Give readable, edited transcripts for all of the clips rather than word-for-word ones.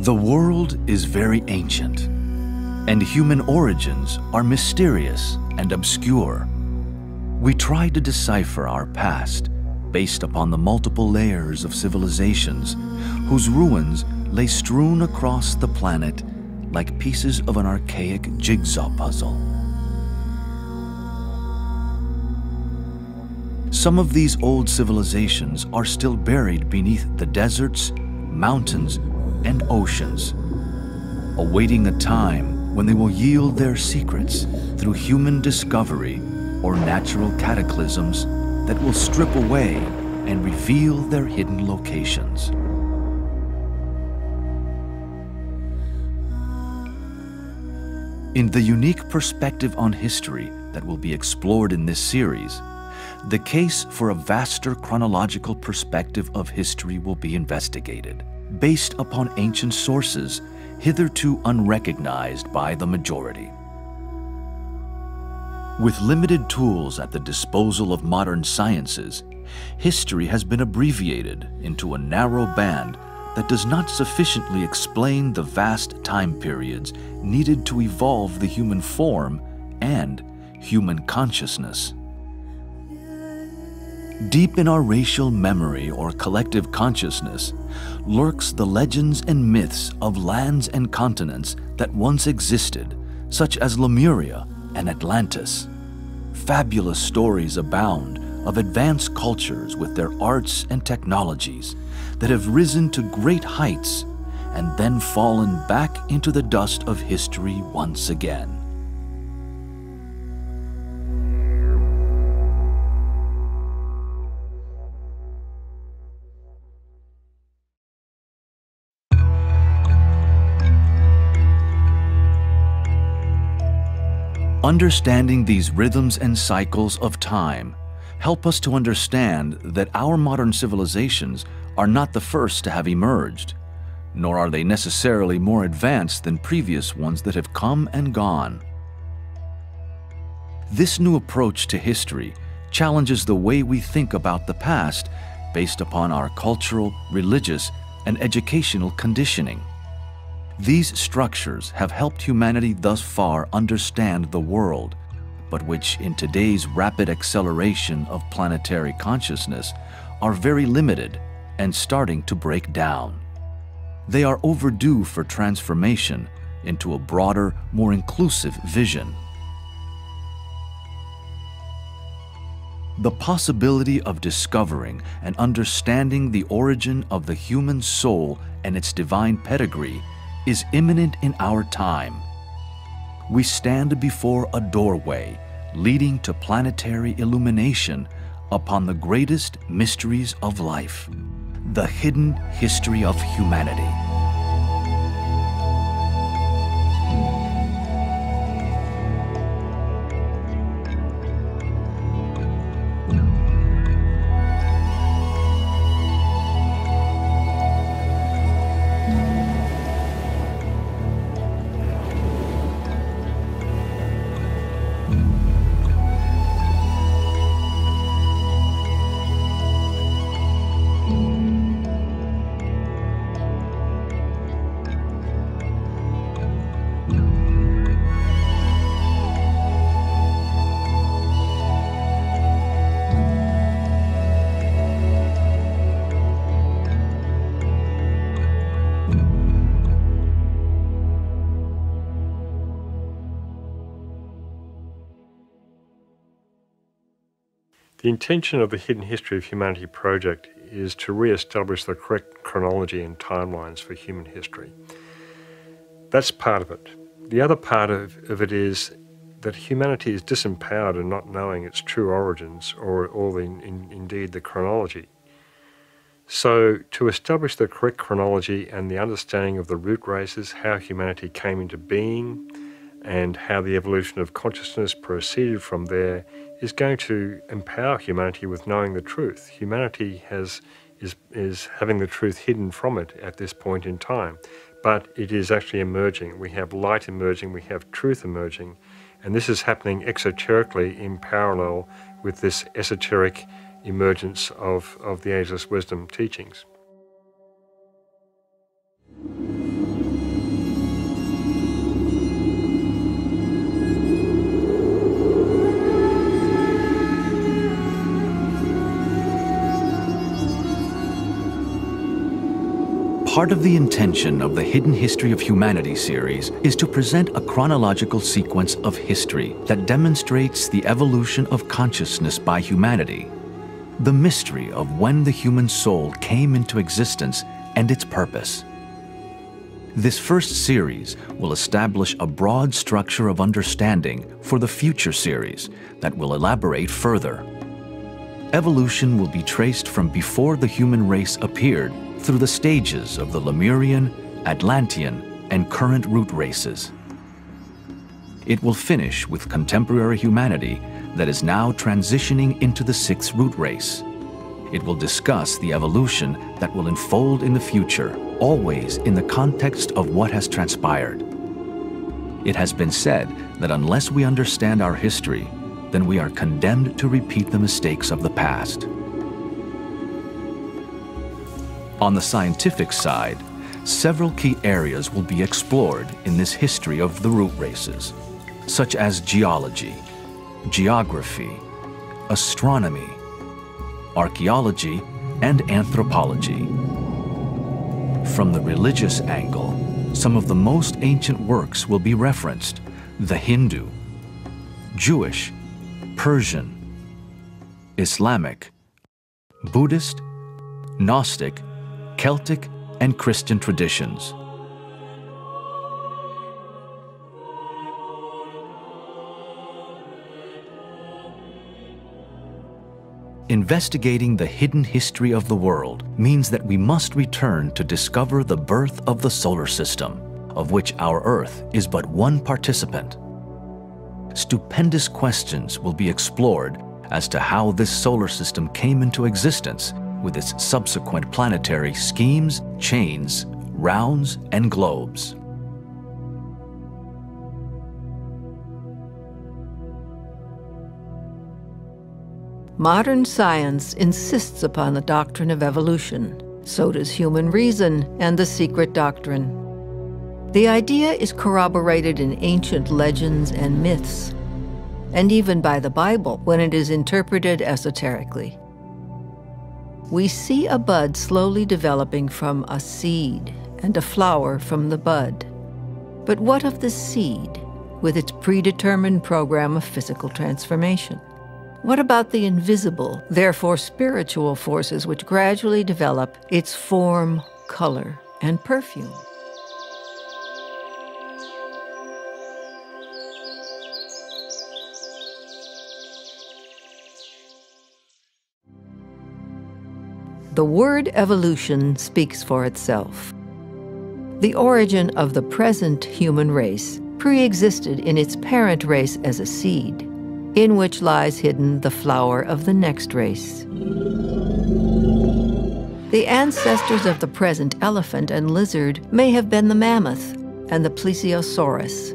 The world is very ancient, and human origins are mysterious and obscure. We try to decipher our past based upon the multiple layers of civilizations whose ruins lay strewn across the planet like pieces of an archaic jigsaw puzzle. Some of these old civilizations are still buried beneath the deserts, mountains, and oceans, awaiting a time when they will yield their secrets through human discovery or natural cataclysms that will strip away and reveal their hidden locations. In the unique perspective on history that will be explored in this series, the case for a vaster chronological perspective of history will be investigated, based upon ancient sources hitherto unrecognized by the majority. With limited tools at the disposal of modern sciences, history has been abbreviated into a narrow band that does not sufficiently explain the vast time periods needed to evolve the human form and human consciousness. Deep in our racial memory or collective consciousness lurks the legends and myths of lands and continents that once existed, such as Lemuria and Atlantis. Fabulous stories abound of advanced cultures with their arts and technologies that have risen to great heights and then fallen back into the dust of history once again. Understanding these rhythms and cycles of time help us to understand that our modern civilizations are not the first to have emerged, nor are they necessarily more advanced than previous ones that have come and gone. This new approach to history challenges the way we think about the past based upon our cultural, religious, and educational conditioning. These structures have helped humanity thus far understand the world, but which in today's rapid acceleration of planetary consciousness are very limited and starting to break down. They are overdue for transformation into a broader, more inclusive vision. The possibility of discovering and understanding the origin of the human soul and its divine pedigree is imminent in our time. We stand before a doorway leading to planetary illumination upon the greatest mysteries of life, the hidden history of humanity. The intention of the Hidden History of Humanity project is to re-establish the correct chronology and timelines for human history. That's part of it. The other part of it is that humanity is disempowered in not knowing its true origins or indeed the chronology. So to establish the correct chronology and the understanding of the root races, how humanity came into being, and how the evolution of consciousness proceeded from there, is going to empower humanity with knowing the truth. Humanity is having the truth hidden from it at this point in time, but it is actually emerging. We have light emerging, we have truth emerging, and this is happening exoterically in parallel with this esoteric emergence of the ageless wisdom teachings. Part of the intention of the Hidden History of Humanity series is to present a chronological sequence of history that demonstrates the evolution of consciousness by humanity, the mystery of when the human soul came into existence and its purpose. This first series will establish a broad structure of understanding for the future series that will elaborate further. Evolution will be traced from before the human race appeared through the stages of the Lemurian, Atlantean, and current root races. It will finish with contemporary humanity that is now transitioning into the sixth root race. It will discuss the evolution that will unfold in the future, always in the context of what has transpired. It has been said that unless we understand our history, then we are condemned to repeat the mistakes of the past. On the scientific side, several key areas will be explored in this history of the root races, such as geology, geography, astronomy, archaeology, and anthropology. From the religious angle, some of the most ancient works will be referenced: the Hindu, Jewish, Persian, Islamic, Buddhist, Gnostic, Celtic, and Christian traditions. Investigating the hidden history of the world means that we must return to discover the birth of the solar system, of which our Earth is but one participant. Stupendous questions will be explored as to how this solar system came into existence with its subsequent planetary schemes, chains, rounds, and globes. Modern science insists upon the doctrine of evolution. So does human reason and the secret doctrine. The idea is corroborated in ancient legends and myths, and even by the Bible when it is interpreted esoterically. We see a bud slowly developing from a seed and a flower from the bud. But what of the seed with its predetermined program of physical transformation? What about the invisible, therefore spiritual forces which gradually develop its form, color, and perfume? The word evolution speaks for itself. The origin of the present human race pre-existed in its parent race as a seed, in which lies hidden the flower of the next race. The ancestors of the present elephant and lizard may have been the mammoth and the plesiosaurus.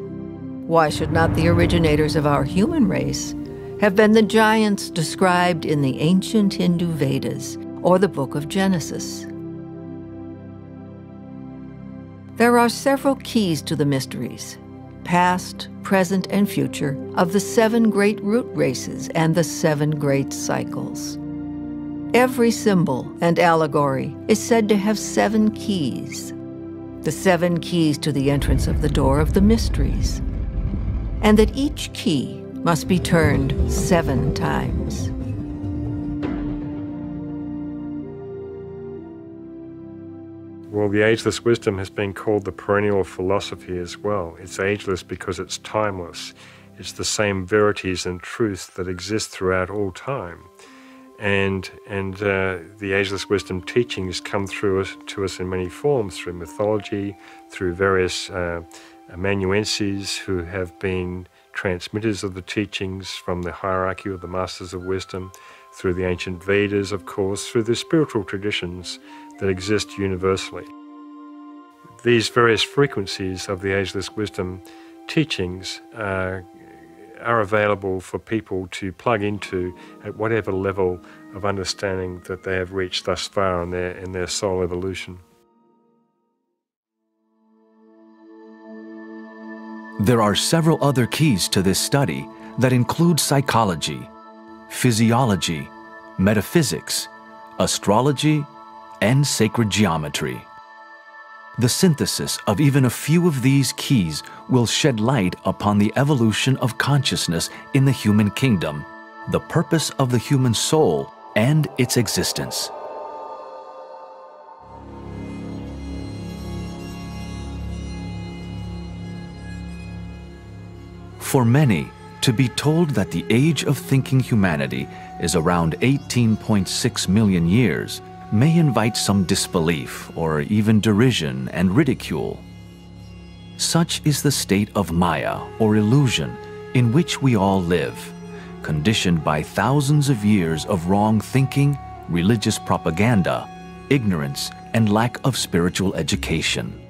Why should not the originators of our human race have been the giants described in the ancient Hindu Vedas or the book of Genesis? There are several keys to the mysteries, past, present, and future, of the 7 great root races and the 7 great cycles. Every symbol and allegory is said to have 7 keys, the 7 keys to the entrance of the door of the mysteries, and that each key must be turned 7 times. Well, the ageless wisdom has been called the perennial philosophy as well. It's ageless because it's timeless. It's the same verities and truths that exist throughout all time. And the ageless wisdom teachings come to us in many forms, through mythology, through various amanuenses who have been transmitters of the teachings from the hierarchy of the masters of wisdom, through the ancient Vedas, of course, through the spiritual traditions that exist universally. These various frequencies of the ageless wisdom teachings are available for people to plug into at whatever level of understanding that they have reached thus far in their soul evolution. There are several other keys to this study that include psychology, physiology, metaphysics, astrology, and sacred geometry. The synthesis of even a few of these keys will shed light upon the evolution of consciousness in the human kingdom, the purpose of the human soul, and its existence. For many, to be told that the age of thinking humanity is around 18.6 million years may invite some disbelief or even derision and ridicule. Such is the state of Maya, or illusion, in which we all live, conditioned by thousands of years of wrong thinking, religious propaganda, ignorance, and lack of spiritual education.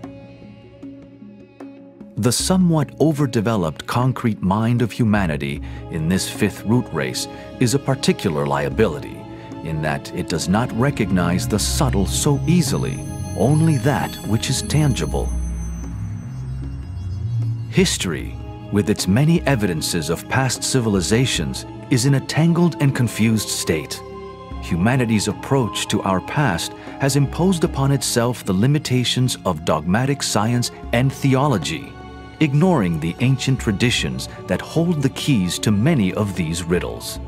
The somewhat overdeveloped concrete mind of humanity in this fifth root race is a particular liability, in that it does not recognize the subtle so easily, only that which is tangible. History, with its many evidences of past civilizations, is in a tangled and confused state. Humanity's approach to our past has imposed upon itself the limitations of dogmatic science and theology, ignoring the ancient traditions that hold the keys to many of these riddles.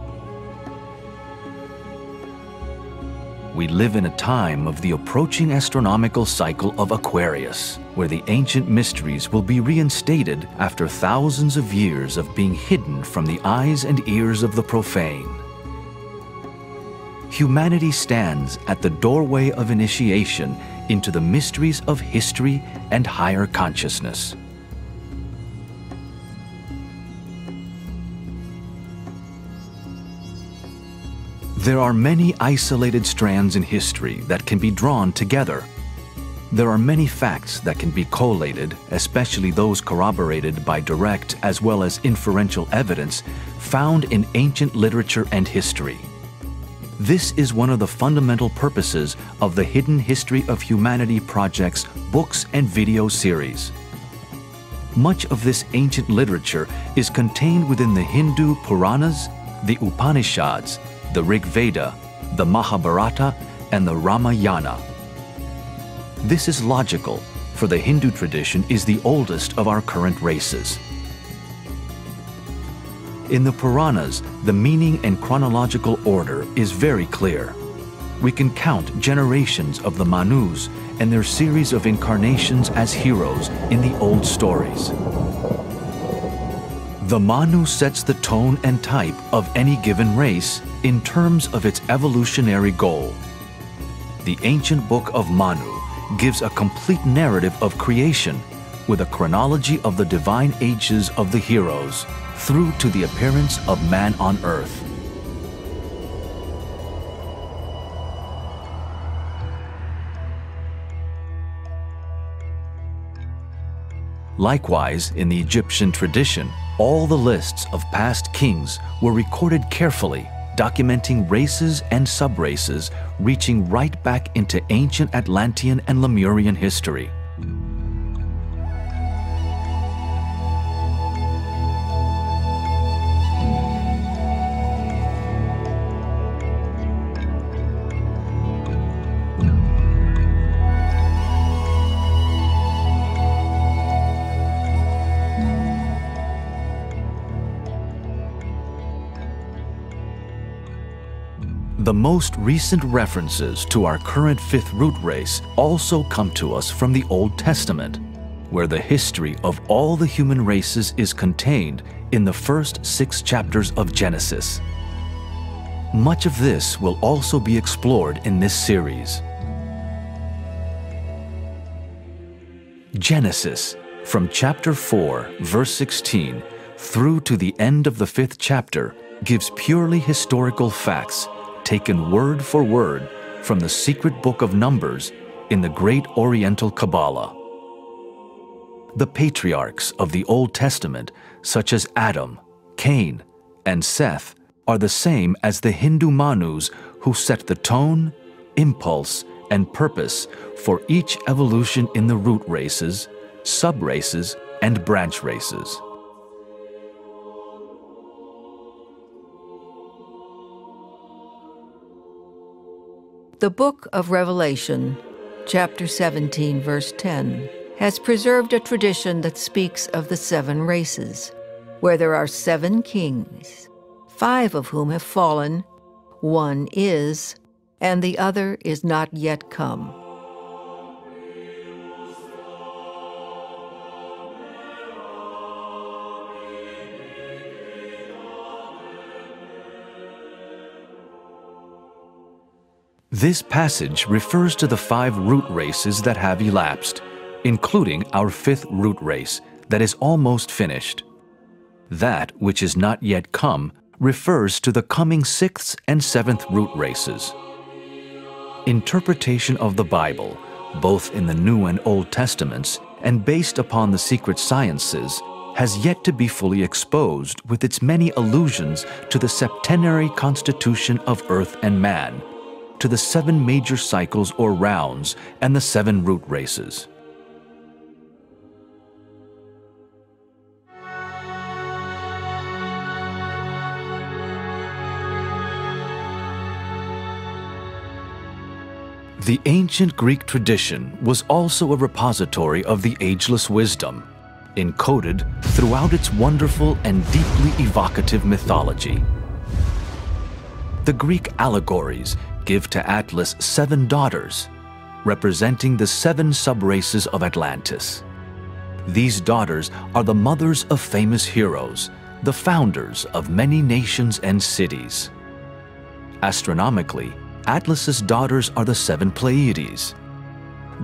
We live in a time of the approaching astronomical cycle of Aquarius, where the ancient mysteries will be reinstated after thousands of years of being hidden from the eyes and ears of the profane. Humanity stands at the doorway of initiation into the mysteries of history and higher consciousness. There are many isolated strands in history that can be drawn together. There are many facts that can be collated, especially those corroborated by direct as well as inferential evidence found in ancient literature and history. This is one of the fundamental purposes of the Hidden History of Humanity Project's books and video series. Much of this ancient literature is contained within the Hindu Puranas, the Upanishads, the Rig Veda, the Mahabharata, and the Ramayana. This is logical, for the Hindu tradition is the oldest of our current races. In the Puranas, the meaning and chronological order is very clear. We can count generations of the Manus and their series of incarnations as heroes in the old stories. The Manu sets the tone and type of any given race in terms of its evolutionary goal. The ancient book of Manu gives a complete narrative of creation with a chronology of the divine ages of the heroes through to the appearance of man on earth. Likewise, in the Egyptian tradition, all the lists of past kings were recorded carefully, documenting races and subraces reaching right back into ancient Atlantean and Lemurian history. The most recent references to our current fifth root race also come to us from the Old Testament, where the history of all the human races is contained in the first 6 chapters of Genesis. Much of this will also be explored in this series. Genesis, from chapter 4, verse 16, through to the end of the 5th chapter, gives purely historical facts taken word for word from the secret book of Numbers in the great Oriental Kabbalah. The patriarchs of the Old Testament, such as Adam, Cain, and Seth, are the same as the Hindu Manus who set the tone, impulse, and purpose for each evolution in the root races, sub-races, and branch races. The Book of Revelation chapter 17, verse 10, has preserved a tradition that speaks of the 7 races, where there are 7 kings, 5 of whom have fallen, 1 is, and the other is not yet come. This passage refers to the 5 root races that have elapsed, including our 5th root race that is almost finished. That which is not yet come refers to the coming 6th and 7th root races. Interpretation of the Bible, both in the New and Old Testaments and based upon the secret sciences, has yet to be fully exposed with its many allusions to the septenary constitution of earth and man, to the 7 major cycles or rounds and the 7 root races. The ancient Greek tradition was also a repository of the ageless wisdom, encoded throughout its wonderful and deeply evocative mythology. The Greek allegories give to Atlas 7 daughters, representing the 7 subraces of Atlantis. These daughters are the mothers of famous heroes, the founders of many nations and cities. Astronomically, Atlas's daughters are the 7 Pleiades.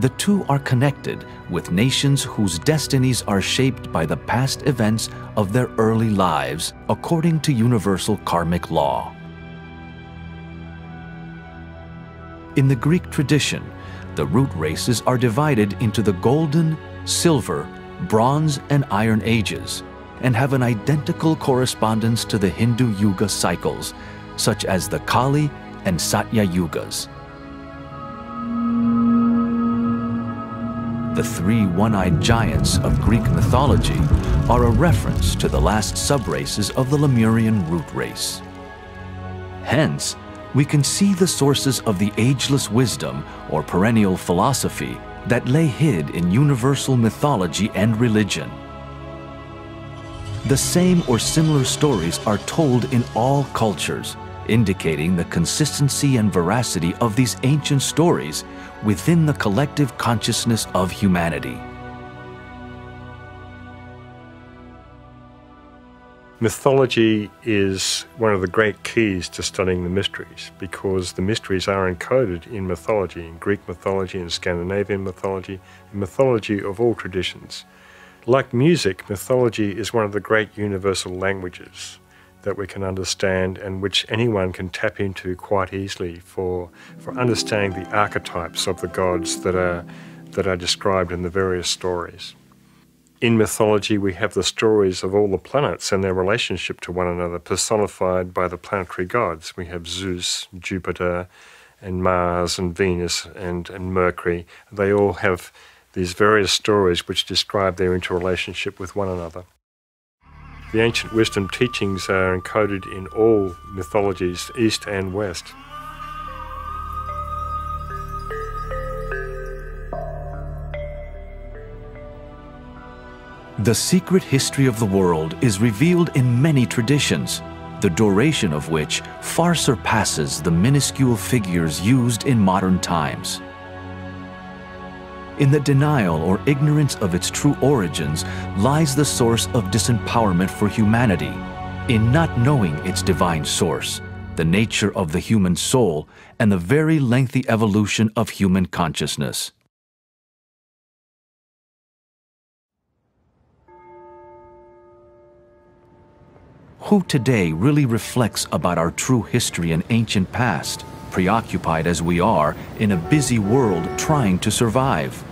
The 2 are connected with nations whose destinies are shaped by the past events of their early lives according to universal karmic law. In the Greek tradition, the root races are divided into the Golden, Silver, Bronze, and Iron Ages, and have an identical correspondence to the Hindu Yuga cycles, such as the Kali and Satya Yugas. The 3 one-eyed giants of Greek mythology are a reference to the last subraces of the Lemurian root race. Hence, we can see the sources of the ageless wisdom or perennial philosophy that lay hid in universal mythology and religion. The same or similar stories are told in all cultures, indicating the consistency and veracity of these ancient stories within the collective consciousness of humanity. Mythology is one of the great keys to studying the mysteries, because the mysteries are encoded in mythology, in Greek mythology, in Scandinavian mythology, in mythology of all traditions. Like music, mythology is one of the great universal languages that we can understand and which anyone can tap into quite easily for understanding the archetypes of the gods that are described in the various stories. In mythology, we have the stories of all the planets and their relationship to one another, personified by the planetary gods. We have Zeus, Jupiter, and Mars, and Venus, and Mercury. They all have these various stories which describe their interrelationship with one another. The ancient wisdom teachings are encoded in all mythologies, East and West. The secret history of the world is revealed in many traditions, the duration of which far surpasses the minuscule figures used in modern times. In the denial or ignorance of its true origins lies the source of disempowerment for humanity, in not knowing its divine source, the nature of the human soul, and the very lengthy evolution of human consciousness. Who today really reflects about our true history and ancient past, preoccupied as we are in a busy world trying to survive?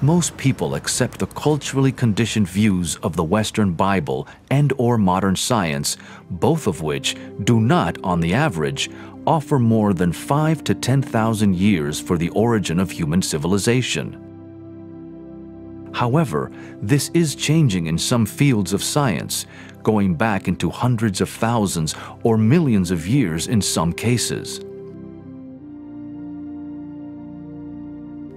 Most people accept the culturally conditioned views of the Western Bible and/or modern science, both of which do not, on the average, offer more than 5,000 to 10,000 years for the origin of human civilization. However, this is changing in some fields of science, going back into hundreds of thousands or millions of years in some cases.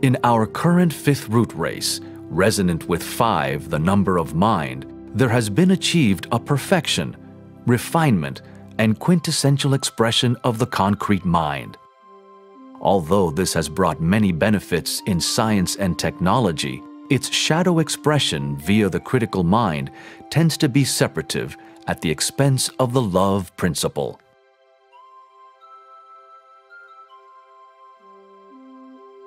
In our current fifth root race, resonant with 5, the number of mind, there has been achieved a perfection, refinement, and quintessential expression of the concrete mind. Although this has brought many benefits in science and technology, its shadow expression via the critical mind tends to be separative at the expense of the love principle.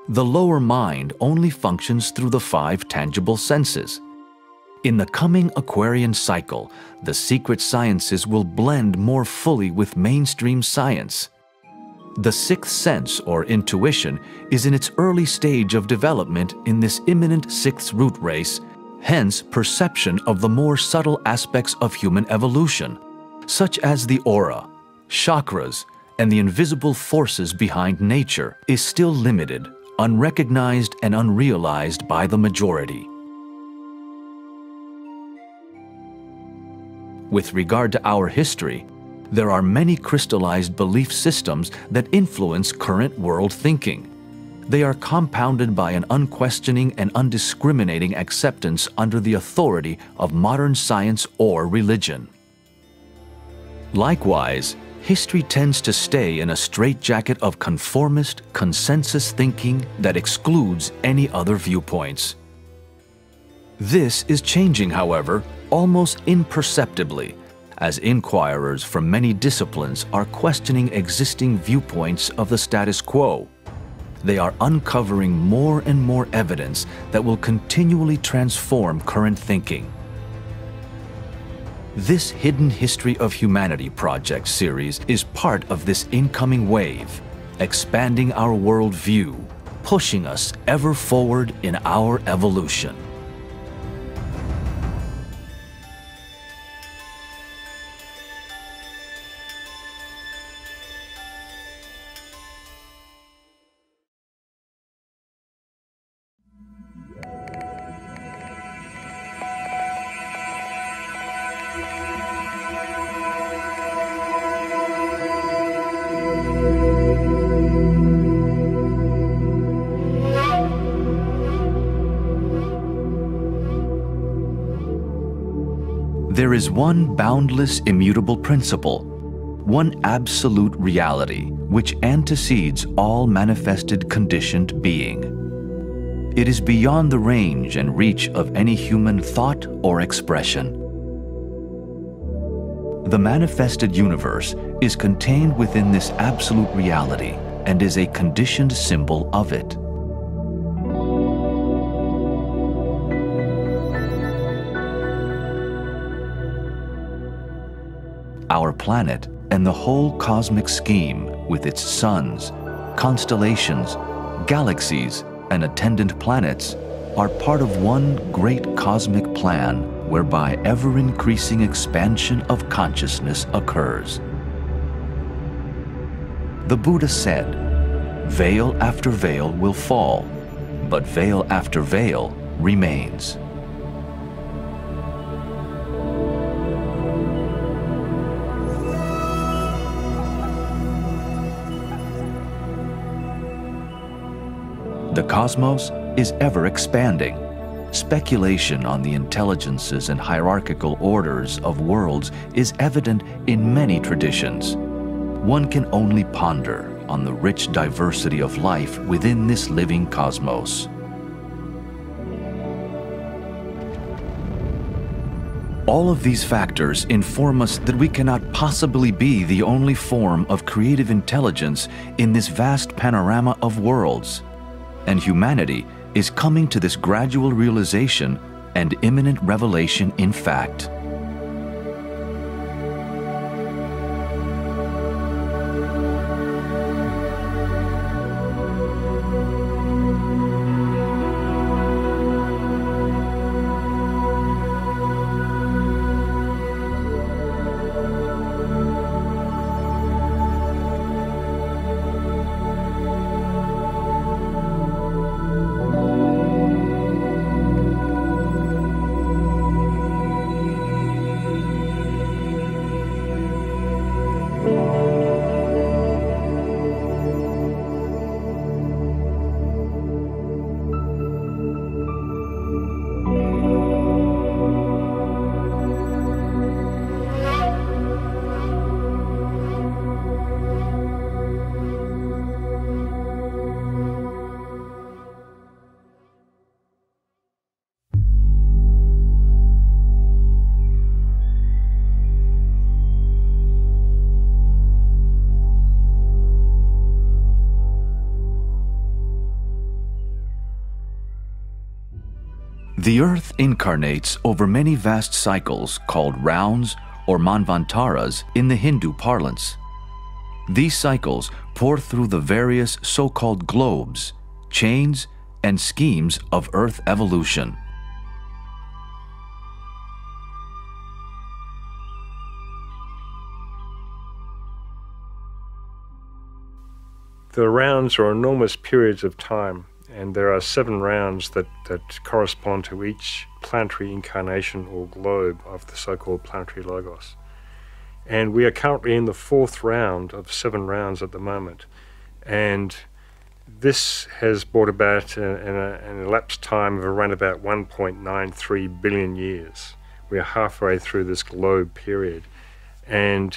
The lower mind only functions through the 5 tangible senses. In the coming Aquarian cycle, the secret sciences will blend more fully with mainstream science. The 6th sense, or intuition, is in its early stage of development in this imminent 6th root race, hence perception of the more subtle aspects of human evolution, such as the aura, chakras, and the invisible forces behind nature, is still limited, unrecognized, and unrealized by the majority. With regard to our history, there are many crystallized belief systems that influence current world thinking. They are compounded by an unquestioning and undiscriminating acceptance under the authority of modern science or religion. Likewise, history tends to stay in a straitjacket of conformist, consensus thinking that excludes any other viewpoints. This is changing, however, almost imperceptibly, as inquirers from many disciplines are questioning existing viewpoints of the status quo. They are uncovering more and more evidence that will continually transform current thinking. This Hidden History of Humanity project series is part of this incoming wave, expanding our worldview, pushing us ever forward in our evolution. There is one boundless, immutable principle, one absolute reality which antecedes all manifested conditioned being. It is beyond the range and reach of any human thought or expression. The manifested universe is contained within this absolute reality and is a conditioned symbol of it. Our planet and the whole cosmic scheme with its suns, constellations, galaxies, and attendant planets are part of one great cosmic plan whereby ever-increasing expansion of consciousness occurs. The Buddha said, "Veil after veil will fall, but veil after veil remains." The cosmos is ever expanding. Speculation on the intelligences and hierarchical orders of worlds is evident in many traditions. One can only ponder on the rich diversity of life within this living cosmos. All of these factors inform us that we cannot possibly be the only form of creative intelligence in this vast panorama of worlds. And humanity is coming to this gradual realization and imminent revelation in fact. The Earth incarnates over many vast cycles called rounds or manvantaras in the Hindu parlance. These cycles pour through the various so-called globes, chains, and schemes of Earth evolution. The rounds are enormous periods of time, and there are 7 rounds that correspond to each planetary incarnation or globe of the so-called planetary logos. And we are currently in the 4th round of 7 rounds at the moment. And this has brought about an elapsed time of around about 1.93 billion years. We are halfway through this globe period. And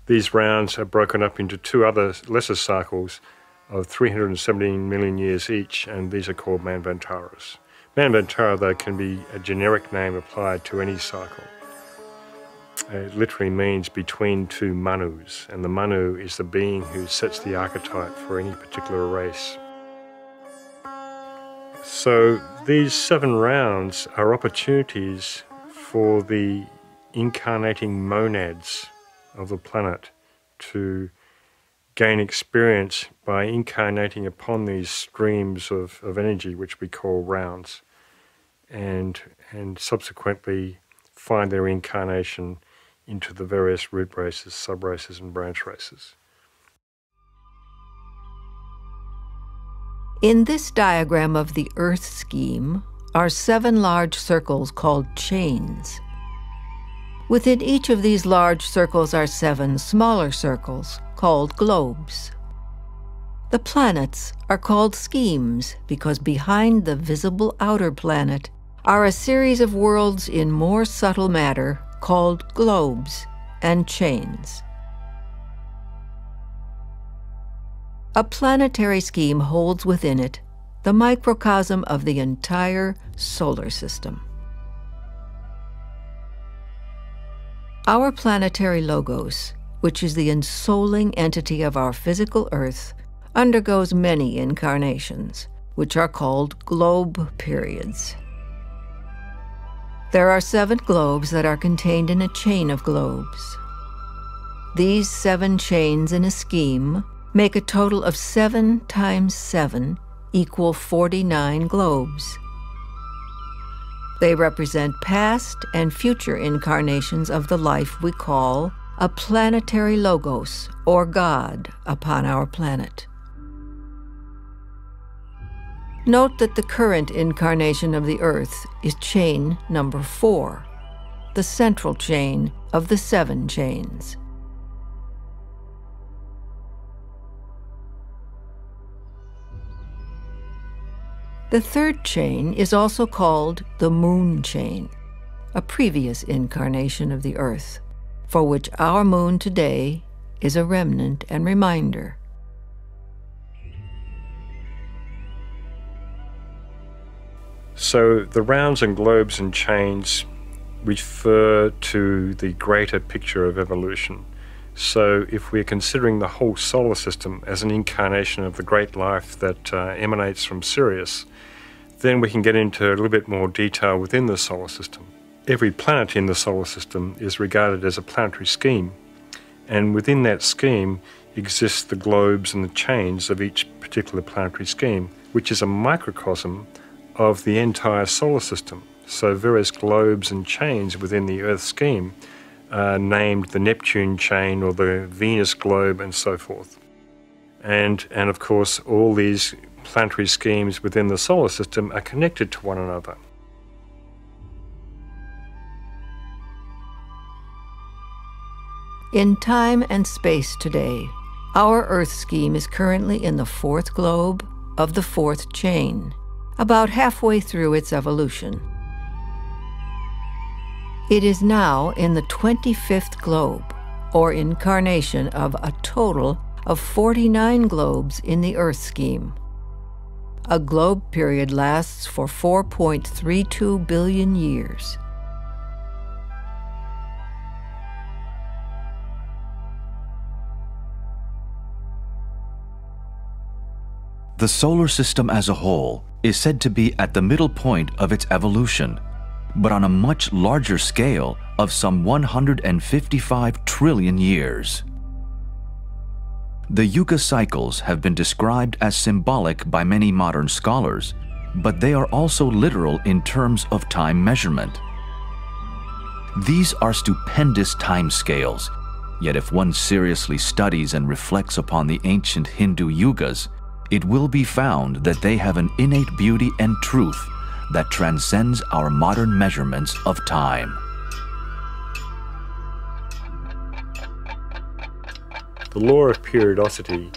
these rounds are broken up into 2 other lesser cycles of 317 million years each, and these are called manvantaras. Manvantara, though, can be a generic name applied to any cycle. It literally means between 2 manus, and the manu is the being who sets the archetype for any particular race. So these 7 rounds are opportunities for the incarnating monads of the planet to gain experience by incarnating upon these streams of energy, which we call rounds, and subsequently find their incarnation into the various root races, sub-races, and branch races. In this diagram of the Earth scheme are 7 large circles called chains. Within each of these large circles are 7 smaller circles called globes. The planets are called schemes because behind the visible outer planet are a series of worlds in more subtle matter called globes and chains. A planetary scheme holds within it the microcosm of the entire solar system. Our planetary logos, which is the ensouling entity of our physical Earth, undergoes many incarnations, which are called globe periods. There are 7 globes that are contained in a chain of globes. These 7 chains in a scheme make a total of 7 times 7 equal 49 globes. They represent past and future incarnations of the life we call a planetary logos, or God, upon our planet. Note that the current incarnation of the Earth is chain number 4, the central chain of the 7 chains. The 3rd chain is also called the moon chain, a previous incarnation of the Earth, for which our moon today is a remnant and reminder. So the rounds and globes and chains refer to the greater picture of evolution. So if we're considering the whole solar system as an incarnation of the great life that emanates from Sirius, then we can get into a little bit more detail within the solar system. Every planet in the solar system is regarded as a planetary scheme, and within that scheme exists the globes and the chains of each particular planetary scheme, which is a microcosm of the entire solar system. So various globes and chains within the Earth scheme are named the Neptune chain or the Venus globe and so forth. And of course, all these planetary schemes within the solar system are connected to one another. In time and space today, our Earth scheme is currently in the 4th globe of the 4th chain, about halfway through its evolution. It is now in the 25th globe, or incarnation of a total of 49 globes in the Earth scheme. A globe period lasts for 4.32 billion years. The solar system as a whole is said to be at the middle point of its evolution, but on a much larger scale of some 155 trillion years. The Yuga cycles have been described as symbolic by many modern scholars, but they are also literal in terms of time measurement. These are stupendous time scales, yet if one seriously studies and reflects upon the ancient Hindu yugas, it will be found that they have an innate beauty and truth that transcends our modern measurements of time. The law of periodicity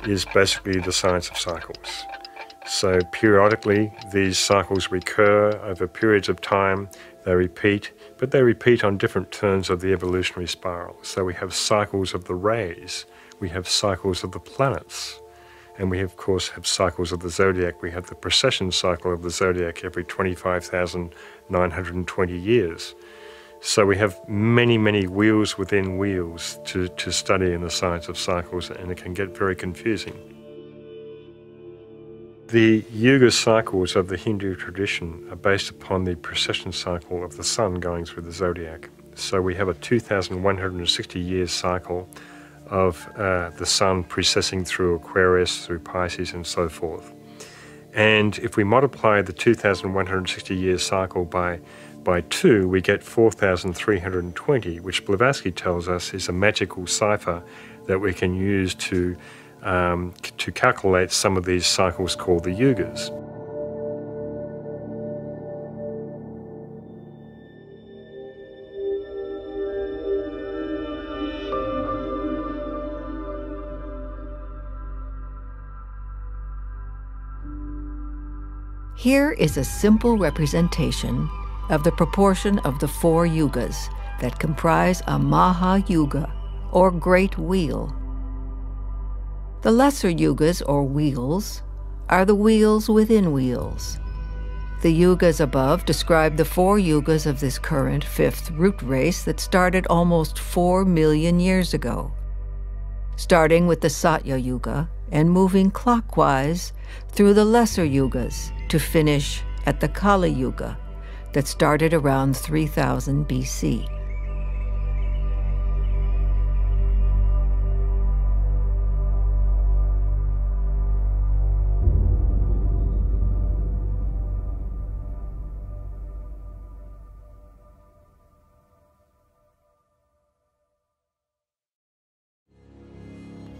is basically the science of cycles. So periodically, these cycles recur over periods of time, they repeat, but they repeat on different turns of the evolutionary spiral. So we have cycles of the rays, we have cycles of the planets, and we of course have cycles of the zodiac. We have the precession cycle of the zodiac every 25,920 years. So we have many, many wheels within wheels to study in the science of cycles, and it can get very confusing. The Yuga cycles of the Hindu tradition are based upon the precession cycle of the sun going through the zodiac. So we have a 2,160 year cycle of the sun precessing through Aquarius, through Pisces, and so forth. And if we multiply the 2,160 year cycle by 2, we get 4,320, which Blavatsky tells us is a magical cipher that we can use to calculate some of these cycles called the yugas. Here is a simple representation of the proportion of the 4 yugas that comprise a Maha Yuga, or Great Wheel. The lesser yugas, or wheels, are the wheels within wheels. The yugas above describe the 4 yugas of this current 5th root race that started almost 4 million years ago, starting with the Satya Yuga and moving clockwise through the lesser yugas to finish at the Kali Yuga that started around 3000 BC.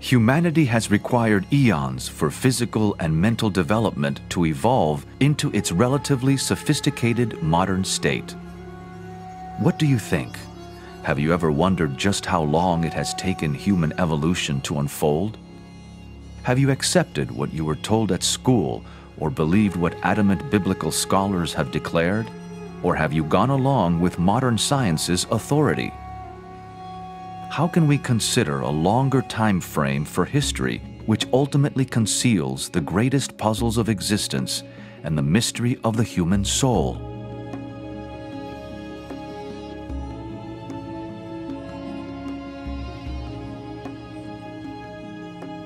Humanity has required eons for physical and mental development to evolve into its relatively sophisticated modern state. What do you think? Have you ever wondered just how long it has taken human evolution to unfold? Have you accepted what you were told at school or believed what adamant biblical scholars have declared? Or have you gone along with modern science's authority? How can we consider a longer time frame for history which ultimately conceals the greatest puzzles of existence and the mystery of the human soul?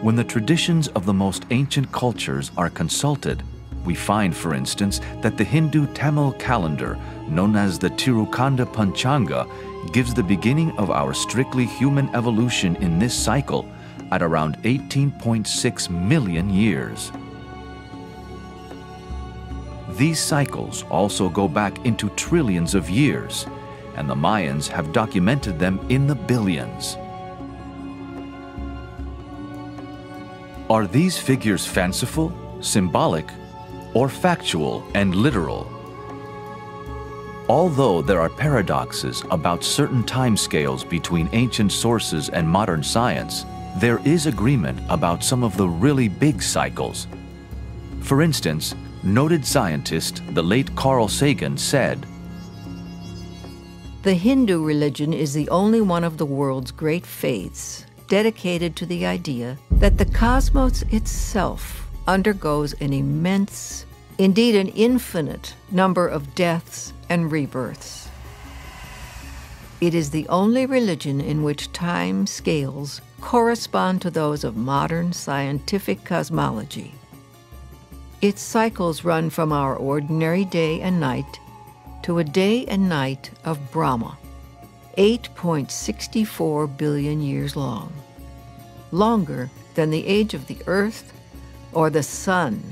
When the traditions of the most ancient cultures are consulted, we find, for instance, that the Hindu Tamil calendar, known as the Tirukanda Panchanga, gives the beginning of our strictly human evolution in this cycle at around 18.6 million years. These cycles also go back into trillions of years, and the Mayans have documented them in the billions. Are these figures fanciful, symbolic, or factual and literal? Although there are paradoxes about certain timescales between ancient sources and modern science, there is agreement about some of the really big cycles. For instance, noted scientist, the late Carl Sagan, said, "The Hindu religion is the only one of the world's great faiths dedicated to the idea that the cosmos itself undergoes an immense, indeed an infinite, number of deaths and rebirths. It is the only religion in which time scales correspond to those of modern scientific cosmology. Its cycles run from our ordinary day and night to a day and night of Brahma, 8.64 billion years long, longer than the age of the Earth or the Sun.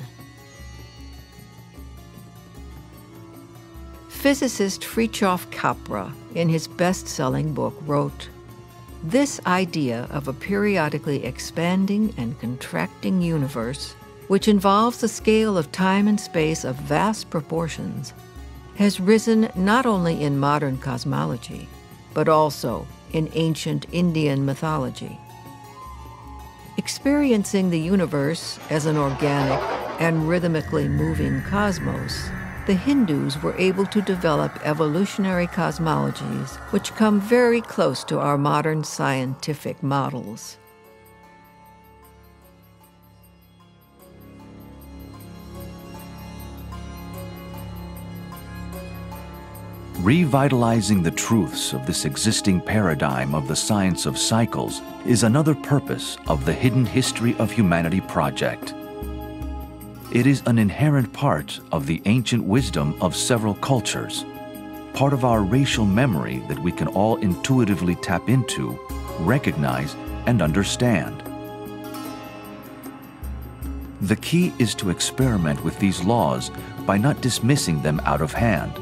Physicist Fritjof Capra, in his best-selling book, wrote, "This idea of a periodically expanding and contracting universe, which involves a scale of time and space of vast proportions, has risen not only in modern cosmology, but also in ancient Indian mythology. Experiencing the universe as an organic and rhythmically moving cosmos, the Hindus were able to develop evolutionary cosmologies which come very close to our modern scientific models." Revitalizing the truths of this existing paradigm of the science of cycles is another purpose of the Hidden History of Humanity project. It is an inherent part of the ancient wisdom of several cultures, part of our racial memory that we can all intuitively tap into, recognize, and understand. The key is to experiment with these laws by not dismissing them out of hand.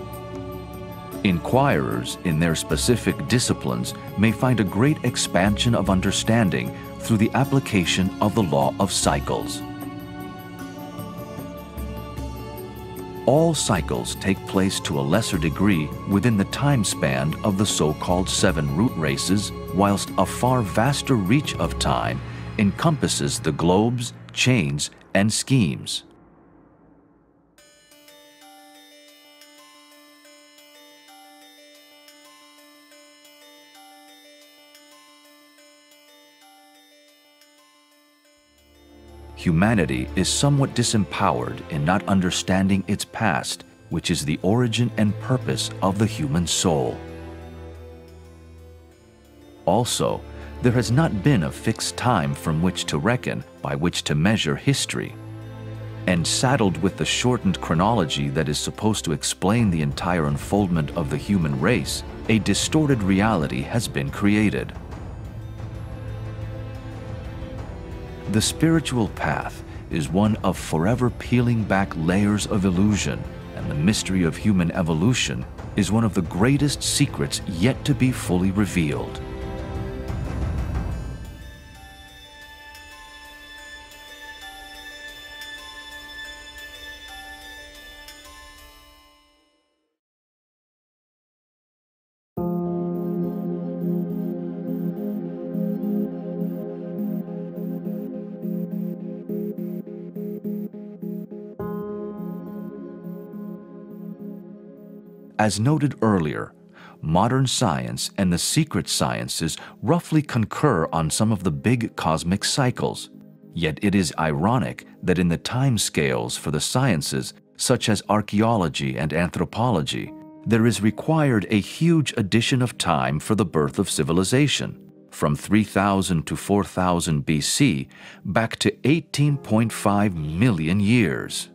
Inquirers in their specific disciplines may find a great expansion of understanding through the application of the law of cycles. All cycles take place to a lesser degree within the time span of the so-called 7 root races, whilst a far vaster reach of time encompasses the globes, chains, and schemes. Humanity is somewhat disempowered in not understanding its past, which is the origin and purpose of the human soul. Also, there has not been a fixed time from which to reckon, by which to measure history. And saddled with the shortened chronology that is supposed to explain the entire unfoldment of the human race, a distorted reality has been created. The spiritual path is one of forever peeling back layers of illusion, and the mystery of human evolution is one of the greatest secrets yet to be fully revealed. As noted earlier, modern science and the secret sciences roughly concur on some of the big cosmic cycles. Yet it is ironic that in the time scales for the sciences, such as archaeology and anthropology, there is required a huge addition of time for the birth of civilization, from 3000 to 4000 BC back to 18.5 million years.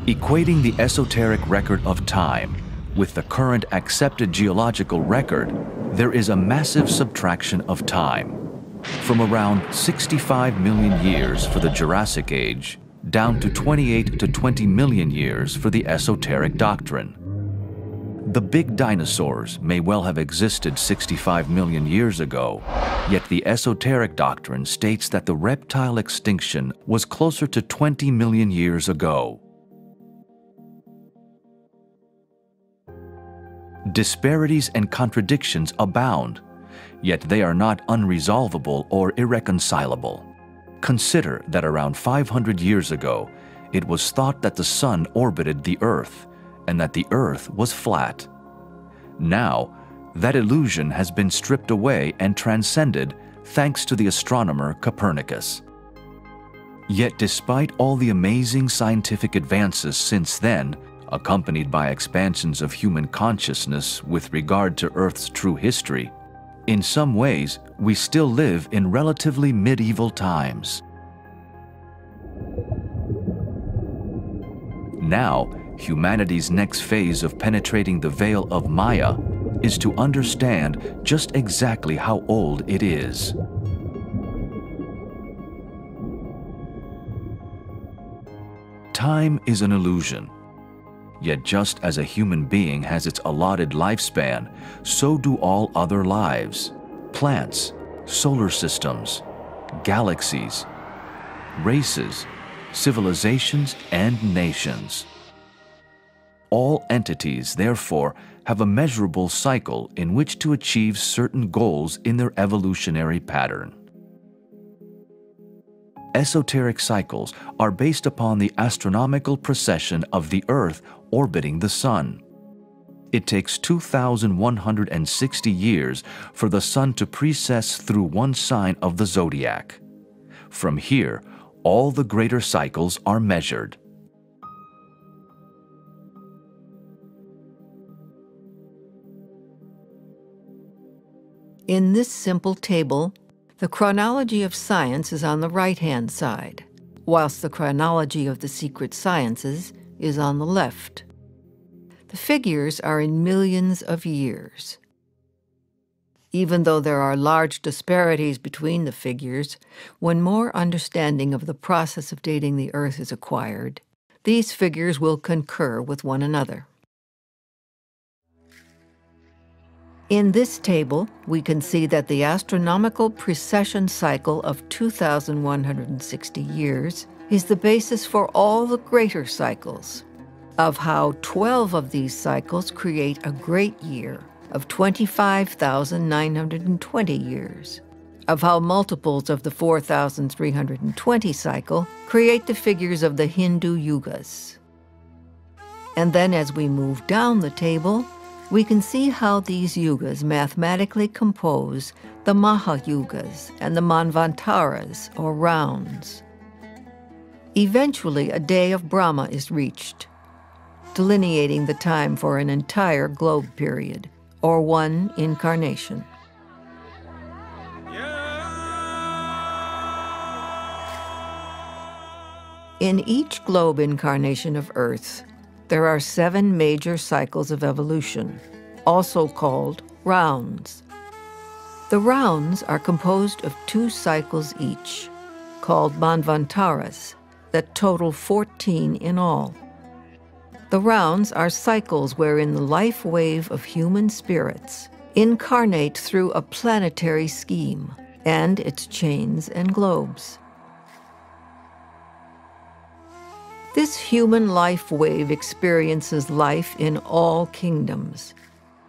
Equating the esoteric record of time with the current accepted geological record, there is a massive subtraction of time, from around 65 million years for the Jurassic Age down to 28 to 20 million years for the esoteric doctrine. The big dinosaurs may well have existed 65 million years ago, yet the esoteric doctrine states that the reptile extinction was closer to 20 million years ago. Disparities and contradictions abound, yet they are not unresolvable or irreconcilable. Consider that around 500 years ago, it was thought that the sun orbited the Earth and that the Earth was flat. Now, that illusion has been stripped away and transcended thanks to the astronomer Copernicus. Yet despite all the amazing scientific advances since then, accompanied by expansions of human consciousness with regard to Earth's true history, in some ways we still live in relatively medieval times. Now, humanity's next phase of penetrating the veil of Maya is to understand just exactly how old it is. Time is an illusion. Yet just as a human being has its allotted lifespan, so do all other lives: plants, solar systems, galaxies, races, civilizations, and nations. All entities, therefore, have a measurable cycle in which to achieve certain goals in their evolutionary pattern. Esoteric cycles are based upon the astronomical precession of the Earth orbiting the Sun. It takes 2,160 years for the Sun to precess through one sign of the zodiac. From here, all the greater cycles are measured. In this simple table, the chronology of science is on the right-hand side, whilst the chronology of the secret sciences is on the left. The figures are in millions of years. Even though there are large disparities between the figures, when more understanding of the process of dating the Earth is acquired, these figures will concur with one another. In this table, we can see that the astronomical precession cycle of 2,160 years is the basis for all the greater cycles, of how 12 of these cycles create a great year of 25,920 years, of how multiples of the 4,320 cycle create the figures of the Hindu yugas. And then as we move down the table, we can see how these yugas mathematically compose the Mahayugas and the Manvantaras, or rounds. Eventually, a day of Brahma is reached, delineating the time for an entire globe period, or one incarnation. In each globe incarnation of Earth, there are 7 major cycles of evolution, also called rounds. The rounds are composed of 2 cycles each, called Manvantaras, that total 14 in all. The rounds are cycles wherein the life wave of human spirits incarnate through a planetary scheme and its chains and globes. This human life wave experiences life in all kingdoms,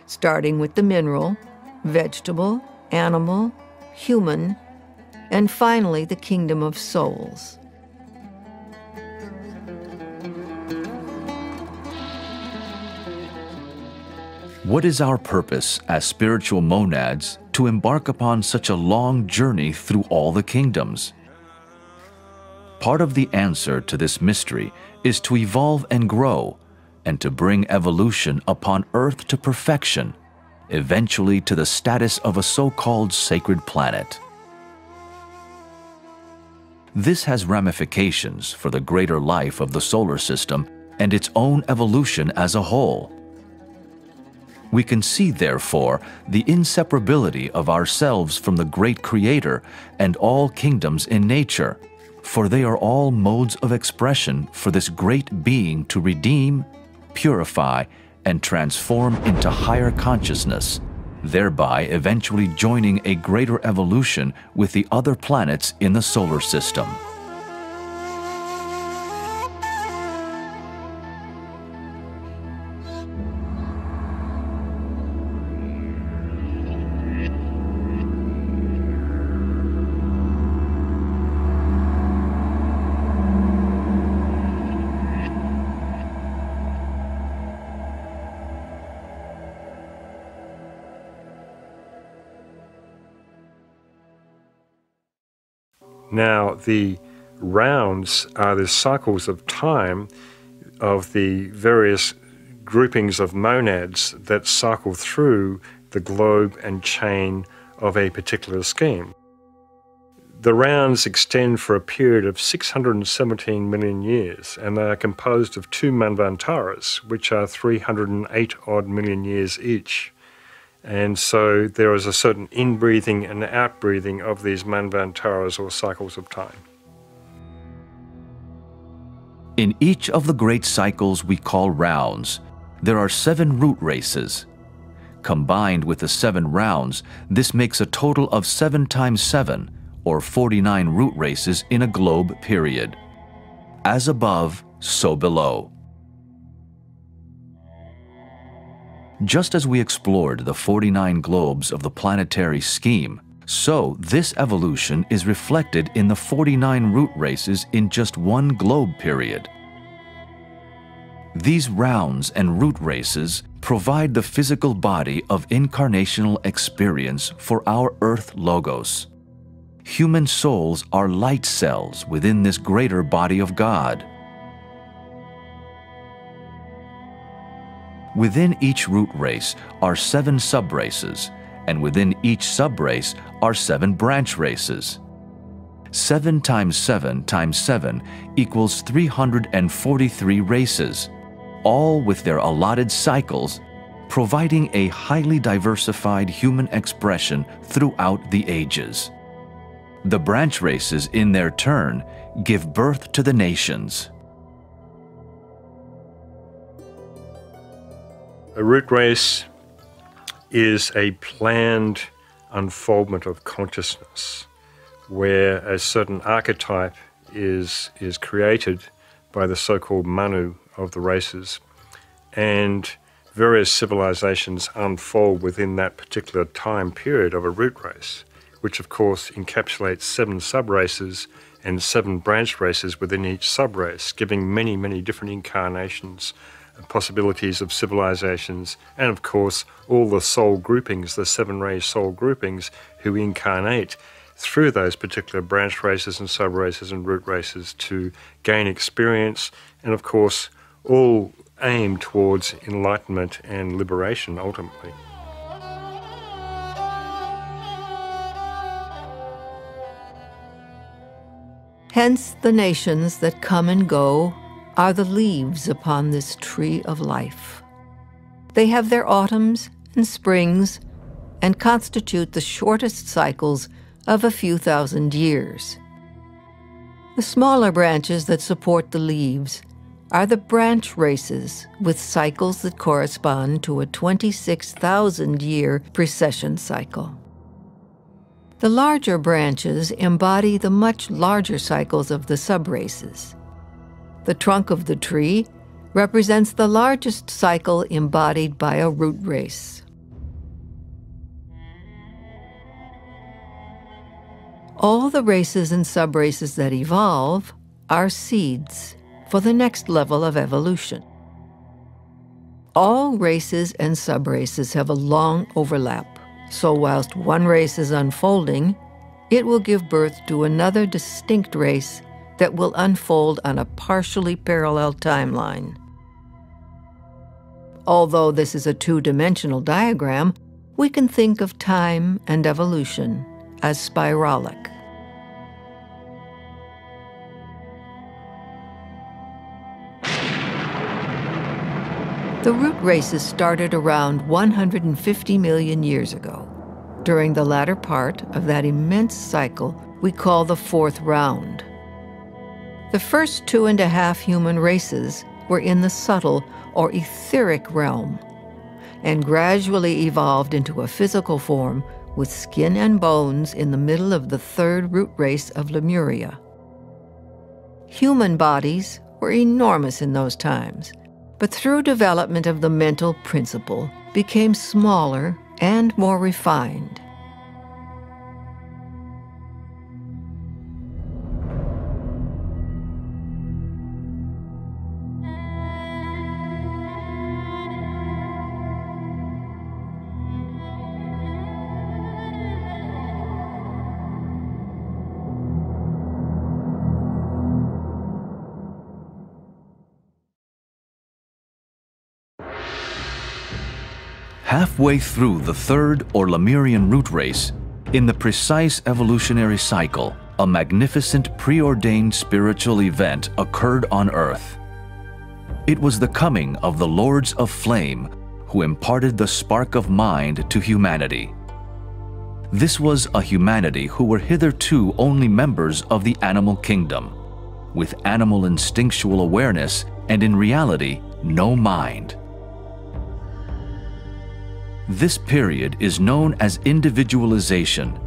starting with the mineral, vegetable, animal, human, and finally the kingdom of souls. What is our purpose as spiritual monads to embark upon such a long journey through all the kingdoms? Part of the answer to this mystery is to evolve and grow, and to bring evolution upon Earth to perfection, eventually to the status of a so-called sacred planet. This has ramifications for the greater life of the solar system and its own evolution as a whole. We can see, therefore, the inseparability of ourselves from the great Creator and all kingdoms in nature, for they are all modes of expression for this great being to redeem, purify, and transform into higher consciousness, thereby eventually joining a greater evolution with the other planets in the solar system. Now, the rounds are the cycles of time of the various groupings of monads that cycle through the globe and chain of a particular scheme. The rounds extend for a period of 617 million years, and they are composed of 2 manvantaras, which are 308 odd million years each. And so there is a certain in-breathing and out-breathing of these manvantaras, or cycles of time. In each of the great cycles we call rounds, there are 7 root races. Combined with the 7 rounds, this makes a total of 7 times 7, or 49 root races in a globe period. As above, so below. Just as we explored the 49 globes of the planetary scheme, so this evolution is reflected in the 49 root races in just one globe period. These rounds and root races provide the physical body of incarnational experience for our Earth Logos. Human souls are light cells within this greater body of God. Within each root race are 7 subraces, and within each subrace are 7 branch races. 7 times 7 times 7 equals 343 races, all with their allotted cycles, providing a highly diversified human expression throughout the ages. The branch races, in their turn, give birth to the nations. A root race is a planned unfoldment of consciousness, where a certain archetype is created by the so-called Manu of the races, and various civilizations unfold within that particular time period of a root race, which of course encapsulates 7 subraces and 7 branch races within each subrace, giving many, many different incarnations and possibilities of civilizations, and of course all the soul groupings, the 7 ray soul groupings, who incarnate through those particular branch races and subraces and root races to gain experience, and of course all aim towards enlightenment and liberation ultimately. Hence the nations that come and go are the leaves upon this tree of life. They have their autumns and springs and constitute the shortest cycles of a few thousand years. The smaller branches that support the leaves are the branch races with cycles that correspond to a 26,000-year precession cycle. The larger branches embody the much larger cycles of the subraces. The trunk of the tree represents the largest cycle embodied by a root race. All the races and subraces that evolve are seeds for the next level of evolution. All races and subraces have a long overlap, so whilst one race is unfolding, it will give birth to another distinct race that will unfold on a partially parallel timeline. Although this is a 2-dimensional diagram, we can think of time and evolution as spiralic. The root races started around 150 million years ago, during the latter part of that immense cycle we call the 4th round. The first 2.5 human races were in the subtle or etheric realm, and gradually evolved into a physical form with skin and bones in the middle of the 3rd root race of Lemuria. Human bodies were enormous in those times, but through development of the mental principle, became smaller and more refined. Halfway through the 3rd or Lemurian root race, in the precise evolutionary cycle, a magnificent preordained spiritual event occurred on earth. It was the coming of the Lords of Flame who imparted the spark of mind to humanity. This was a humanity who were hitherto only members of the animal kingdom, with animal instinctual awareness and in reality no mind. This period is known as individualization,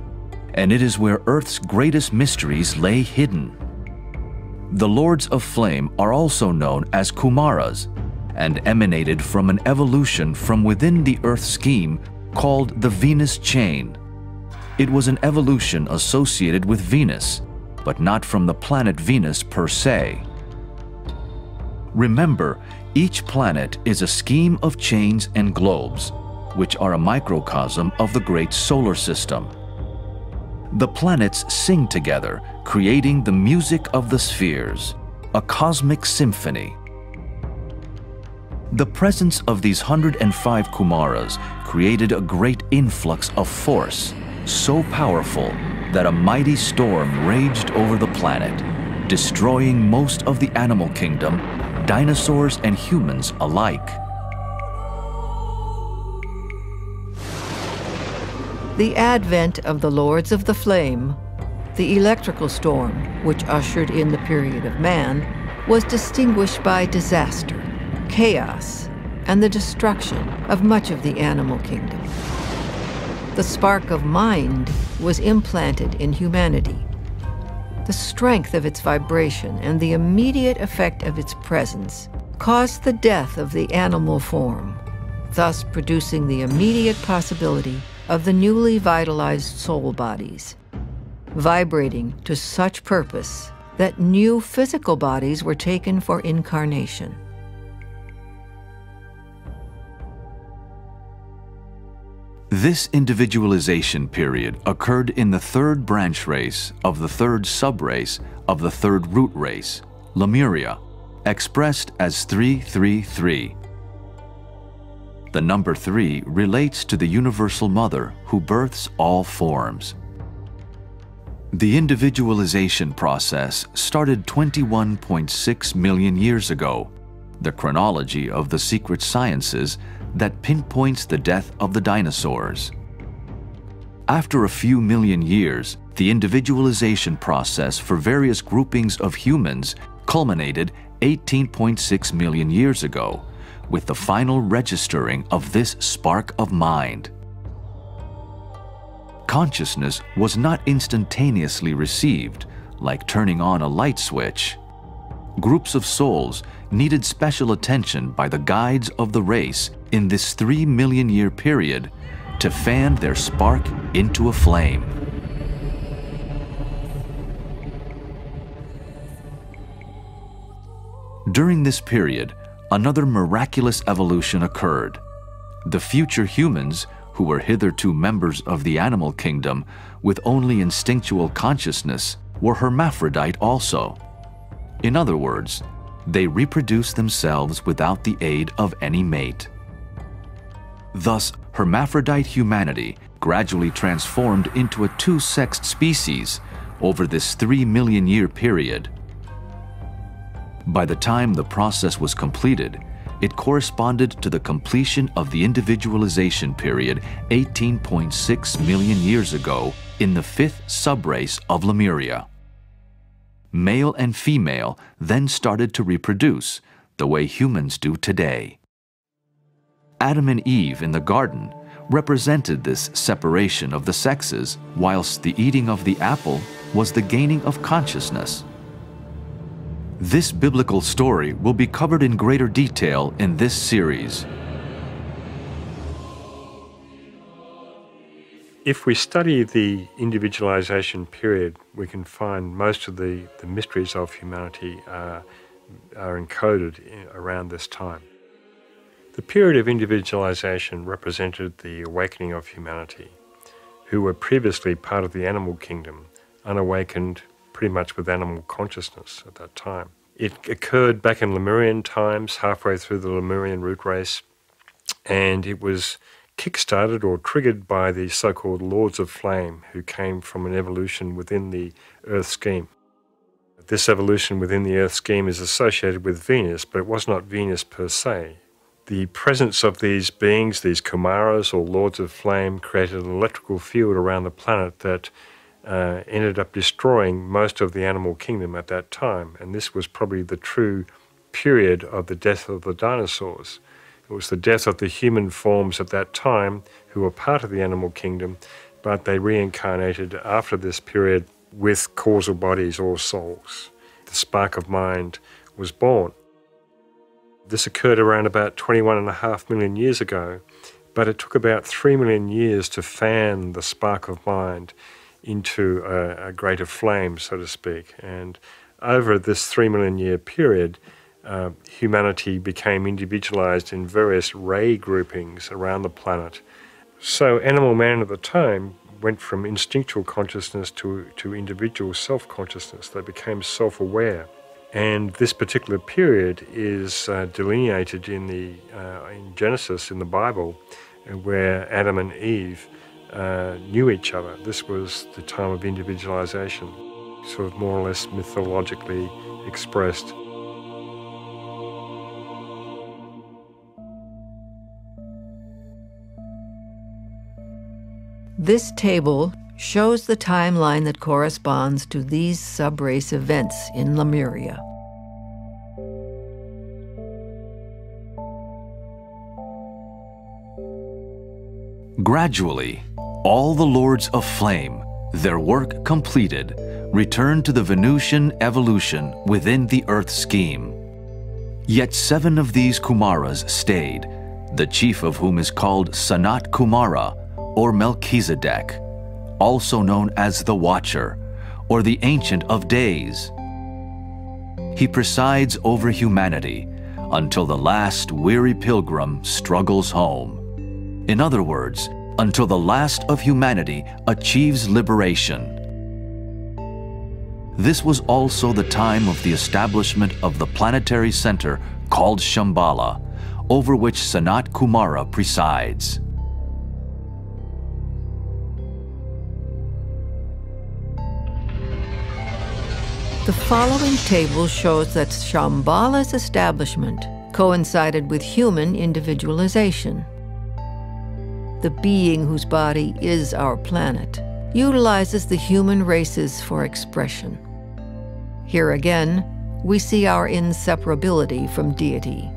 and it is where Earth's greatest mysteries lay hidden. The Lords of Flame are also known as Kumaras and emanated from an evolution from within the Earth scheme called the Venus chain. It was an evolution associated with Venus, but not from the planet Venus per se. Remember, each planet is a scheme of chains and globes, which are a microcosm of the great solar system. The planets sing together, creating the music of the spheres, a cosmic symphony. The presence of these 105 Kumaras created a great influx of force, so powerful that a mighty storm raged over the planet, destroying most of the animal kingdom, dinosaurs and humans alike. The advent of the Lords of the Flame, the electrical storm which ushered in the period of man, was distinguished by disaster, chaos, and the destruction of much of the animal kingdom. The spark of mind was implanted in humanity. The strength of its vibration and the immediate effect of its presence caused the death of the animal form, thus producing the immediate possibility of the newly vitalized soul bodies, vibrating to such purpose that new physical bodies were taken for incarnation. This individualization period occurred in the third branch race of the third subrace of the third root race, Lemuria, expressed as 333. The number 3 relates to the Universal Mother who births all forms. The individualization process started 21.6 million years ago, the chronology of the secret sciences that pinpoints the death of the dinosaurs. After a few million years, the individualization process for various groupings of humans culminated 18.6 million years ago, with the final registering of this spark of mind. Consciousness was not instantaneously received, like turning on a light switch. Groups of souls needed special attention by the guides of the race in this 3 million year period to fan their spark into a flame. During this period, another miraculous evolution occurred. The future humans, who were hitherto members of the animal kingdom with only instinctual consciousness, were hermaphrodite also. In other words, they reproduced themselves without the aid of any mate. Thus, hermaphrodite humanity gradually transformed into a two-sexed species over this 3 million year period. By the time the process was completed, it corresponded to the completion of the individualization period 18.6 million years ago in the 5th subrace of Lemuria. Male and female then started to reproduce the way humans do today. Adam and Eve in the garden represented this separation of the sexes, whilst the eating of the apple was the gaining of consciousness. This biblical story will be covered in greater detail in this series. If we study the individualization period, we can find most of the mysteries of humanity are encoded around this time. The period of individualization represented the awakening of humanity, who were previously part of the animal kingdom, unawakened pretty much with animal consciousness at that time. It occurred back in Lemurian times, halfway through the Lemurian root race, and it was kick-started or triggered by the so-called Lords of Flame, who came from an evolution within the Earth scheme. This evolution within the Earth scheme is associated with Venus, but it was not Venus per se. The presence of these beings, these Kumaras or Lords of Flame, created an electrical field around the planet that ended up destroying most of the animal kingdom at that time. And this was probably the true period of the death of the dinosaurs. It was the death of the human forms at that time who were part of the animal kingdom, but they reincarnated after this period with causal bodies or souls. The spark of mind was born. This occurred around about 21.5 million years ago, but it took about 3 million years to fan the spark of mind into a greater flame, so to speak. And over this 3 million year period, humanity became individualized in various ray groupings around the planet. So animal man at the time went from instinctual consciousness to individual self-consciousness. They became self-aware. And this particular period is delineated in Genesis, in the Bible, where Adam and Eve knew each other. This was the time of individualization, sort of more or less mythologically expressed. This table shows the timeline that corresponds to these subrace events in Lemuria. Gradually, all the Lords of Flame, their work completed, returned to the Venusian evolution within the Earth scheme. Yet 7 of these Kumaras stayed, the chief of whom is called Sanat Kumara, or Melchizedek, also known as the Watcher, or the Ancient of Days. He presides over humanity until the last weary pilgrim struggles home. In other words, until the last of humanity achieves liberation. This was also the time of the establishment of the planetary center called Shambhala, over which Sanat Kumara presides. The following table shows that Shambhala's establishment coincided with human individualization. The being whose body is our planet utilizes the human races for expression. Here again, we see our inseparability from deity,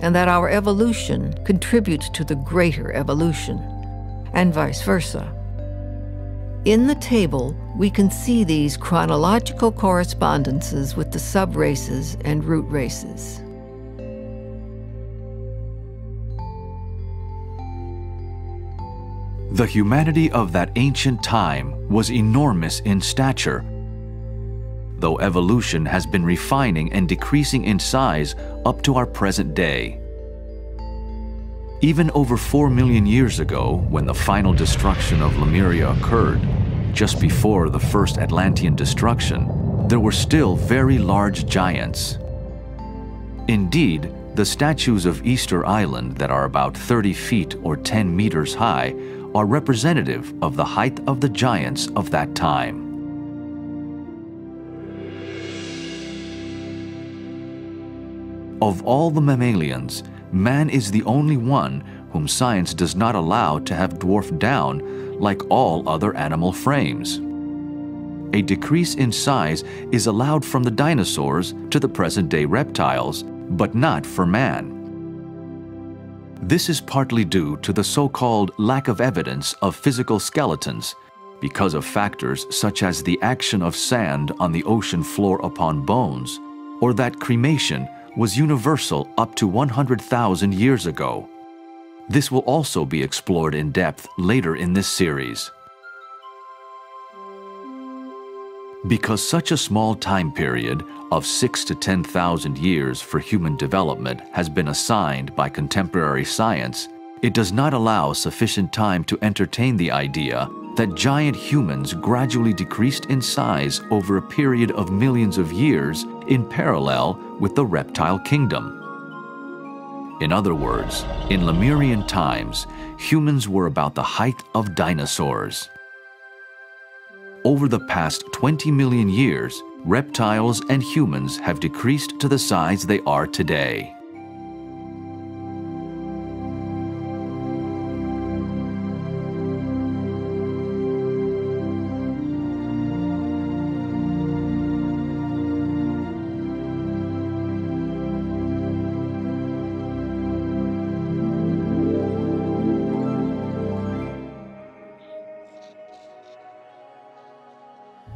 and that our evolution contributes to the greater evolution, and vice versa. In the table, we can see these chronological correspondences with the subraces and root races. The humanity of that ancient time was enormous in stature, though evolution has been refining and decreasing in size up to our present day. Even over 4 million years ago, when the final destruction of Lemuria occurred, just before the first Atlantean destruction, there were still very large giants. Indeed, the statues of Easter Island that are about 30 feet or 10 meters high are representative of the height of the giants of that time. Of all the mammalians, man is the only one whom science does not allow to have dwarfed down like all other animal frames. A decrease in size is allowed from the dinosaurs to the present-day reptiles, but not for man. This is partly due to the so-called lack of evidence of physical skeletons, because of factors such as the action of sand on the ocean floor upon bones, or that cremation was universal up to 100,000 years ago. This will also be explored in depth later in this series. Because such a small time period of 6,000 to 10,000 years for human development has been assigned by contemporary science, it does not allow sufficient time to entertain the idea that giant humans gradually decreased in size over a period of millions of years in parallel with the reptile kingdom. In other words, in Lemurian times, humans were about the height of dinosaurs. Over the past 20 million years, reptiles and humans have decreased to the size they are today.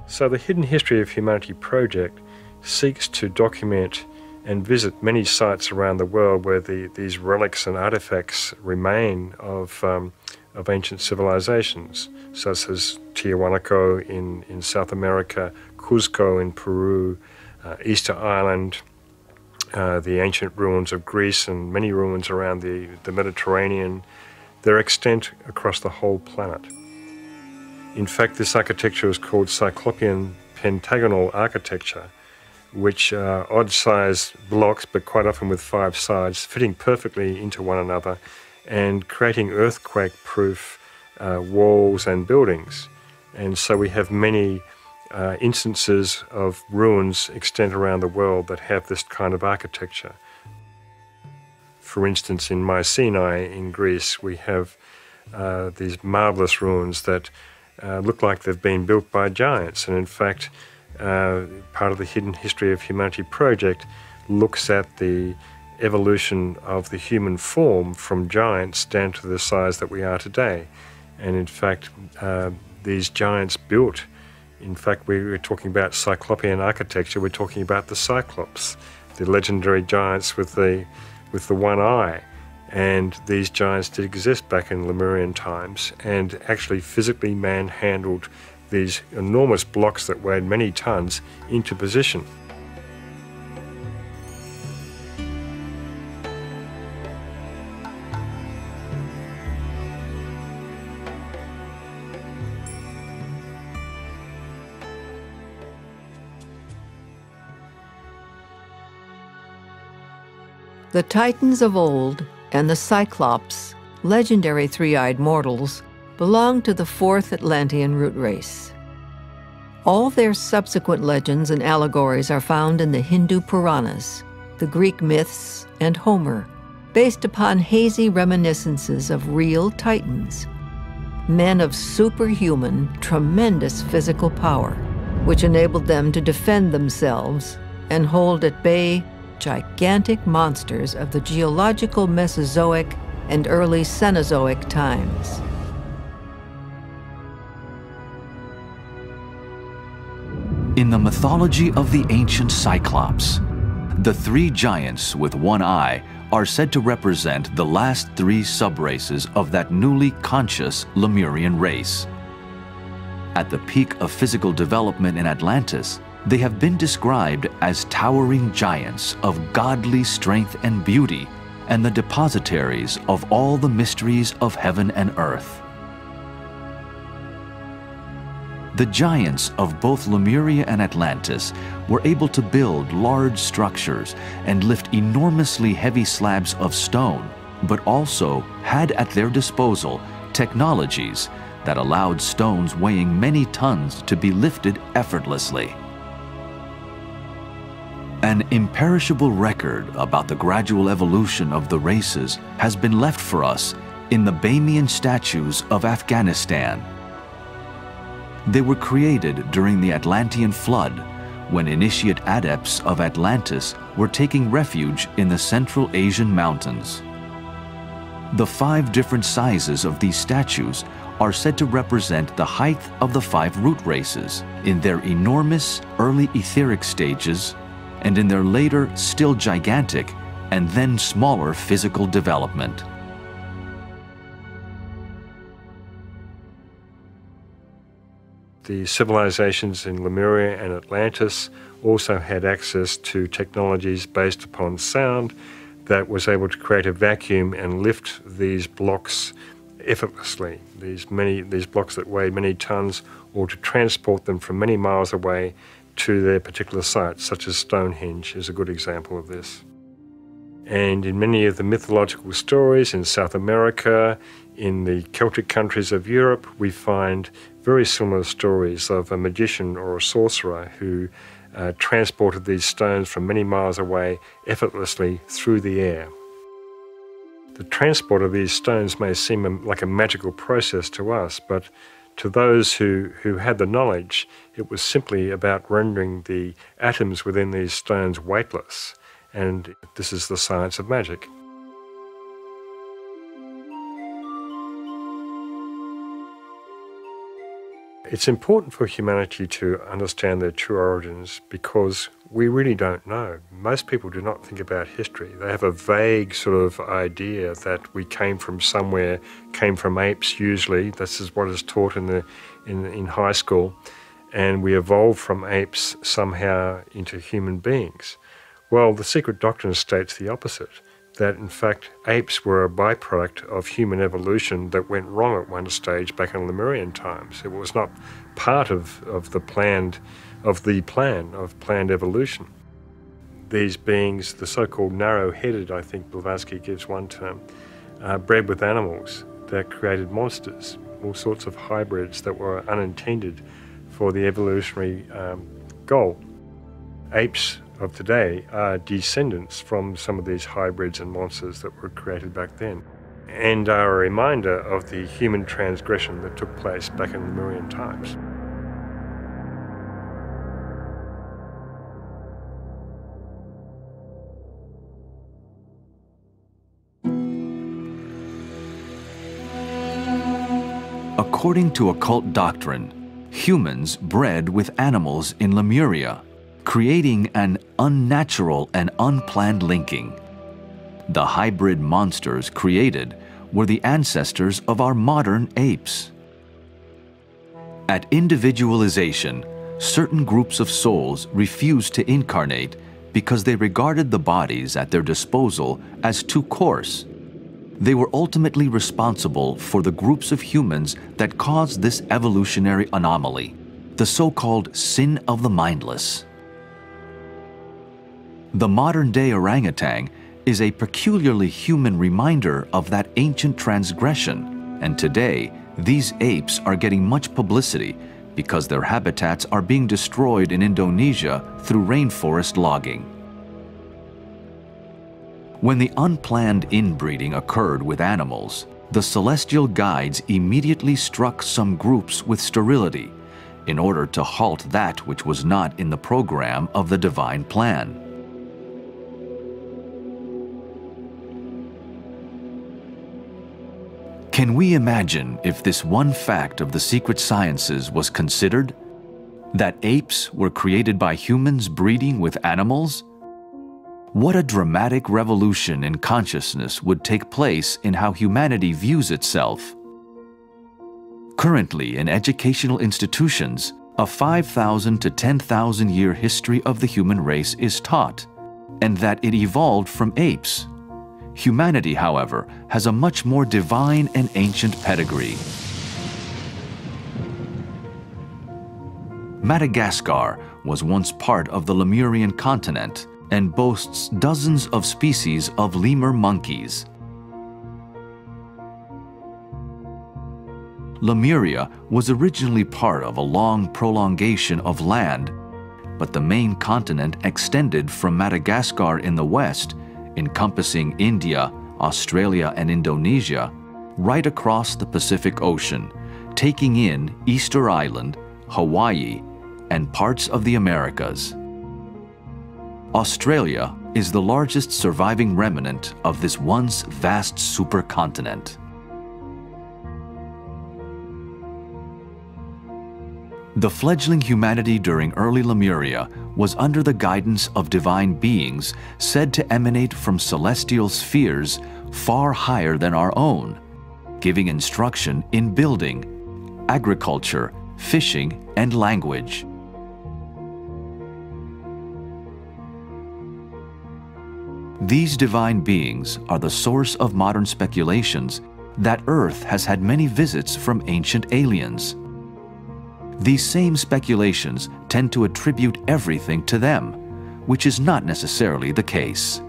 So the Hidden History of Humanity project seeks to document and visit many sites around the world where these relics and artifacts remain of ancient civilizations, such as Tiahuanaco in South America, Cuzco in Peru, Easter Island, the ancient ruins of Greece, and many ruins around the Mediterranean. They're extant across the whole planet. In fact, this architecture is called Cyclopean pentagonal architecture, which are odd-sized blocks, but quite often with 5 sides, fitting perfectly into one another and creating earthquake-proof walls and buildings. And so we have many instances of ruins extant around the world that have this kind of architecture. For instance, in Mycenae in Greece, we have these marvelous ruins that look like they've been built by giants. And in fact, part of the Hidden History of Humanity project looks at the evolution of the human form from giants down to the size that we are today. And in fact, these giants built, in fact, we're talking about Cyclopean architecture, we're talking about the Cyclops, the legendary giants with the one eye. And these giants did exist back in Lemurian times and actually physically manhandled these enormous blocks that weighed many tons into position. The Titans of old and the Cyclops, legendary three-eyed mortals, belong to the 4th Atlantean root race. All their subsequent legends and allegories are found in the Hindu Puranas, the Greek myths, and Homer, based upon hazy reminiscences of real Titans, men of superhuman, tremendous physical power, which enabled them to defend themselves and hold at bay gigantic monsters of the geological Mesozoic and early Cenozoic times. In the mythology of the ancient Cyclops, the 3 giants with one eye are said to represent the last 3 subraces of that newly conscious Lemurian race. At the peak of physical development in Atlantis, they have been described as towering giants of godly strength and beauty and the depositaries of all the mysteries of heaven and earth. The giants of both Lemuria and Atlantis were able to build large structures and lift enormously heavy slabs of stone, but also had at their disposal technologies that allowed stones weighing many tons to be lifted effortlessly. An imperishable record about the gradual evolution of the races has been left for us in the Bamiyan statues of Afghanistan. They were created during the Atlantean flood, when initiate adepts of Atlantis were taking refuge in the Central Asian mountains. The 5 different sizes of these statues are said to represent the height of the 5 root races in their enormous early etheric stages and in their later still gigantic and then smaller physical development. The civilizations in Lemuria and Atlantis also had access to technologies based upon sound that was able to create a vacuum and lift these blocks effortlessly, these blocks that weighed many tons, or to transport them from many miles away to their particular sites, such as Stonehenge is a good example of this. And in many of the mythological stories in South America, in the Celtic countries of Europe, we find very similar stories of a magician or a sorcerer who transported these stones from many miles away effortlessly through the air. The transport of these stones may seem like a magical process to us, but to those who had the knowledge, it was simply about rendering the atoms within these stones weightless. And this is the science of magic. It's important for humanity to understand their true origins because we really don't know. Most people do not think about history. They have a vague sort of idea that we came from somewhere, came from apes usually. This is what is taught in high school. And we evolved from apes somehow into human beings. Well, the secret doctrine states the opposite, that in fact apes were a byproduct of human evolution that went wrong at one stage back in Lemurian times. It was not part of the plan of planned evolution. These beings, the so-called narrow-headed, I think Blavatsky gives one term, bred with animals that created monsters, all sorts of hybrids that were unintended for the evolutionary goal. Apes of today are descendants from some of these hybrids and monsters that were created back then, and are a reminder of the human transgression that took place back in Lemurian times. According to occult doctrine, humans bred with animals in Lemuria, creating an unnatural and unplanned linking. The hybrid monsters created were the ancestors of our modern apes. At individualization, certain groups of souls refused to incarnate because they regarded the bodies at their disposal as too coarse. They were ultimately responsible for the groups of humans that caused this evolutionary anomaly, the so-called sin of the mindless. The modern-day orangutan is a peculiarly human reminder of that ancient transgression, and today these apes are getting much publicity because their habitats are being destroyed in Indonesia through rainforest logging. When the unplanned inbreeding occurred with animals, the celestial guides immediately struck some groups with sterility in order to halt that which was not in the program of the divine plan. Can we imagine if this one fact of the secret sciences was considered? That apes were created by humans breeding with animals? What a dramatic revolution in consciousness would take place in how humanity views itself. Currently, in educational institutions, a 5,000 to 10,000 year history of the human race is taught, and that it evolved from apes. Humanity, however, has a much more divine and ancient pedigree. Madagascar was once part of the Lemurian continent and boasts dozens of species of lemur monkeys. Lemuria was originally part of a long prolongation of land, but the main continent extended from Madagascar in the west, encompassing India, Australia, and Indonesia, right across the Pacific Ocean, taking in Easter Island, Hawaii, and parts of the Americas. Australia is the largest surviving remnant of this once vast supercontinent. The fledgling humanity during early Lemuria was under the guidance of divine beings said to emanate from celestial spheres far higher than our own, giving instruction in building, agriculture, fishing, and language. These divine beings are the source of modern speculations that Earth has had many visits from ancient aliens. These same speculations tend to attribute everything to them, which is not necessarily the case.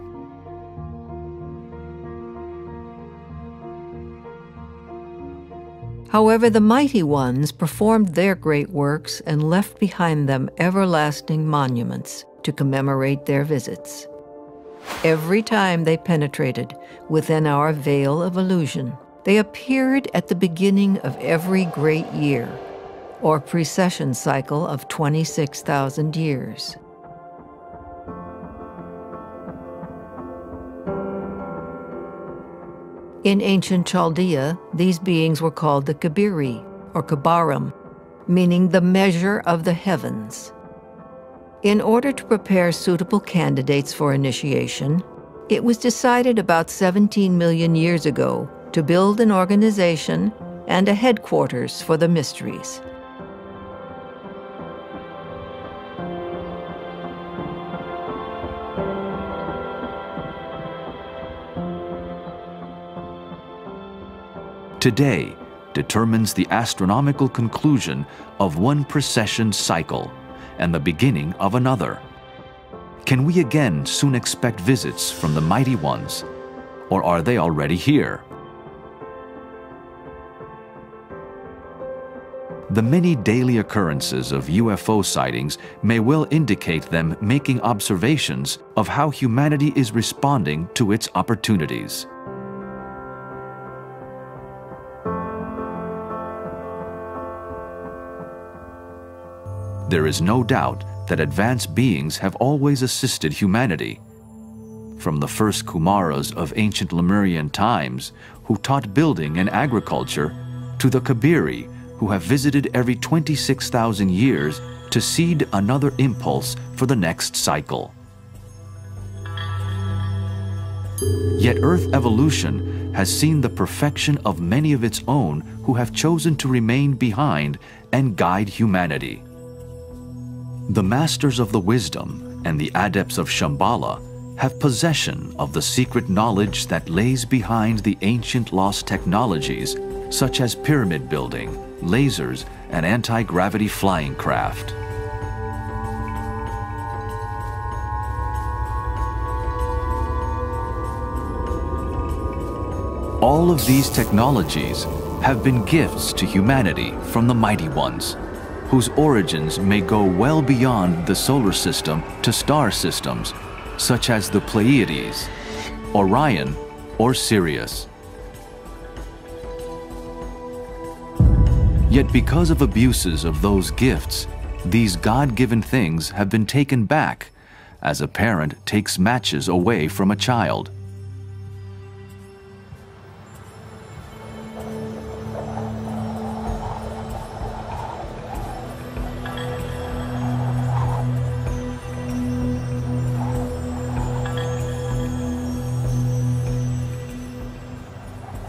However, the mighty ones performed their great works and left behind them everlasting monuments to commemorate their visits. Every time they penetrated within our veil of illusion, they appeared at the beginning of every great year, or precession cycle of 26,000 years. In ancient Chaldea, these beings were called the Kabiri, or Kabarim, meaning the measure of the heavens. In order to prepare suitable candidates for initiation, it was decided about 17 million years ago to build an organization and a headquarters for the mysteries. Today determines the astronomical conclusion of one precession cycle and the beginning of another. Can we again soon expect visits from the mighty ones, or are they already here? The many daily occurrences of UFO sightings may well indicate them making observations of how humanity is responding to its opportunities. There is no doubt that advanced beings have always assisted humanity. From the first Kumaras of ancient Lemurian times, who taught building and agriculture, to the Kabiri, who have visited every 26,000 years to seed another impulse for the next cycle. Yet Earth evolution has seen the perfection of many of its own who have chosen to remain behind and guide humanity. The masters of the wisdom and the adepts of Shambhala have possession of the secret knowledge that lays behind the ancient lost technologies such as pyramid building, lasers, and anti-gravity flying craft. All of these technologies have been gifts to humanity from the mighty ones, whose origins may go well beyond the solar system to star systems, such as the Pleiades, Orion, or Sirius. Yet because of abuses of those gifts, these God-given things have been taken back, as a parent takes matches away from a child.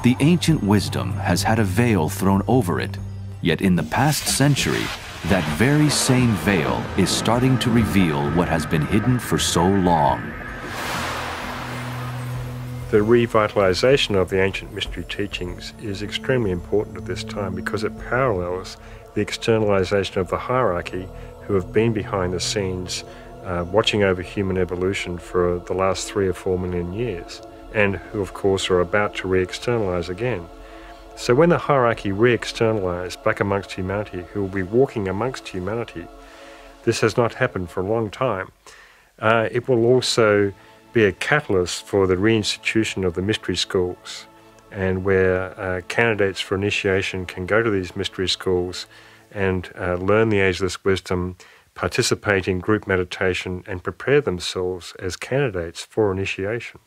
The ancient wisdom has had a veil thrown over it, yet in the past century, that very same veil is starting to reveal what has been hidden for so long. The revitalization of the ancient mystery teachings is extremely important at this time because it parallels the externalization of the hierarchy who have been behind the scenes watching over human evolution for the last 3 or 4 million years, and who of course are about to re-externalize again. So when the hierarchy re-externalize back amongst humanity, who will be walking amongst humanity, this has not happened for a long time. It will also be a catalyst for the reinstitution of the mystery schools, and where candidates for initiation can go to these mystery schools and learn the ageless wisdom, participate in group meditation, and prepare themselves as candidates for initiation.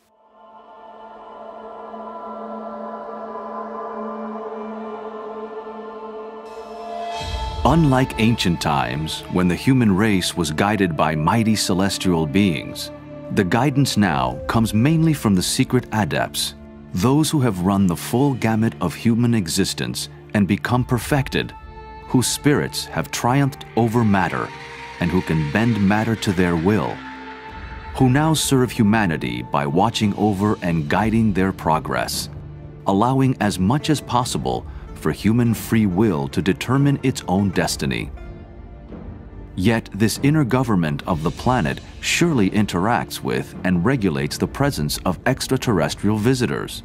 Unlike ancient times, when the human race was guided by mighty celestial beings, the guidance now comes mainly from the secret adepts, those who have run the full gamut of human existence and become perfected, whose spirits have triumphed over matter and who can bend matter to their will, who now serve humanity by watching over and guiding their progress, allowing as much as possible for human free will to determine its own destiny. Yet this inner government of the planet surely interacts with and regulates the presence of extraterrestrial visitors.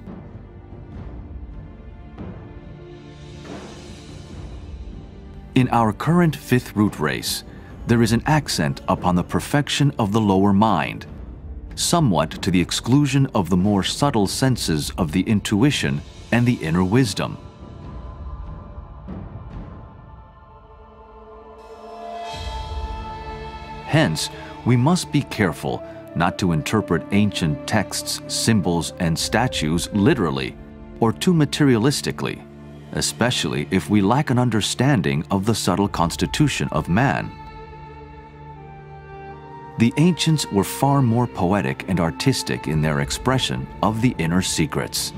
In our current fifth root race, there is an accent upon the perfection of the lower mind, somewhat to the exclusion of the more subtle senses of the intuition and the inner wisdom. Hence, we must be careful not to interpret ancient texts, symbols, and statues literally or too materialistically, especially if we lack an understanding of the subtle constitution of man. The ancients were far more poetic and artistic in their expression of the inner secrets.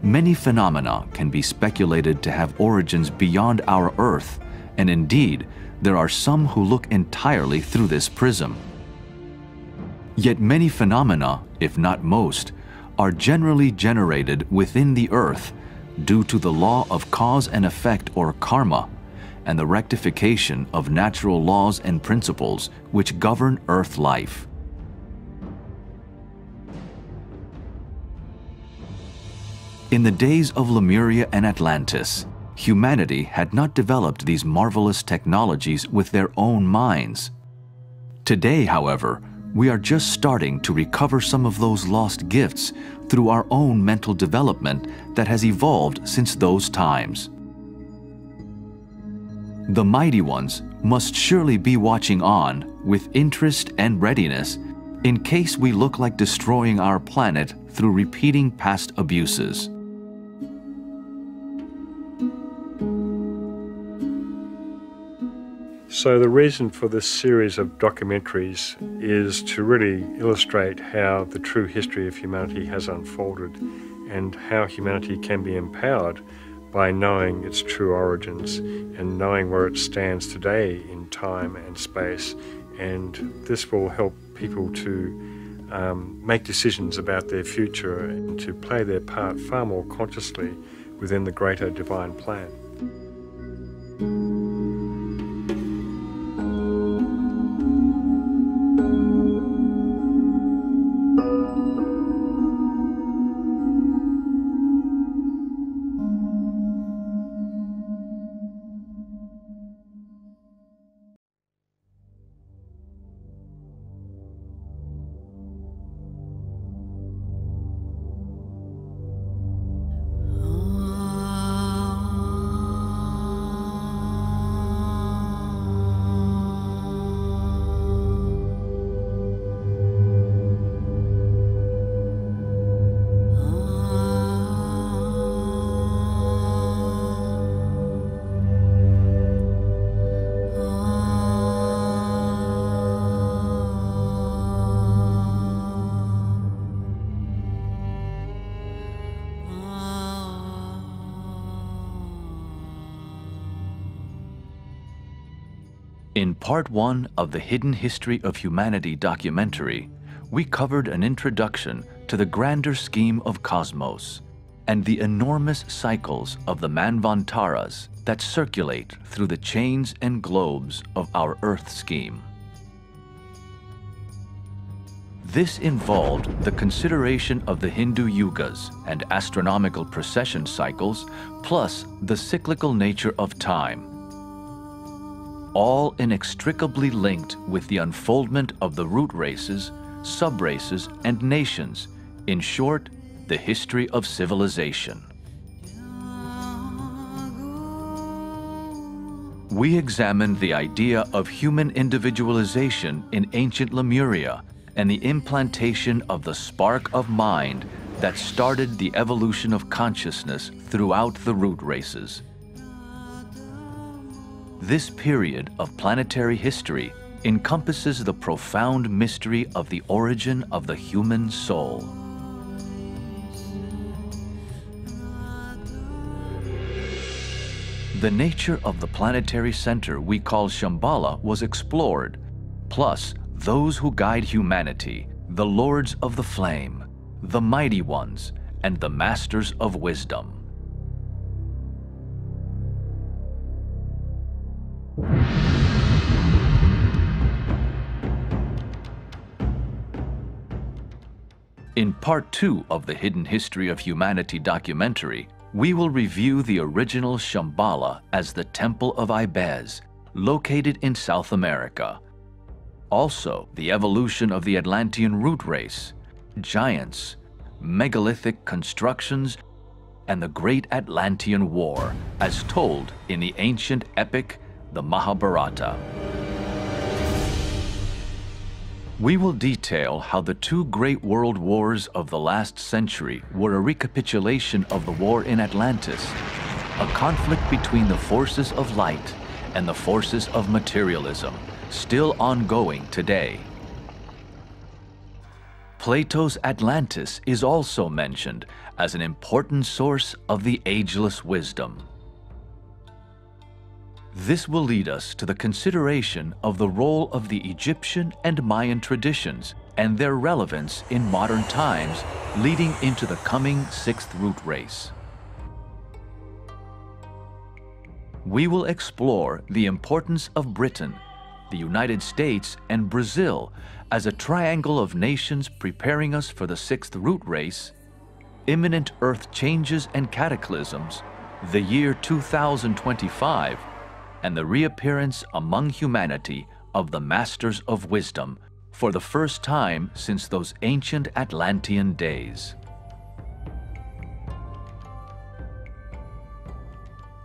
Many phenomena can be speculated to have origins beyond our Earth, and indeed, there are some who look entirely through this prism. Yet many phenomena, if not most, are generally generated within the Earth due to the law of cause and effect, or karma, and the rectification of natural laws and principles which govern Earth life. In the days of Lemuria and Atlantis, humanity had not developed these marvelous technologies with their own minds. Today, however, we are just starting to recover some of those lost gifts through our own mental development that has evolved since those times. The mighty ones must surely be watching on with interest and readiness in case we look like destroying our planet through repeating past abuses. So the reason for this series of documentaries is to really illustrate how the true history of humanity has unfolded and how humanity can be empowered by knowing its true origins and knowing where it stands today in time and space. And this will help people to make decisions about their future and to play their part far more consciously within the greater divine plan. In Part 1 of the Hidden History of Humanity documentary, we covered an introduction to the grander scheme of cosmos and the enormous cycles of the manvantaras that circulate through the chains and globes of our Earth scheme. This involved the consideration of the Hindu yugas and astronomical precession cycles, plus the cyclical nature of time, all inextricably linked with the unfoldment of the root races, sub-races, and nations, in short, the history of civilization. We examined the idea of human individualization in ancient Lemuria and the implantation of the spark of mind that started the evolution of consciousness throughout the root races. This period of planetary history encompasses the profound mystery of the origin of the human soul. The nature of the planetary center we call Shambhala was explored, plus those who guide humanity, the lords of the flame, the mighty ones, and the masters of wisdom. In Part 2 of the Hidden History of Humanity documentary, we will review the original Shambhala as the Temple of Ibez, located in South America. Also, the evolution of the Atlantean root race, giants, megalithic constructions, and the Great Atlantean War, as told in the ancient epic, the Mahabharata. We will detail how the two great world wars of the last century were a recapitulation of the war in Atlantis, a conflict between the forces of light and the forces of materialism, still ongoing today. Plato's Atlantis is also mentioned as an important source of the ageless wisdom. This will lead us to the consideration of the role of the Egyptian and Mayan traditions and their relevance in modern times, leading into the coming sixth root race. We will explore the importance of Britain, the United States, and Brazil as a triangle of nations preparing us for the sixth root race, imminent Earth changes and cataclysms, the year 2025, and the reappearance among humanity of the Masters of Wisdom for the first time since those ancient Atlantean days.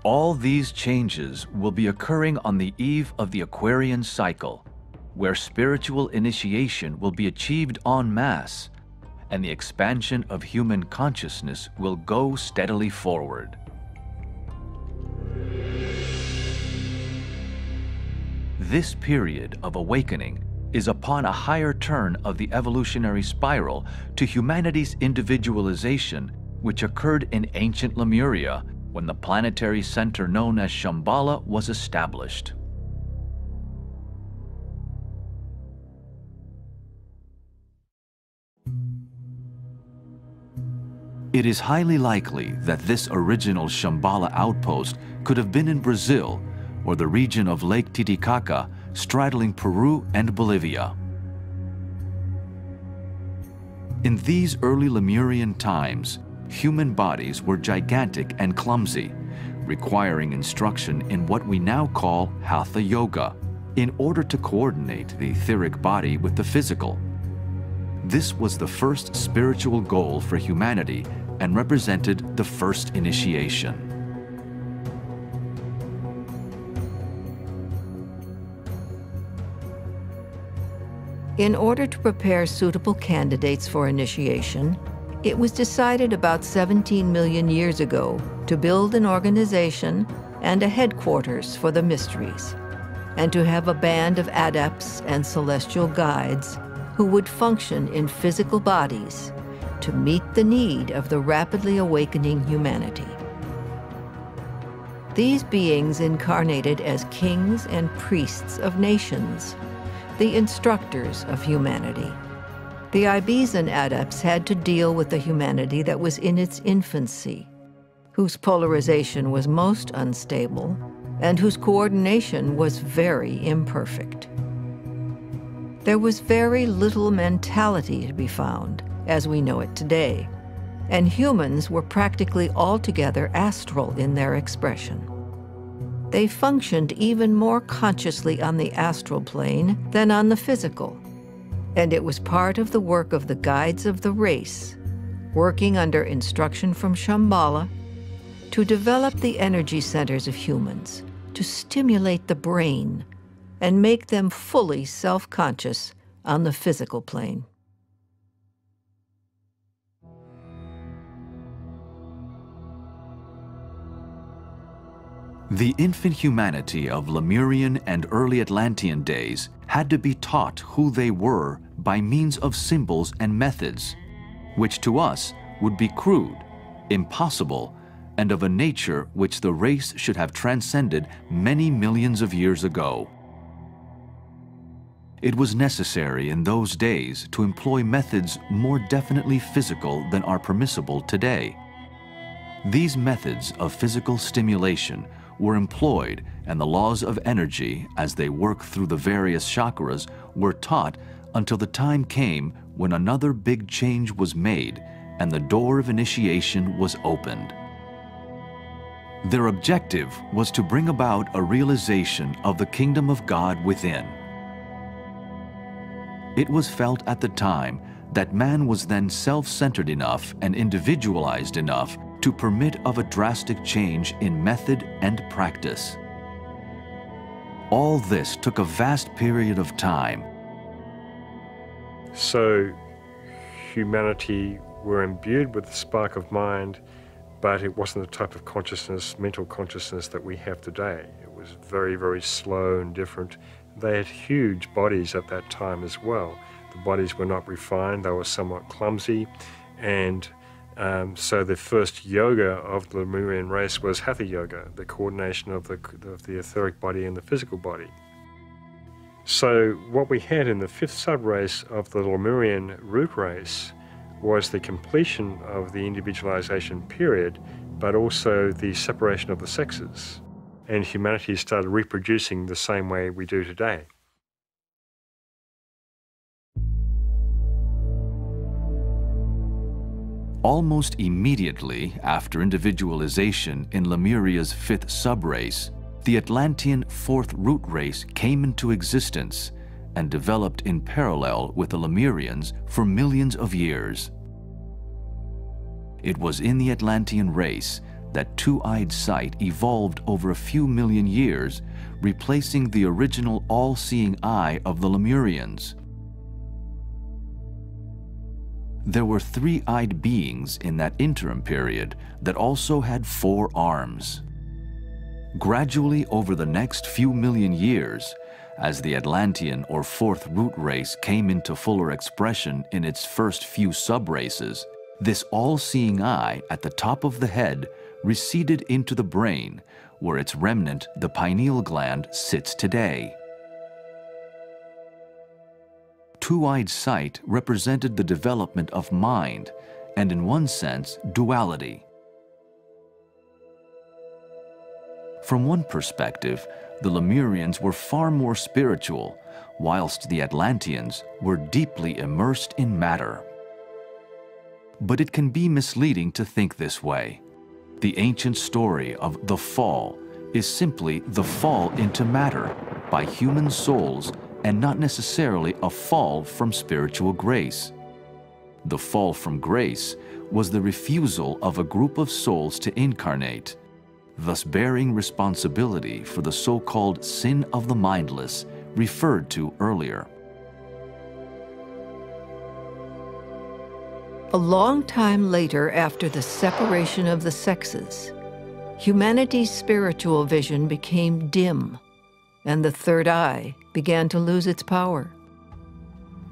All these changes will be occurring on the eve of the Aquarian cycle, where spiritual initiation will be achieved en masse, and the expansion of human consciousness will go steadily forward. This period of awakening is upon a higher turn of the evolutionary spiral to humanity's individualization, which occurred in ancient Lemuria when the planetary center known as Shambhala was established. It is highly likely that this original Shambhala outpost could have been in Brazil or the region of Lake Titicaca, straddling Peru and Bolivia. In these early Lemurian times, human bodies were gigantic and clumsy, requiring instruction in what we now call Hatha Yoga, in order to coordinate the etheric body with the physical. This was the first spiritual goal for humanity and represented the first initiation. In order to prepare suitable candidates for initiation, it was decided about 17 million years ago to build an organization and a headquarters for the mysteries, and to have a band of adepts and celestial guides who would function in physical bodies to meet the need of the rapidly awakening humanity. These beings incarnated as kings and priests of nations, the instructors of humanity. The Ibezan adepts had to deal with the humanity that was in its infancy, whose polarization was most unstable, and whose coordination was very imperfect. There was very little mentality to be found, as we know it today, and humans were practically altogether astral in their expression. They functioned even more consciously on the astral plane than on the physical, and it was part of the work of the guides of the race, working under instruction from Shambhala, to develop the energy centers of humans, to stimulate the brain, and make them fully self-conscious on the physical plane. The infant humanity of Lemurian and early Atlantean days had to be taught who they were by means of symbols and methods, which to us would be crude, impossible, and of a nature which the race should have transcended many millions of years ago. It was necessary in those days to employ methods more definitely physical than are permissible today. These methods of physical stimulation were employed, and the laws of energy, as they work through the various chakras, were taught until the time came when another big change was made and the door of initiation was opened. Their objective was to bring about a realization of the kingdom of God within. It was felt at the time that man was then self-centered enough and individualized enough to permit of a drastic change in method and practice. All this took a vast period of time. So humanity were imbued with the spark of mind, but it wasn't the type of consciousness, mental consciousness that we have today. It was very, very slow and different. They had huge bodies at that time as well. The bodies were not refined, they were somewhat clumsy, and so the first yoga of the Lemurian race was Hatha yoga, the coordination of the etheric body and the physical body. So what we had in the fifth sub-race of the Lemurian root race was the completion of the individualization period, but also the separation of the sexes. And humanity started reproducing the same way we do today. Almost immediately after individualization in Lemuria's fifth subrace, the Atlantean fourth root race came into existence and developed in parallel with the Lemurians for millions of years. It was in the Atlantean race that two-eyed sight evolved over a few million years, replacing the original all-seeing eye of the Lemurians. There were three-eyed beings in that interim period that also had 4 arms. Gradually over the next few million years, as the Atlantean or fourth root race came into fuller expression in its first few subraces, this all-seeing eye at the top of the head receded into the brain, where its remnant, the pineal gland, sits today. Two-eyed sight represented the development of mind, and in one sense, duality. From one perspective, the Lemurians were far more spiritual, whilst the Atlanteans were deeply immersed in matter. But it can be misleading to think this way. The ancient story of the fall is simply the fall into matter by human souls and not necessarily a fall from spiritual grace. The fall from grace was the refusal of a group of souls to incarnate, thus bearing responsibility for the so-called sin of the mindless referred to earlier. A long time later, after the separation of the sexes, humanity's spiritual vision became dim, and the third eye began to lose its power.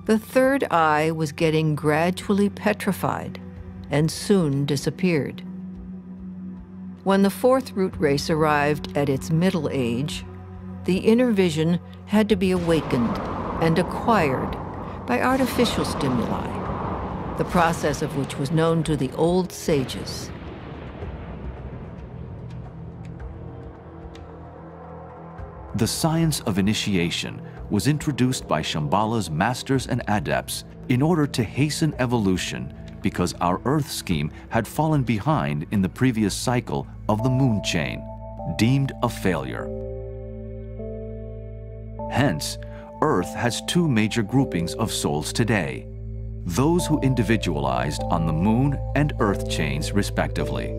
The third eye was getting gradually petrified and soon disappeared. When the fourth root race arrived at its middle age, the inner vision had to be awakened and acquired by artificial stimuli, the process of which was known to the old sages. The science of initiation was introduced by Shambhala's masters and adepts in order to hasten evolution because our Earth scheme had fallen behind in the previous cycle of the moon chain, deemed a failure. Hence, Earth has 2 major groupings of souls today: those who individualized on the moon and Earth chains respectively.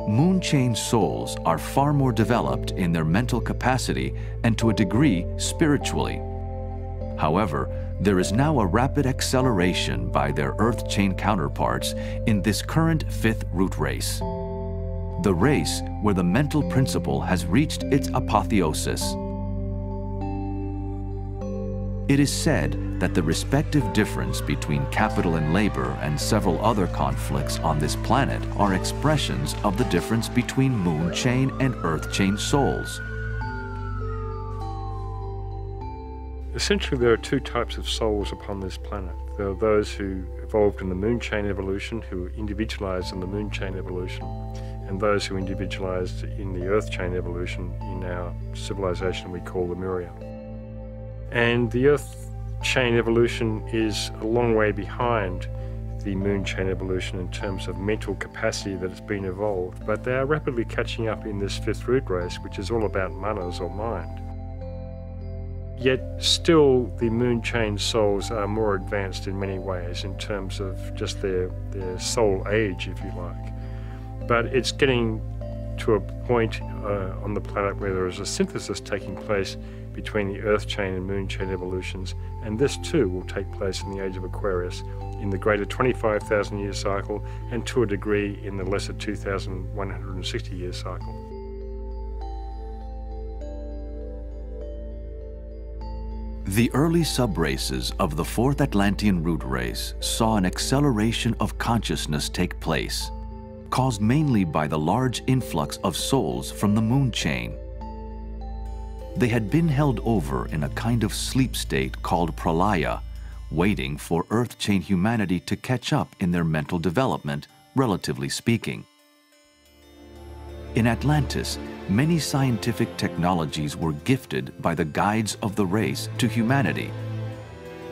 Moon chain souls are far more developed in their mental capacity and to a degree spiritually. However, there is now a rapid acceleration by their Earth chain counterparts in this current 5th root race, the race where the mental principle has reached its apotheosis. It is said that the respective difference between capital and labor and several other conflicts on this planet are expressions of the difference between moon chain and Earth chain souls. Essentially, there are 2 types of souls upon this planet. There are those who evolved in the moon chain evolution, who individualized in the moon chain evolution, and those who individualized in the Earth chain evolution in our civilization we call Lemuria. And the Earth chain evolution is a long way behind the moon chain evolution in terms of mental capacity that has been evolved, but they are rapidly catching up in this fifth root race, which is all about manas or mind. Yet still the moon chain souls are more advanced in many ways in terms of just their soul age, if you like. But it's getting to a point on the planet where there is a synthesis taking place between the earth chain and moon chain evolutions, and this too will take place in the age of Aquarius, in the greater 25,000 year cycle, and to a degree in the lesser 2,160 year cycle. The early subraces of the fourth Atlantean root race saw an acceleration of consciousness take place, caused mainly by the large influx of souls from the moon chain. They had been held over in a kind of sleep state called pralaya, waiting for earth chain humanity to catch up in their mental development, relatively speaking. In Atlantis, many scientific technologies were gifted by the guides of the race to humanity.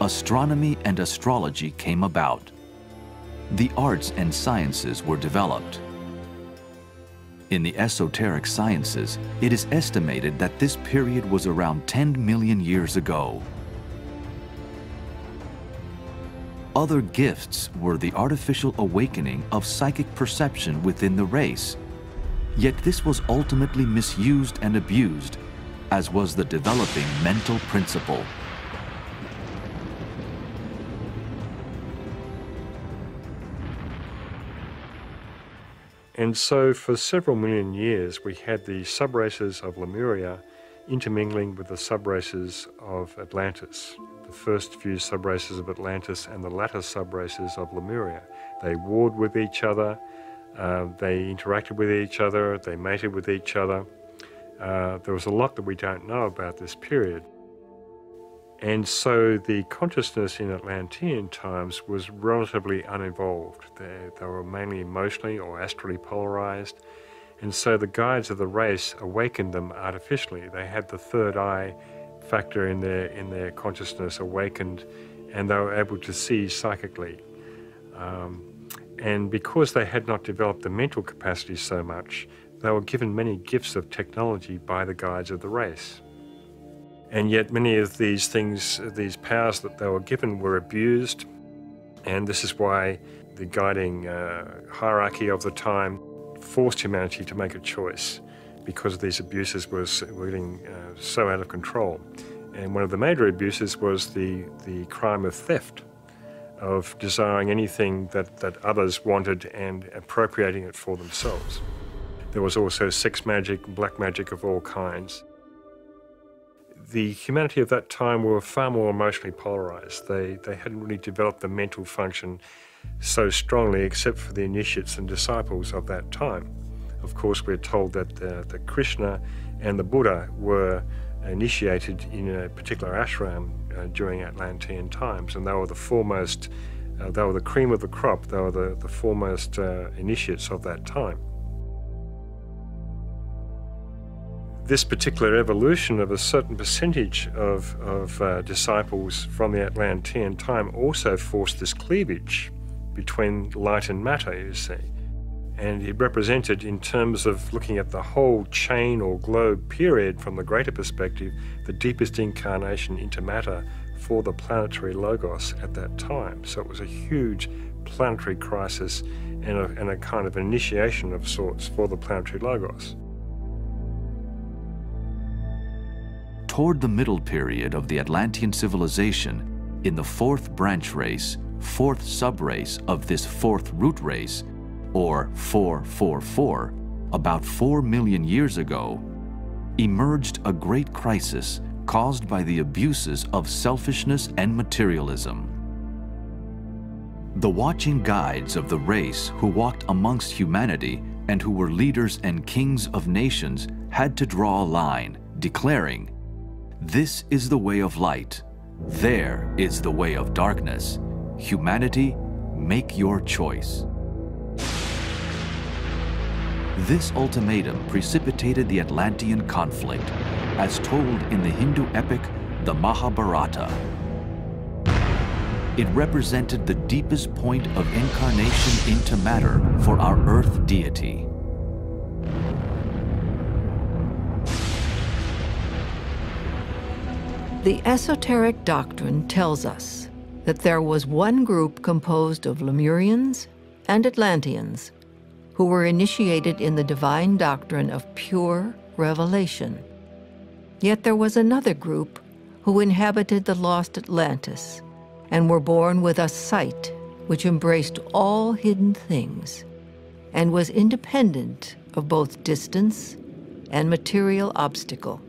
Astronomy and astrology came about. The arts and sciences were developed. In the esoteric sciences, it is estimated that this period was around 10 million years ago. Other gifts were the artificial awakening of psychic perception within the race. Yet this was ultimately misused and abused, as was the developing mental principle. And so for several million years, we had the subraces of Lemuria intermingling with the subraces of Atlantis. The first few subraces of Atlantis and the latter subraces of Lemuria. They warred with each other, they interacted with each other, they mated with each other. There was a lot that we don't know about this period. And so the consciousness in Atlantean times was relatively unevolved. They were mainly emotionally or astrally polarized. And so the guides of the race awakened them artificially. They had the third eye factor in their consciousness awakened, and they were able to see psychically. And because they had not developed the mental capacity so much, they were given many gifts of technology by the guides of the race. And yet many of these things, these powers that they were given, were abused. And this is why the guiding hierarchy of the time forced humanity to make a choice, because these abuses were getting so out of control. And one of the major abuses was the crime of theft, of desiring anything that others wanted and appropriating it for themselves. There was also sex magic, black magic of all kinds. The humanity of that time were far more emotionally polarized. They hadn't really developed the mental function so strongly, except for the initiates and disciples of that time. Of course, we're told that the Krishna and the Buddha were initiated in a particular ashram during Atlantean times, and they were the foremost, they were the cream of the crop, they were the foremost initiates of that time. This particular evolution of a certain percentage of disciples from the Atlantean time also forced this cleavage between light and matter, you see. And it represented, in terms of looking at the whole chain or globe period from the greater perspective, the deepest incarnation into matter for the planetary logos at that time. So it was a huge planetary crisis and a kind of initiation of sorts for the planetary logos. Toward the middle period of the Atlantean civilization, in the fourth branch race, fourth subrace of this fourth root race, or 444, about 4 million years ago, emerged a great crisis caused by the abuses of selfishness and materialism. The watching guides of the race who walked amongst humanity and who were leaders and kings of nations had to draw a line, declaring, "This is the way of light. There is the way of darkness. Humanity, make your choice." This ultimatum precipitated the Atlantean conflict, as told in the Hindu epic, the Mahabharata. it represented the deepest point of incarnation into matter for our earth deity. The esoteric doctrine tells us that there was one group composed of Lemurians and Atlanteans who were initiated in the divine doctrine of pure revelation. Yet there was another group who inhabited the lost Atlantis and were born with a sight which embraced all hidden things and was independent of both distance and material obstacle.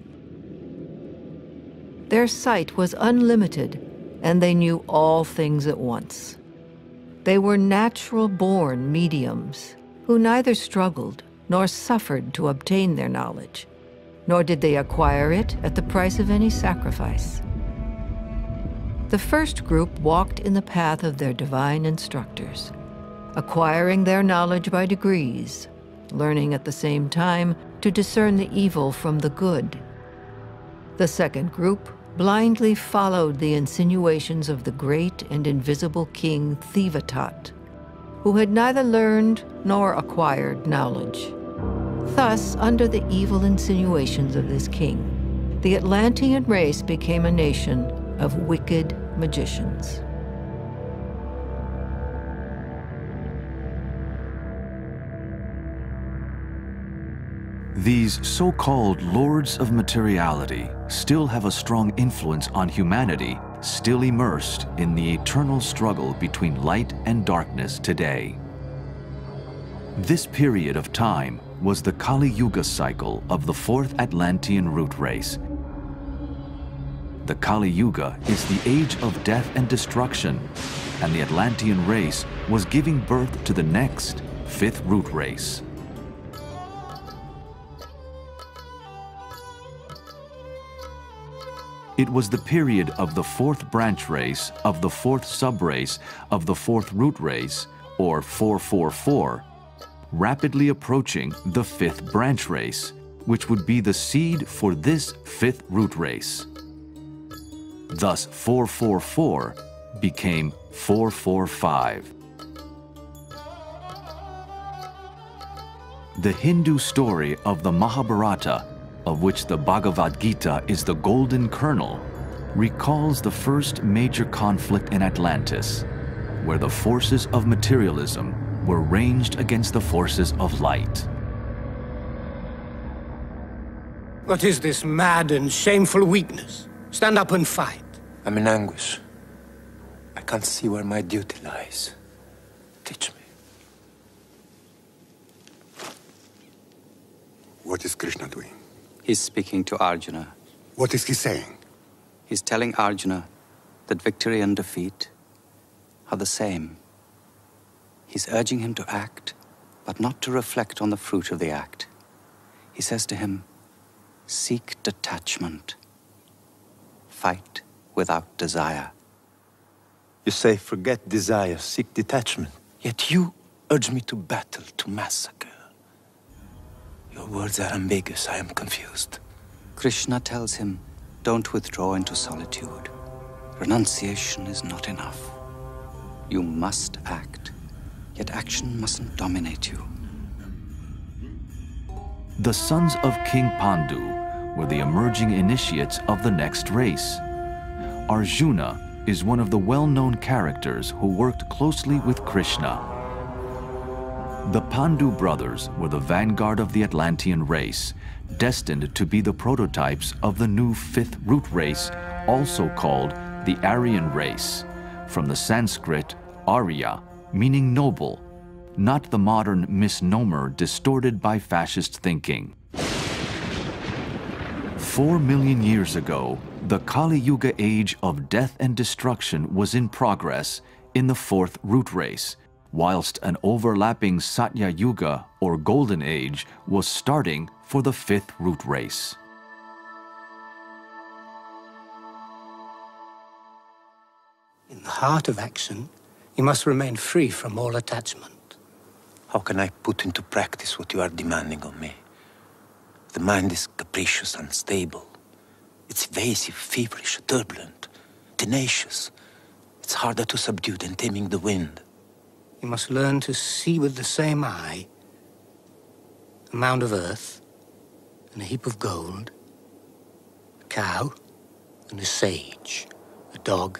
Their sight was unlimited, and they knew all things at once. They were natural-born mediums who neither struggled nor suffered to obtain their knowledge, nor did they acquire it at the price of any sacrifice. The first group walked in the path of their divine instructors, acquiring their knowledge by degrees, learning at the same time to discern the evil from the good. The second group blindly followed the insinuations of the great and invisible king Thevatat, who had neither learned nor acquired knowledge. Thus, under the evil insinuations of this king, the Atlantean race became a nation of wicked magicians. These so-called lords of materiality still have a strong influence on humanity, still immersed in the eternal struggle between light and darkness today. This period of time was the Kali Yuga cycle of the fourth Atlantean root race. The Kali Yuga is the age of death and destruction, and the Atlantean race was giving birth to the next, fifth root race. It was the period of the fourth branch race, of the fourth subrace, of the fourth root race, or 444, rapidly approaching the fifth branch race, which would be the seed for this fifth root race. Thus, 444 became 445. The Hindu story of the Mahabharata, of which the Bhagavad Gita is the golden kernel, recalls the first major conflict in Atlantis, where the forces of materialism were ranged against the forces of light. What is this mad and shameful weakness? Stand up and fight. I'm in anguish. I can't see where my duty lies. Teach me. What is Krishna doing? He's speaking to Arjuna. What is he saying? He's telling Arjuna that victory and defeat are the same. He's urging him to act, but not to reflect on the fruit of the act. He says to him, seek detachment. Fight without desire. You say, forget desire, seek detachment. Yet you urge me to battle, to massacre. Your words are ambiguous. I am confused. Krishna tells him, don't withdraw into solitude. Renunciation is not enough. You must act, yet action mustn't dominate you. The sons of King Pandu were the emerging initiates of the next race. Arjuna is one of the well-known characters who worked closely with Krishna. The Pandu brothers were the vanguard of the Atlantean race, destined to be the prototypes of the new fifth root race, also called the Aryan race, from the Sanskrit Arya, meaning noble, not the modern misnomer distorted by fascist thinking. 4 million years ago, the Kali Yuga age of death and destruction was in progress in the fourth root race, whilst an overlapping Satya Yuga, or Golden Age, was starting for the fifth root race. In the heart of action, you must remain free from all attachment. How can I put into practice what you are demanding of me? The mind is capricious, unstable. It's evasive, feverish, turbulent, tenacious. It's harder to subdue than taming the wind. You must learn to see with the same eye a mound of earth and a heap of gold, a cow and a sage, a dog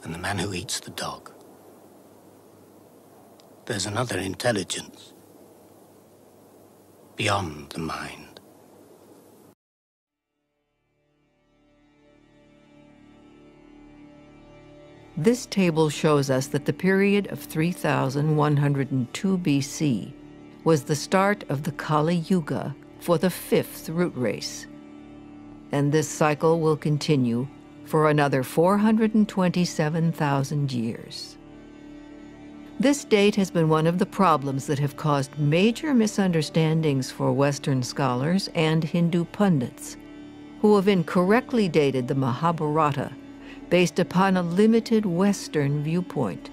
and the man who eats the dog. There's another intelligence beyond the mind. This table shows us that the period of 3102 BC was the start of the Kali Yuga for the 5th root race. And this cycle will continue for another 427,000 years. This date has been one of the problems that have caused major misunderstandings for Western scholars and Hindu pundits, who have incorrectly dated the Mahabharata based upon a limited Western viewpoint,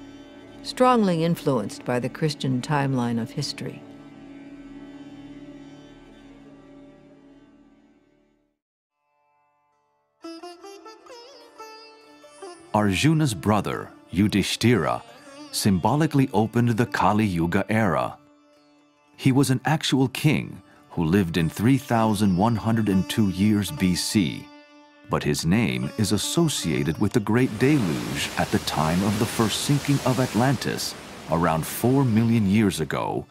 strongly influenced by the Christian timeline of history. Arjuna's brother, Yudhishthira, symbolically opened the Kali Yuga era. He was an actual king who lived in 3102 years BC, but his name is associated with the Great Deluge at the time of the first sinking of Atlantis, around 4 million years ago,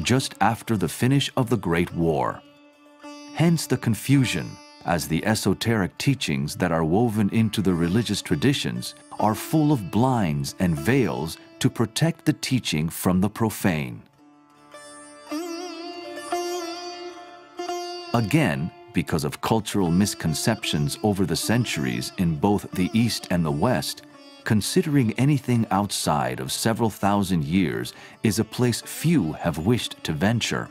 just after the finish of the Great War. Hence the confusion, as the esoteric teachings that are woven into the religious traditions are full of blinds and veils to protect the teaching from the profane. Again, because of cultural misconceptions over the centuries in both the East and the West, considering anything outside of several thousand years is a place few have wished to venture.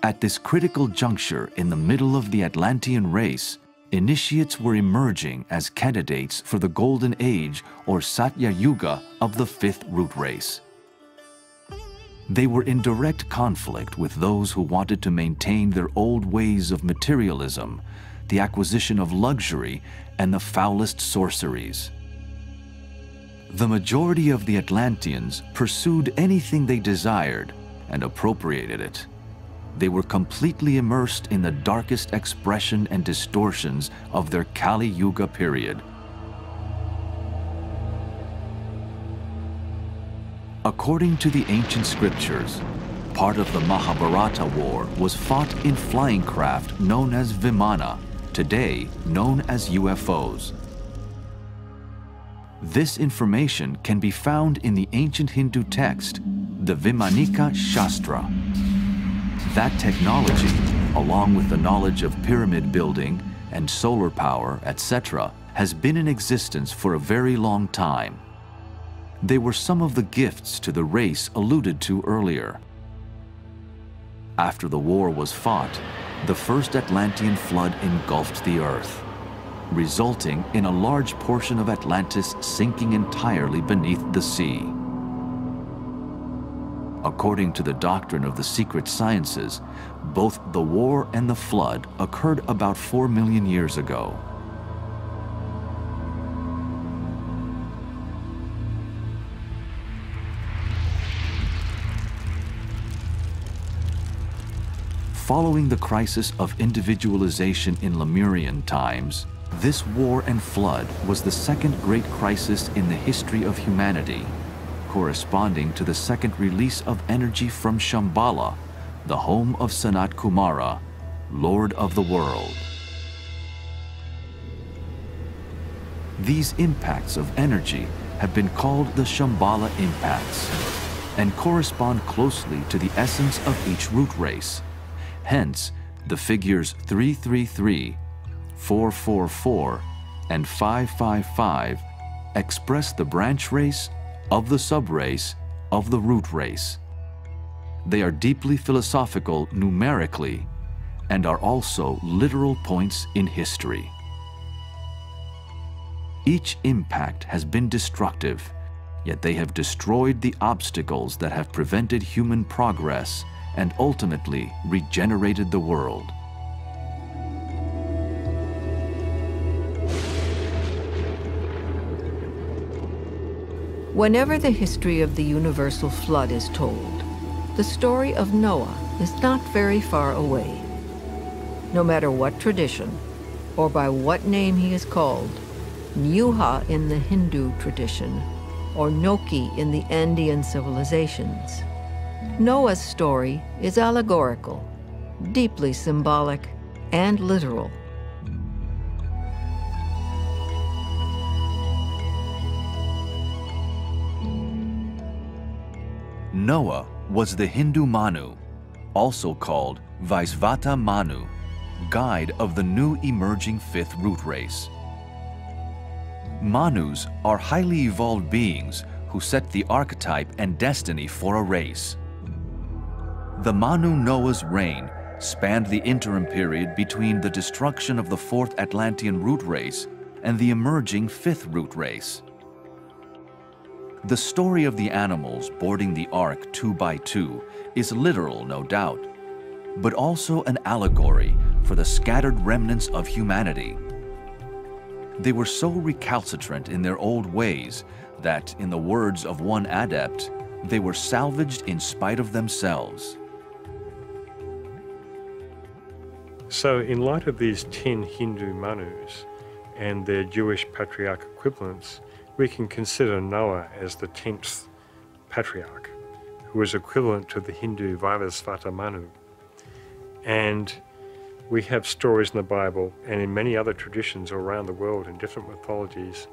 At this critical juncture in the middle of the Atlantean race, initiates were emerging as candidates for the Golden Age or Satya Yuga of the 5th root race. They were in direct conflict with those who wanted to maintain their old ways of materialism, the acquisition of luxury, and the foulest sorceries. The majority of the Atlanteans pursued anything they desired and appropriated it. They were completely immersed in the darkest expression and distortions of their Kali Yuga period. According to the ancient scriptures, part of the Mahabharata war was fought in flying craft known as Vimana, today known as UFOs. This information can be found in the ancient Hindu text, the Vimanika Shastra. That technology, along with the knowledge of pyramid building and solar power, etc., has been in existence for a very long time. They were some of the gifts to the race alluded to earlier. After the war was fought, the first Atlantean flood engulfed the earth, resulting in a large portion of Atlantis sinking entirely beneath the sea. According to the doctrine of the secret sciences, both the war and the flood occurred about 4 million years ago. Following the crisis of individualization in Lemurian times, this war and flood was the second great crisis in the history of humanity, corresponding to the second release of energy from Shambhala, the home of Sanat Kumara, Lord of the world. These impacts of energy have been called the Shambhala impacts and correspond closely to the essence of each root race. Hence, the figures 333, 444, and 555 express the branch race of the subrace of the root race. They are deeply philosophical numerically and are also literal points in history. Each impact has been destructive, yet they have destroyed the obstacles that have prevented human progress and ultimately regenerated the world. Whenever the history of the universal flood is told, the story of Noah is not very far away. No matter what tradition, or by what name he is called, Nyuha in the Hindu tradition, or Noki in the Andean civilizations, Noah's story is allegorical, deeply symbolic, and literal. Noah was the Hindu Manu, also called Vaisvata Manu, guide of the new emerging fifth root race. Manus are highly evolved beings who set the archetype and destiny for a race. The Manu Noah's reign spanned the interim period between the destruction of the fourth Atlantean root race and the emerging fifth root race. The story of the animals boarding the ark 2 by 2 is literal, no doubt, but also an allegory for the scattered remnants of humanity. They were so recalcitrant in their old ways that, in the words of one adept, they were salvaged in spite of themselves. So in light of these 10 Hindu Manus and their Jewish patriarch equivalents, we can consider Noah as the 10th patriarch, who is equivalent to the Hindu Vaisvata Manu. And we have stories in the Bible and in many other traditions around the world in different mythologies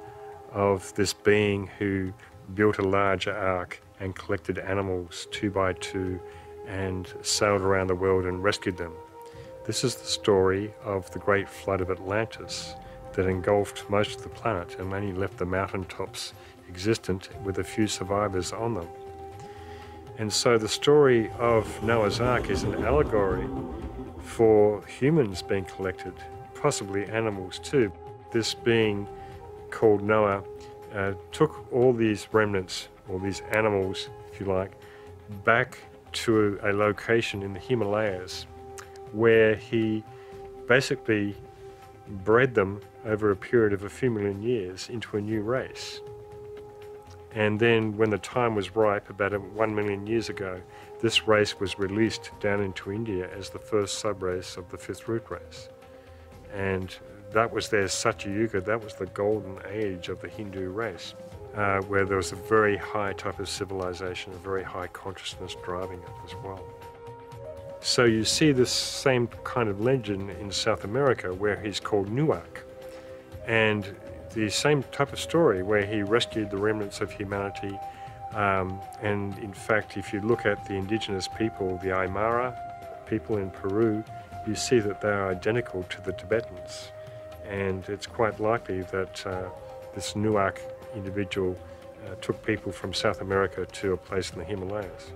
of this being who built a large ark and collected animals 2 by 2 and sailed around the world and rescued them. This is the story of the great flood of Atlantis that engulfed most of the planet and only left the mountaintops existent with a few survivors on them. And so the story of Noah's Ark is an allegory for humans being collected, possibly animals too. This being called Noah took all these remnants, or these animals, if you like, back to a location in the Himalayas where he basically bred them over a period of a few million years into a new race. And then when the time was ripe, about 1 million years ago, this race was released down into India as the first sub-race of the fifth root race. And that was their Satya Yuga, that was the golden age of the Hindu race, where there was a very high type of civilization, a very high consciousness driving it as well. So you see this same kind of legend in South America where he's called Nuak, and the same type of story where he rescued the remnants of humanity. And in fact, if you look at the indigenous people, the Aymara people in Peru, you see that they are identical to the Tibetans. And it's quite likely that this Nuak individual took people from South America to a place in the Himalayas.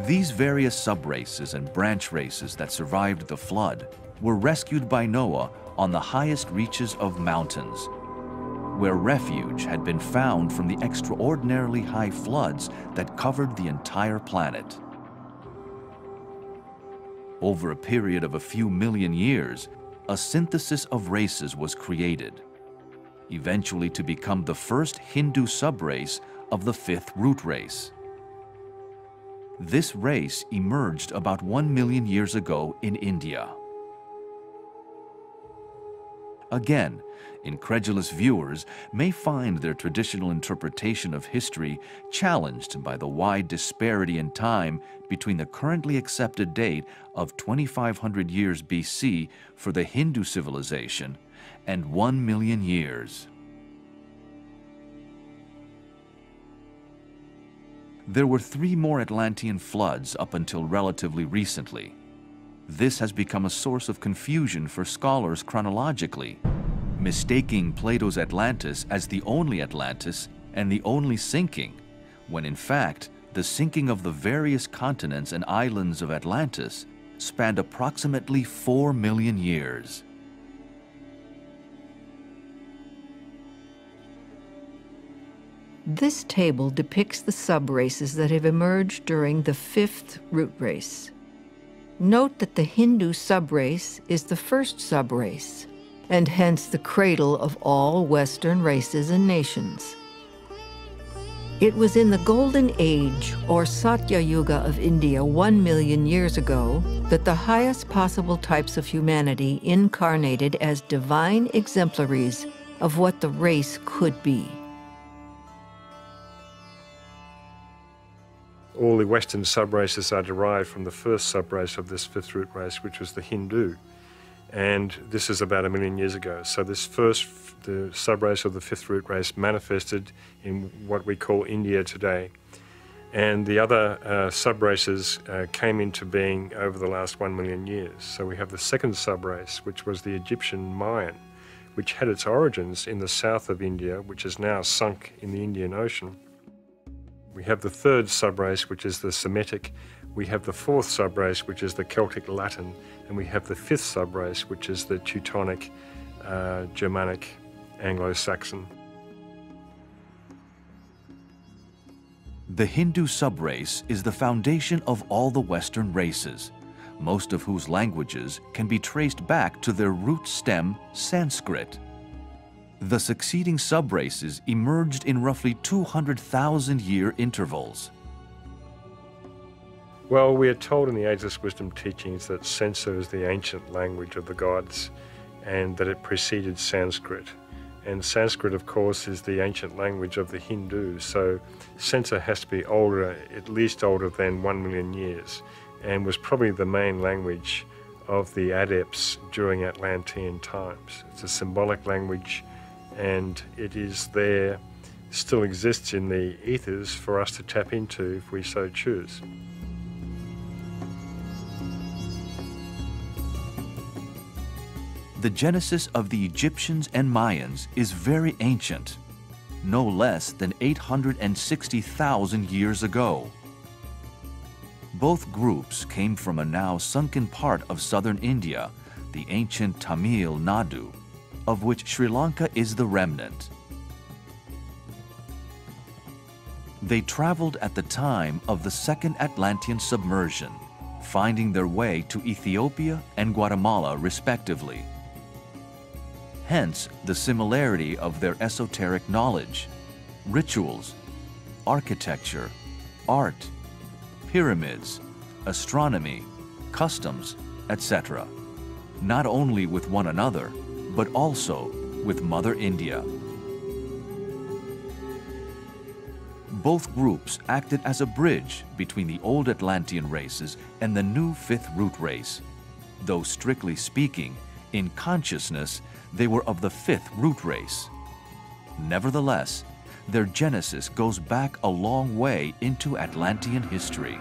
These various sub-races and branch races that survived the flood were rescued by Noah on the highest reaches of mountains, where refuge had been found from the extraordinarily high floods that covered the entire planet. Over a period of a few million years, a synthesis of races was created, eventually to become the first Hindu subrace of the fifth root race. This race emerged about 1 million years ago in India. Again, incredulous viewers may find their traditional interpretation of history challenged by the wide disparity in time between the currently accepted date of 2,500 years BC for the Hindu civilization and 1 million years. There were 3 more Atlantean floods up until relatively recently. This has become a source of confusion for scholars chronologically, mistaking Plato's Atlantis as the only Atlantis and the only sinking, when in fact, the sinking of the various continents and islands of Atlantis spanned approximately 4 million years. This table depicts the sub-races that have emerged during the fifth root race. Note that the Hindu subrace is the first subrace, and hence the cradle of all Western races and nations. It was in the Golden Age, or Satya Yuga of India 1 million years ago, that the highest possible types of humanity incarnated as divine exemplaries of what the race could be. All the Western subraces are derived from the first subrace of this fifth root race, which was the Hindu. And this is about 1 million years ago. So the subrace of the fifth root race manifested in what we call India today. And the other subraces came into being over the last 1 million years. So we have the second subrace, which was the Egyptian Mayan, which had its origins in the south of India, which is now sunk in the Indian Ocean. We have the third subrace, which is the Semitic. We have the fourth subrace, which is the Celtic Latin, and we have the fifth subrace, which is the Teutonic, Germanic, Anglo-Saxon. The Hindu subrace is the foundation of all the Western races, most of whose languages can be traced back to their root stem, Sanskrit. The succeeding subraces emerged in roughly 200,000-year intervals. Well, we are told in the Ageless Wisdom teachings that Sansa is the ancient language of the gods and that it preceded Sanskrit. And Sanskrit, of course, is the ancient language of the Hindus, so Sansa has to be older, at least older than 1 million years, and was probably the main language of the adepts during Atlantean times. It's a symbolic language, and it is there, still exists in the ethers for us to tap into if we so choose. The genesis of the Egyptians and Mayans is very ancient, no less than 860,000 years ago. Both groups came from a now sunken part of southern India, the ancient Tamil Nadu, of which Sri Lanka is the remnant. They traveled at the time of the Second Atlantean submersion, finding their way to Ethiopia and Guatemala respectively. Hence the similarity of their esoteric knowledge, rituals, architecture, art, pyramids, astronomy, customs, etc., not only with one another, but also with Mother India. Both groups acted as a bridge between the old Atlantean races and the new fifth root race, though strictly speaking, in consciousness, they were of the fifth root race. Nevertheless, their genesis goes back a long way into Atlantean history.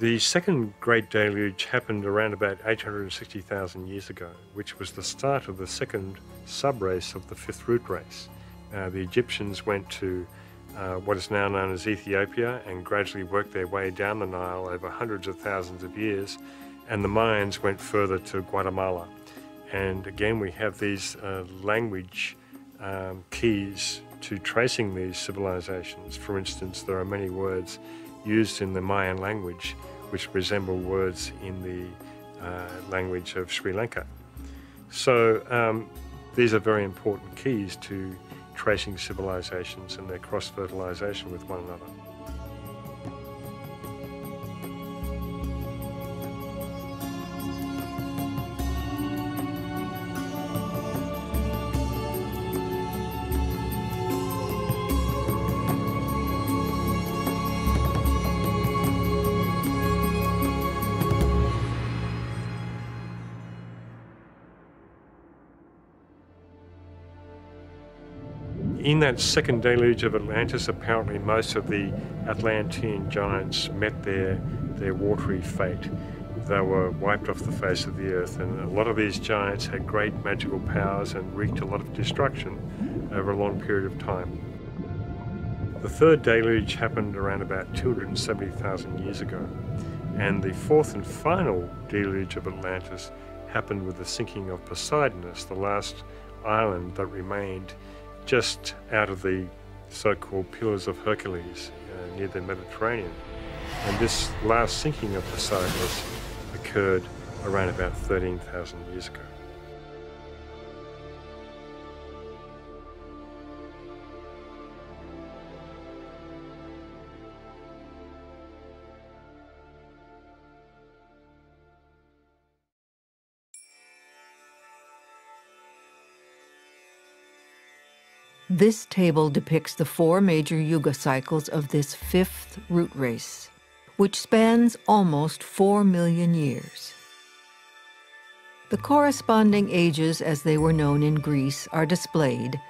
The second Great Deluge happened around about 860,000 years ago, which was the start of the second subrace of the fifth root race. The Egyptians went to what is now known as Ethiopia and gradually worked their way down the Nile over hundreds of thousands of years, and the Mayans went further to Guatemala. And again, we have these language keys to tracing these civilizations. For instance, there are many words used in the Mayan language which resemble words in the language of Sri Lanka. So these are very important keys to tracing civilizations and their cross-fertilization with one another. In that second deluge of Atlantis, apparently most of the Atlantean giants met their watery fate. They were wiped off the face of the earth, and a lot of these giants had great magical powers and wreaked a lot of destruction over a long period of time. The third deluge happened around about 270,000 years ago, and the fourth and final deluge of Atlantis happened with the sinking of Poseidonus, the last island that remained just out of the so-called Pillars of Hercules near the Mediterranean. And this last sinking of Poseidon occurred around about 13,000 years ago. This table depicts the 4 major yuga cycles of this 5th root race, which spans almost 4 million years. The corresponding ages as they were known in Greece are displayed,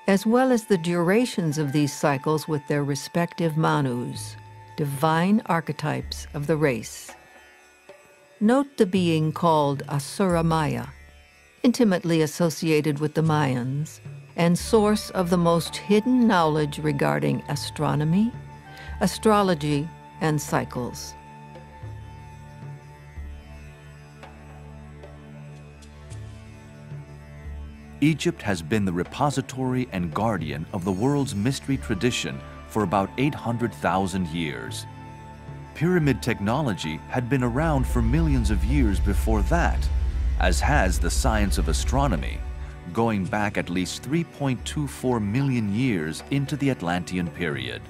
as well as the durations of these cycles with their respective manus, divine archetypes of the race. Note the being called Asura Maya, intimately associated with the Mayans, and source of the most hidden knowledge regarding astronomy, astrology, and cycles. Egypt has been the repository and guardian of the world's mystery tradition for about 800,000 years. Pyramid technology had been around for millions of years before that, as has the science of astronomy, going back at least 3.24 million years into the Atlantean period.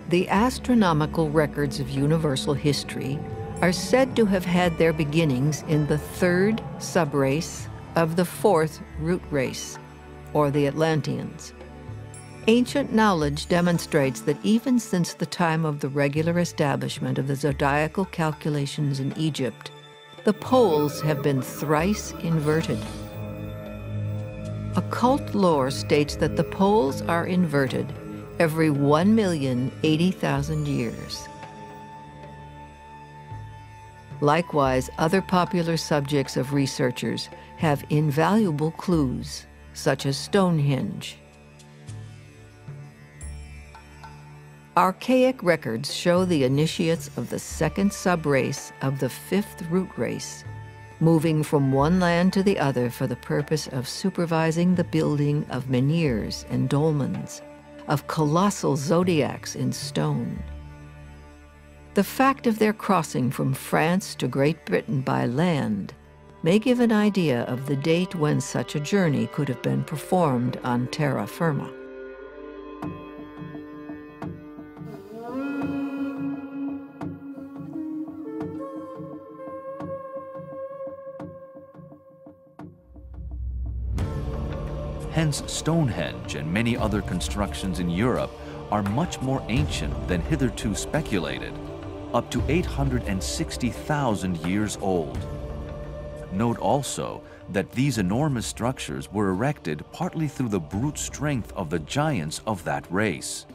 The astronomical records of universal history are said to have had their beginnings in the 3rd subrace of the 4th root race, or the Atlanteans. Ancient knowledge demonstrates that even since the time of the regular establishment of the zodiacal calculations in Egypt, the poles have been thrice inverted. Occult lore states that the poles are inverted every 1,080,000 years. Likewise, other popular subjects of researchers have invaluable clues, such as Stonehenge. Archaic records show the initiates of the 2nd subrace of the 5th root race, moving from one land to the other for the purpose of supervising the building of menhirs and dolmens, of colossal zodiacs in stone. The fact of their crossing from France to Great Britain by land may give an idea of the date when such a journey could have been performed on terra firma. Hence, Stonehenge and many other constructions in Europe are much more ancient than hitherto speculated, up to 860,000 years old. Note also that these enormous structures were erected partly through the brute strength of the giants of that race.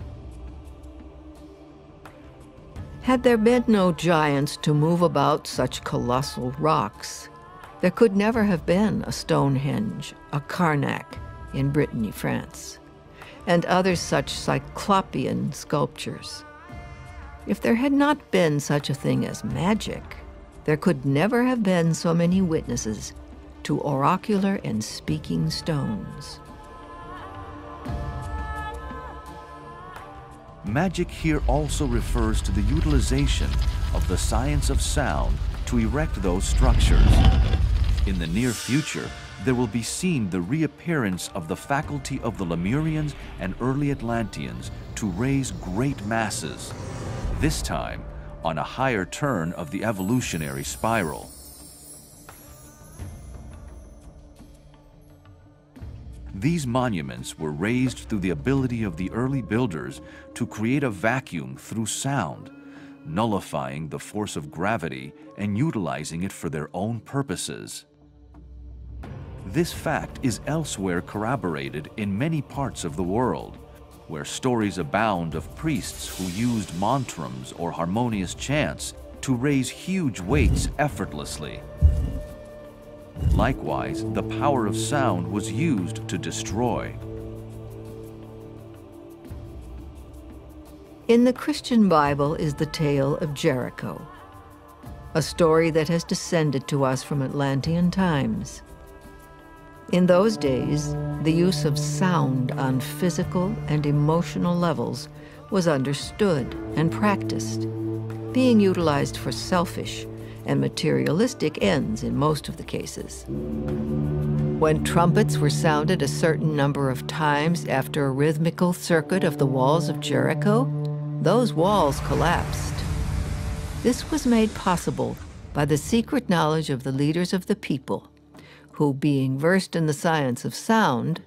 Had there been no giants to move about such colossal rocks, there could never have been a Stonehenge, a Karnak in Brittany, France, and other such cyclopean sculptures. If there had not been such a thing as magic, there could never have been so many witnesses to oracular and speaking stones. Magic here also refers to the utilization of the science of sound to erect those structures. In the near future, there will be seen the reappearance of the faculty of the Lemurians and early Atlanteans to raise great masses, this time on a higher turn of the evolutionary spiral. These monuments were raised through the ability of the early builders to create a vacuum through sound, nullifying the force of gravity and utilizing it for their own purposes. This fact is elsewhere corroborated in many parts of the world, where stories abound of priests who used mantrams or harmonious chants to raise huge weights effortlessly. Likewise, the power of sound was used to destroy. In the Christian Bible is the tale of Jericho, a story that has descended to us from Atlantean times. In those days, the use of sound on physical and emotional levels was understood and practiced, being utilized for selfish and materialistic ends in most of the cases. When trumpets were sounded a certain number of times after a rhythmical circuit of the walls of Jericho, those walls collapsed. This was made possible by the secret knowledge of the leaders of the people, who, being versed in the science of sound,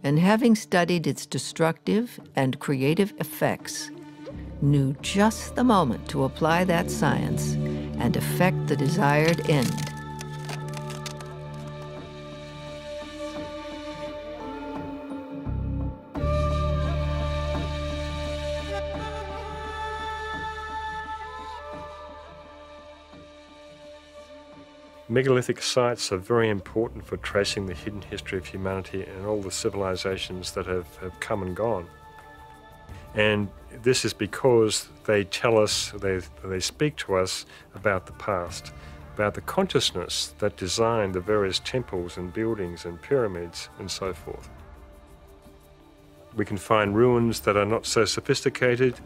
and having studied its destructive and creative effects, knew just the moment to apply that science and effect the desired end. Megalithic sites are very important for tracing the hidden history of humanity and all the civilizations that have come and gone. And this is because they tell us, they speak to us about the past, about the consciousness that designed the various temples and buildings and pyramids and so forth. We can find ruins that are not so sophisticated,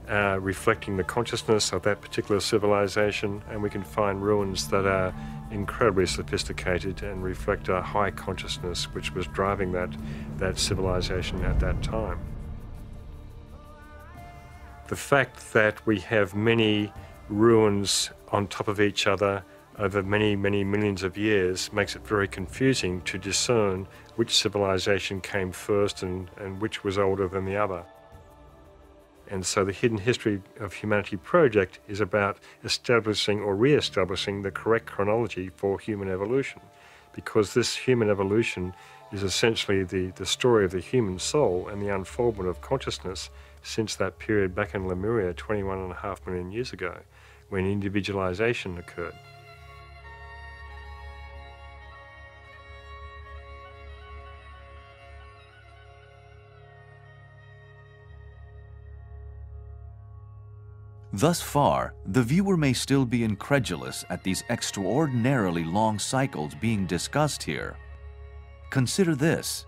reflecting the consciousness of that particular civilization, and we can find ruins that are incredibly sophisticated and reflect a high consciousness which was driving that civilization at that time. The fact that we have many ruins on top of each other over many, many millions of years makes it very confusing to discern which civilization came first and which was older than the other. And so the Hidden History of Humanity project is about establishing or re-establishing the correct chronology for human evolution, because this human evolution is essentially the story of the human soul and the unfoldment of consciousness since that period back in Lemuria 21.5 million years ago, when individualization occurred. Thus far, the viewer may still be incredulous at these extraordinarily long cycles being discussed here. Consider this.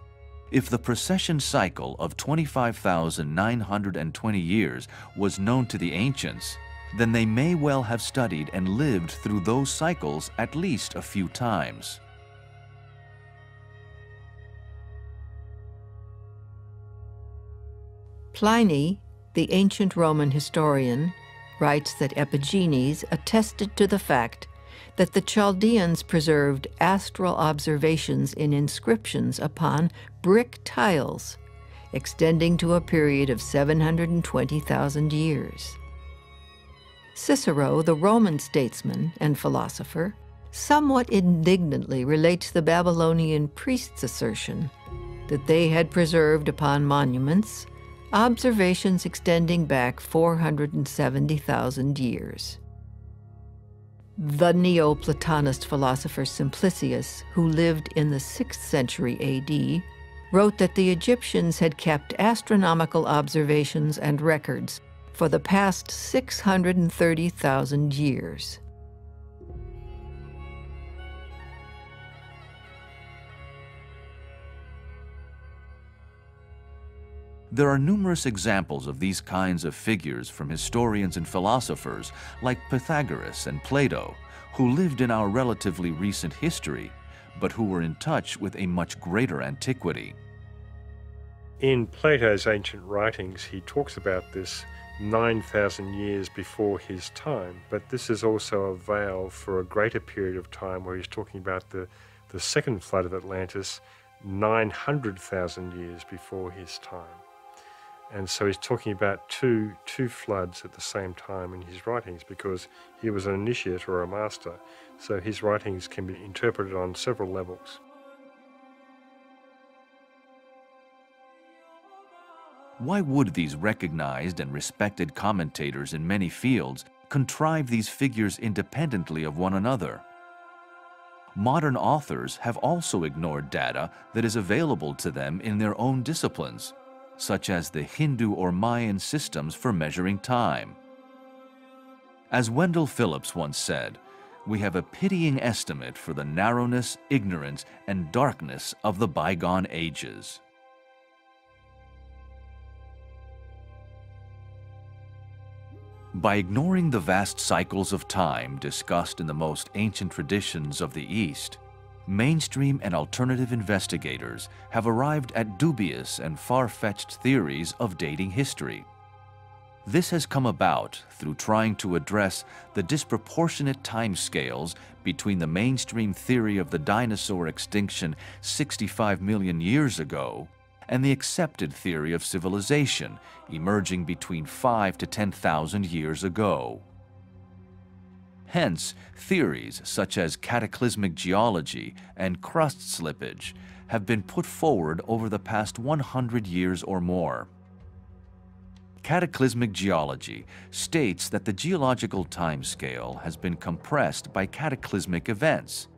If the precession cycle of 25,920 years was known to the ancients, then they may well have studied and lived through those cycles at least a few times. Pliny, the ancient Roman historian, writes that Epigenes attested to the fact that the Chaldeans preserved astral observations in inscriptions upon brick tiles, extending to a period of 720,000 years. Cicero, the Roman statesman and philosopher, somewhat indignantly relates the Babylonian priests' assertion that they had preserved upon monuments observations extending back 470,000 years. The Neoplatonist philosopher Simplicius, who lived in the 6th century AD, wrote that the Egyptians had kept astronomical observations and records for the past 630,000 years. There are numerous examples of these kinds of figures from historians and philosophers like Pythagoras and Plato, who lived in our relatively recent history, but who were in touch with a much greater antiquity. In Plato's ancient writings, he talks about this 9,000 years before his time, but this is also a veil for a greater period of time where he's talking about the second flood of Atlantis 900,000 years before his time. And so he's talking about two floods at the same time in his writings, because he was an initiate or a master. So his writings can be interpreted on several levels. Why would these recognized and respected commentators in many fields contrive these figures independently of one another? Modern authors have also ignored data that is available to them in their own disciplines, such as the Hindu or Mayan systems for measuring time. As Wendell Phillips once said, we have a pitying estimate for the narrowness, ignorance, and darkness of the bygone ages. By ignoring the vast cycles of time discussed in the most ancient traditions of the East, mainstream and alternative investigators have arrived at dubious and far-fetched theories of dating history. This has come about through trying to address the disproportionate timescales between the mainstream theory of the dinosaur extinction 65 million years ago and the accepted theory of civilization emerging between 5,000 to 10,000 years ago. Hence, theories such as cataclysmic geology and crust slippage have been put forward over the past 100 years or more. Cataclysmic geology states that the geological timescale has been compressed by cataclysmic events,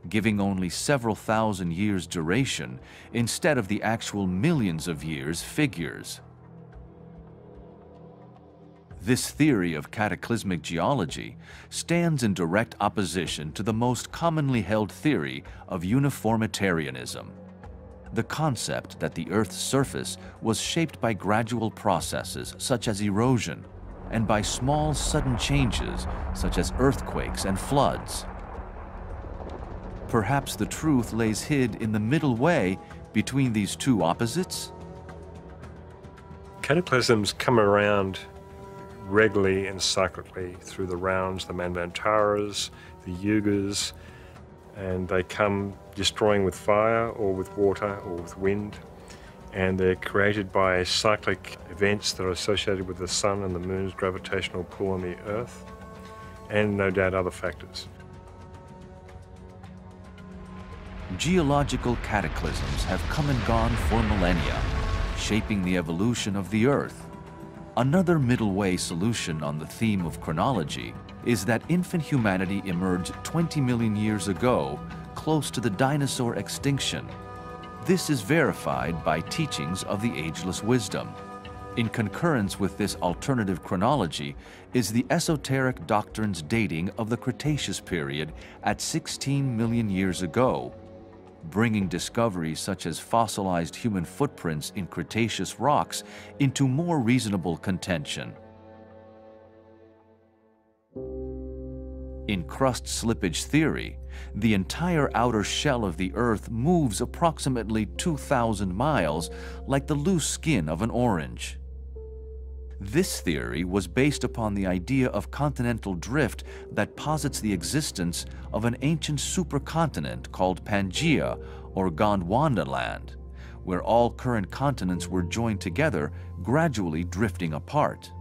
giving only several thousand years duration instead of the actual millions of years figures. This theory of cataclysmic geology stands in direct opposition to the most commonly held theory of uniformitarianism, the concept that the Earth's surface was shaped by gradual processes such as erosion and by small sudden changes such as earthquakes and floods. Perhaps the truth lays hid in the middle way between these two opposites? Cataclysms come around regularly and cyclically through the rounds, the Manvantaras, the Yugas, and they come destroying with fire or with water or with wind, and they're created by cyclic events that are associated with the sun and the moon's gravitational pull on the earth, and no doubt other factors. Geological cataclysms have come and gone for millennia, shaping the evolution of the Earth. Another middle way solution on the theme of chronology is that infant humanity emerged 20 million years ago, close to the dinosaur extinction. This is verified by teachings of the ageless wisdom. In concurrence with this alternative chronology is the esoteric doctrine's dating of the Cretaceous period at 16 million years ago, bringing discoveries such as fossilized human footprints in Cretaceous rocks into more reasonable contention. In crust slippage theory, the entire outer shell of the Earth moves approximately 2,000 miles like the loose skin of an orange. This theory was based upon the idea of continental drift that posits the existence of an ancient supercontinent called Pangaea or Gondwana land, where all current continents were joined together, gradually drifting apart.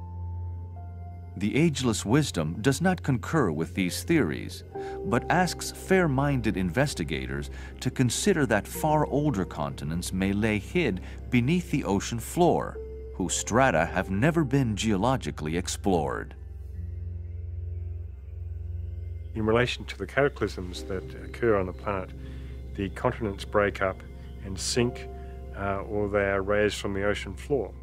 The ageless wisdom does not concur with these theories, but asks fair-minded investigators to consider that far older continents may lay hid beneath the ocean floor, whose strata have never been geologically explored. In relation to the cataclysms that occur on the planet, the continents break up and sink, or they are raised from the ocean floor.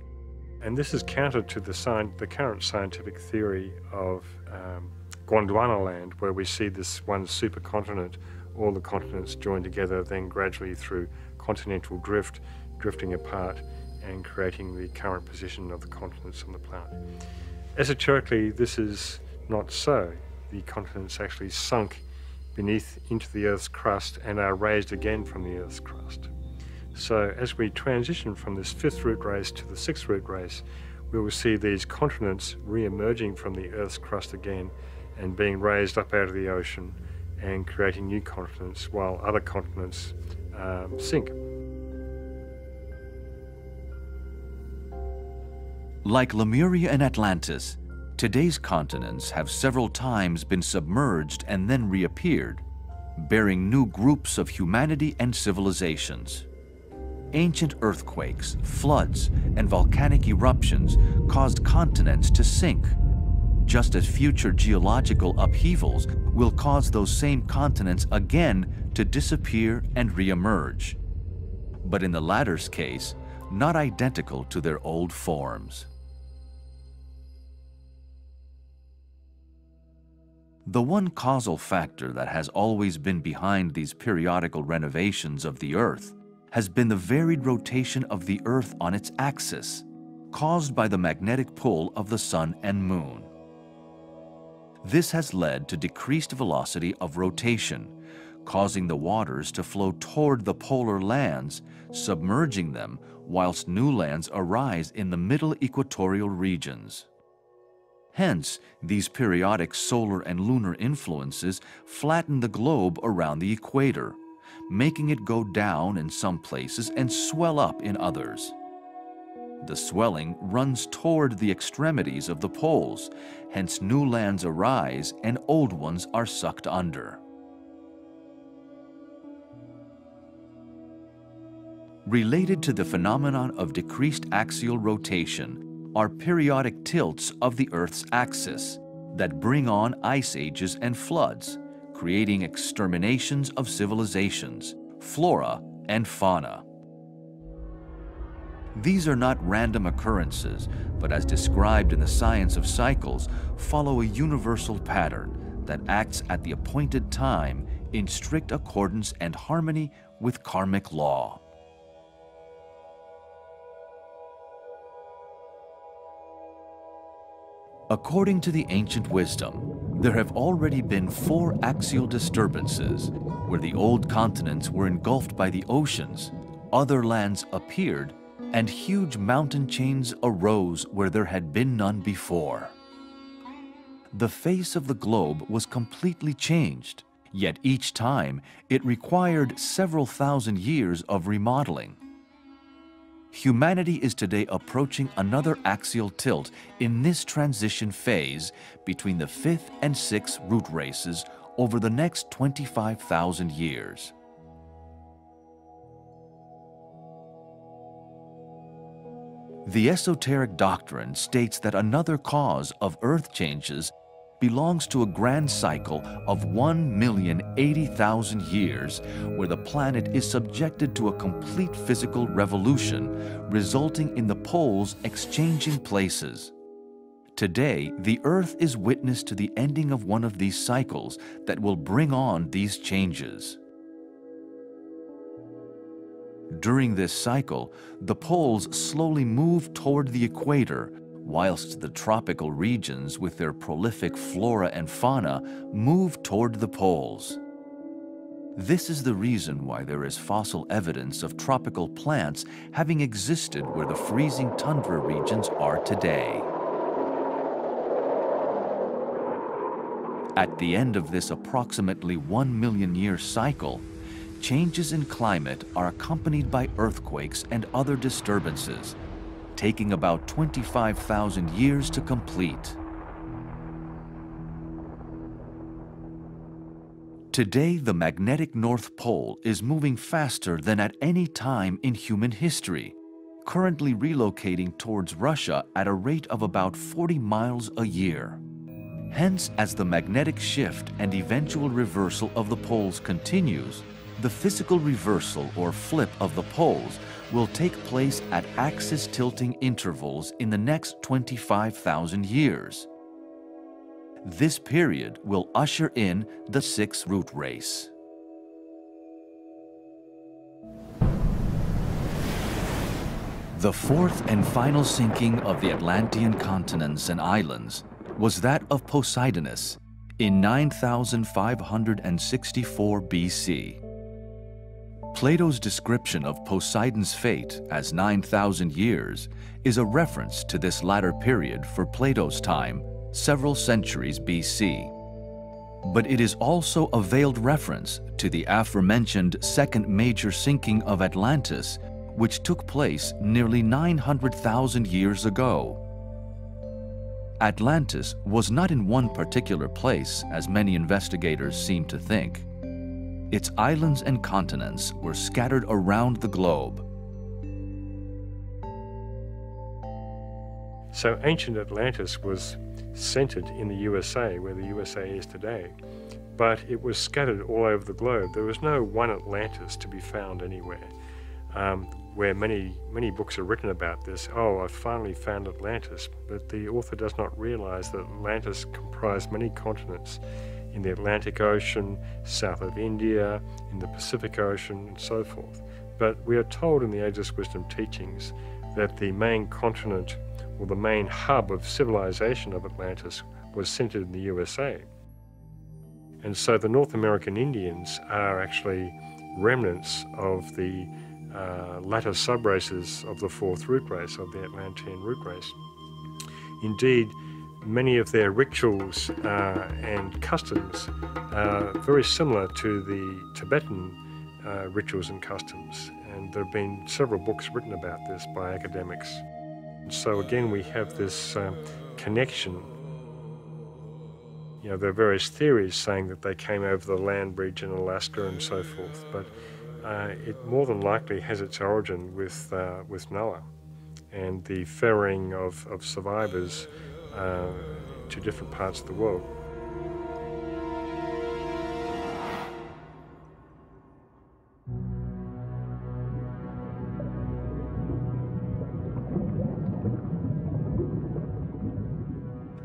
And this is counter to the current scientific theory of Gondwana land, where we see this one supercontinent, all the continents joined together, then gradually through continental drift, drifting apart and creating the current position of the continents on the planet. Esoterically, this is not so. The continents actually sunk beneath into the Earth's crust and are raised again from the Earth's crust. So as we transition from this fifth root race to the sixth root race, we will see these continents re-emerging from the Earth's crust again and being raised up out of the ocean and creating new continents while other continents sink. Like Lemuria and Atlantis, today's continents have several times been submerged and then reappeared, bearing new groups of humanity and civilizations. Ancient earthquakes, floods, and volcanic eruptions caused continents to sink, just as future geological upheavals will cause those same continents again to disappear and reemerge. But in the latter's case, not identical to their old forms. The one causal factor that has always been behind these periodical renovations of the Earth has been the varied rotation of the Earth on its axis, caused by the magnetic pull of the Sun and Moon. This has led to decreased velocity of rotation, causing the waters to flow toward the polar lands, submerging them, whilst new lands arise in the middle equatorial regions. Hence, these periodic solar and lunar influences flatten the globe around the equator, making it go down in some places and swell up in others. The swelling runs toward the extremities of the poles, hence new lands arise and old ones are sucked under. Related to the phenomenon of decreased axial rotation are periodic tilts of the Earth's axis that bring on ice ages and floods, creating exterminations of civilizations, flora, and fauna. These are not random occurrences, but as described in the science of cycles, follow a universal pattern that acts at the appointed time in strict accordance and harmony with karmic law. According to the ancient wisdom, there have already been 4 axial disturbances where the old continents were engulfed by the oceans, other lands appeared, and huge mountain chains arose where there had been none before. The face of the globe was completely changed, yet each time it required several thousand years of remodeling. Humanity is today approaching another axial tilt in this transition phase between the 5th and 6th root races over the next 25,000 years. The esoteric doctrine states that another cause of Earth changes belongs to a grand cycle of 1,080,000 years where the planet is subjected to a complete physical revolution, resulting in the poles exchanging places. Today, the Earth is witness to the ending of one of these cycles that will bring on these changes. During this cycle, the poles slowly move toward the equator, whilst the tropical regions with their prolific flora and fauna move toward the poles. This is the reason why there is fossil evidence of tropical plants having existed where the freezing tundra regions are today. At the end of this approximately 1 million year cycle, changes in climate are accompanied by earthquakes and other disturbances, taking about 25,000 years to complete. Today, the magnetic North Pole is moving faster than at any time in human history, currently relocating towards Russia at a rate of about 40 miles a year. Hence, as the magnetic shift and eventual reversal of the poles continues, the physical reversal or flip of the poles will take place at axis tilting intervals in the next 25,000 years. This period will usher in the 6th root race. The 4th and final sinking of the Atlantean continents and islands was that of Poseidonus in 9564 BC. Plato's description of Poseidon's fate as 9,000 years is a reference to this latter period for Plato's time, several centuries BC. But it is also a veiled reference to the aforementioned second major sinking of Atlantis, which took place nearly 900,000 years ago. Atlantis was not in one particular place, as many investigators seem to think. Its islands and continents were scattered around the globe. So ancient Atlantis was centered in the USA, where the USA is today, but it was scattered all over the globe. There was no one Atlantis to be found anywhere. Where many books are written about this, oh, I finally found Atlantis, but the author does not realize that Atlantis comprised many continents in the Atlantic Ocean, south of India, in the Pacific Ocean, and so forth. But we are told in the Ageless Wisdom teachings that the main continent, or the main hub of civilization of Atlantis, was centered in the USA. And so the North American Indians are actually remnants of the latter subraces of the fourth root race, of the Atlantean root race. Indeed, many of their rituals and customs are very similar to the Tibetan rituals and customs, and there have been several books written about this by academics. And so again, we have this connection. You know, there are various theories saying that they came over the land bridge in Alaska and so forth, but it more than likely has its origin with Noah and the ferrying of survivors to different parts of the world.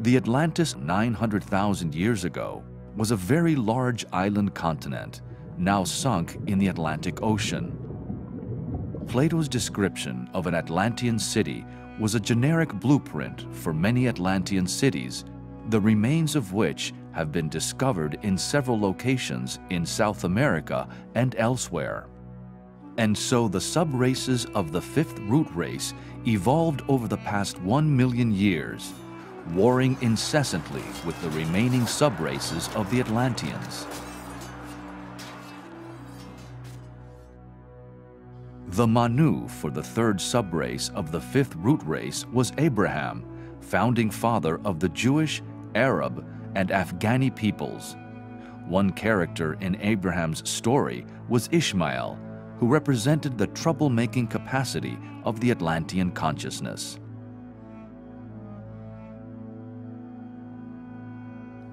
The Atlantis 900,000 years ago was a very large island continent, now sunk in the Atlantic Ocean. Plato's description of an Atlantean city was a generic blueprint for many Atlantean cities, the remains of which have been discovered in several locations in South America and elsewhere. And so the sub-races of the fifth root race evolved over the past 1 million years, warring incessantly with the remaining sub-races of the Atlanteans. The Manu for the third sub-race of the fifth root race was Abraham, founding father of the Jewish, Arab, and Afghani peoples. One character in Abraham's story was Ishmael, who represented the trouble-making capacity of the Atlantean consciousness.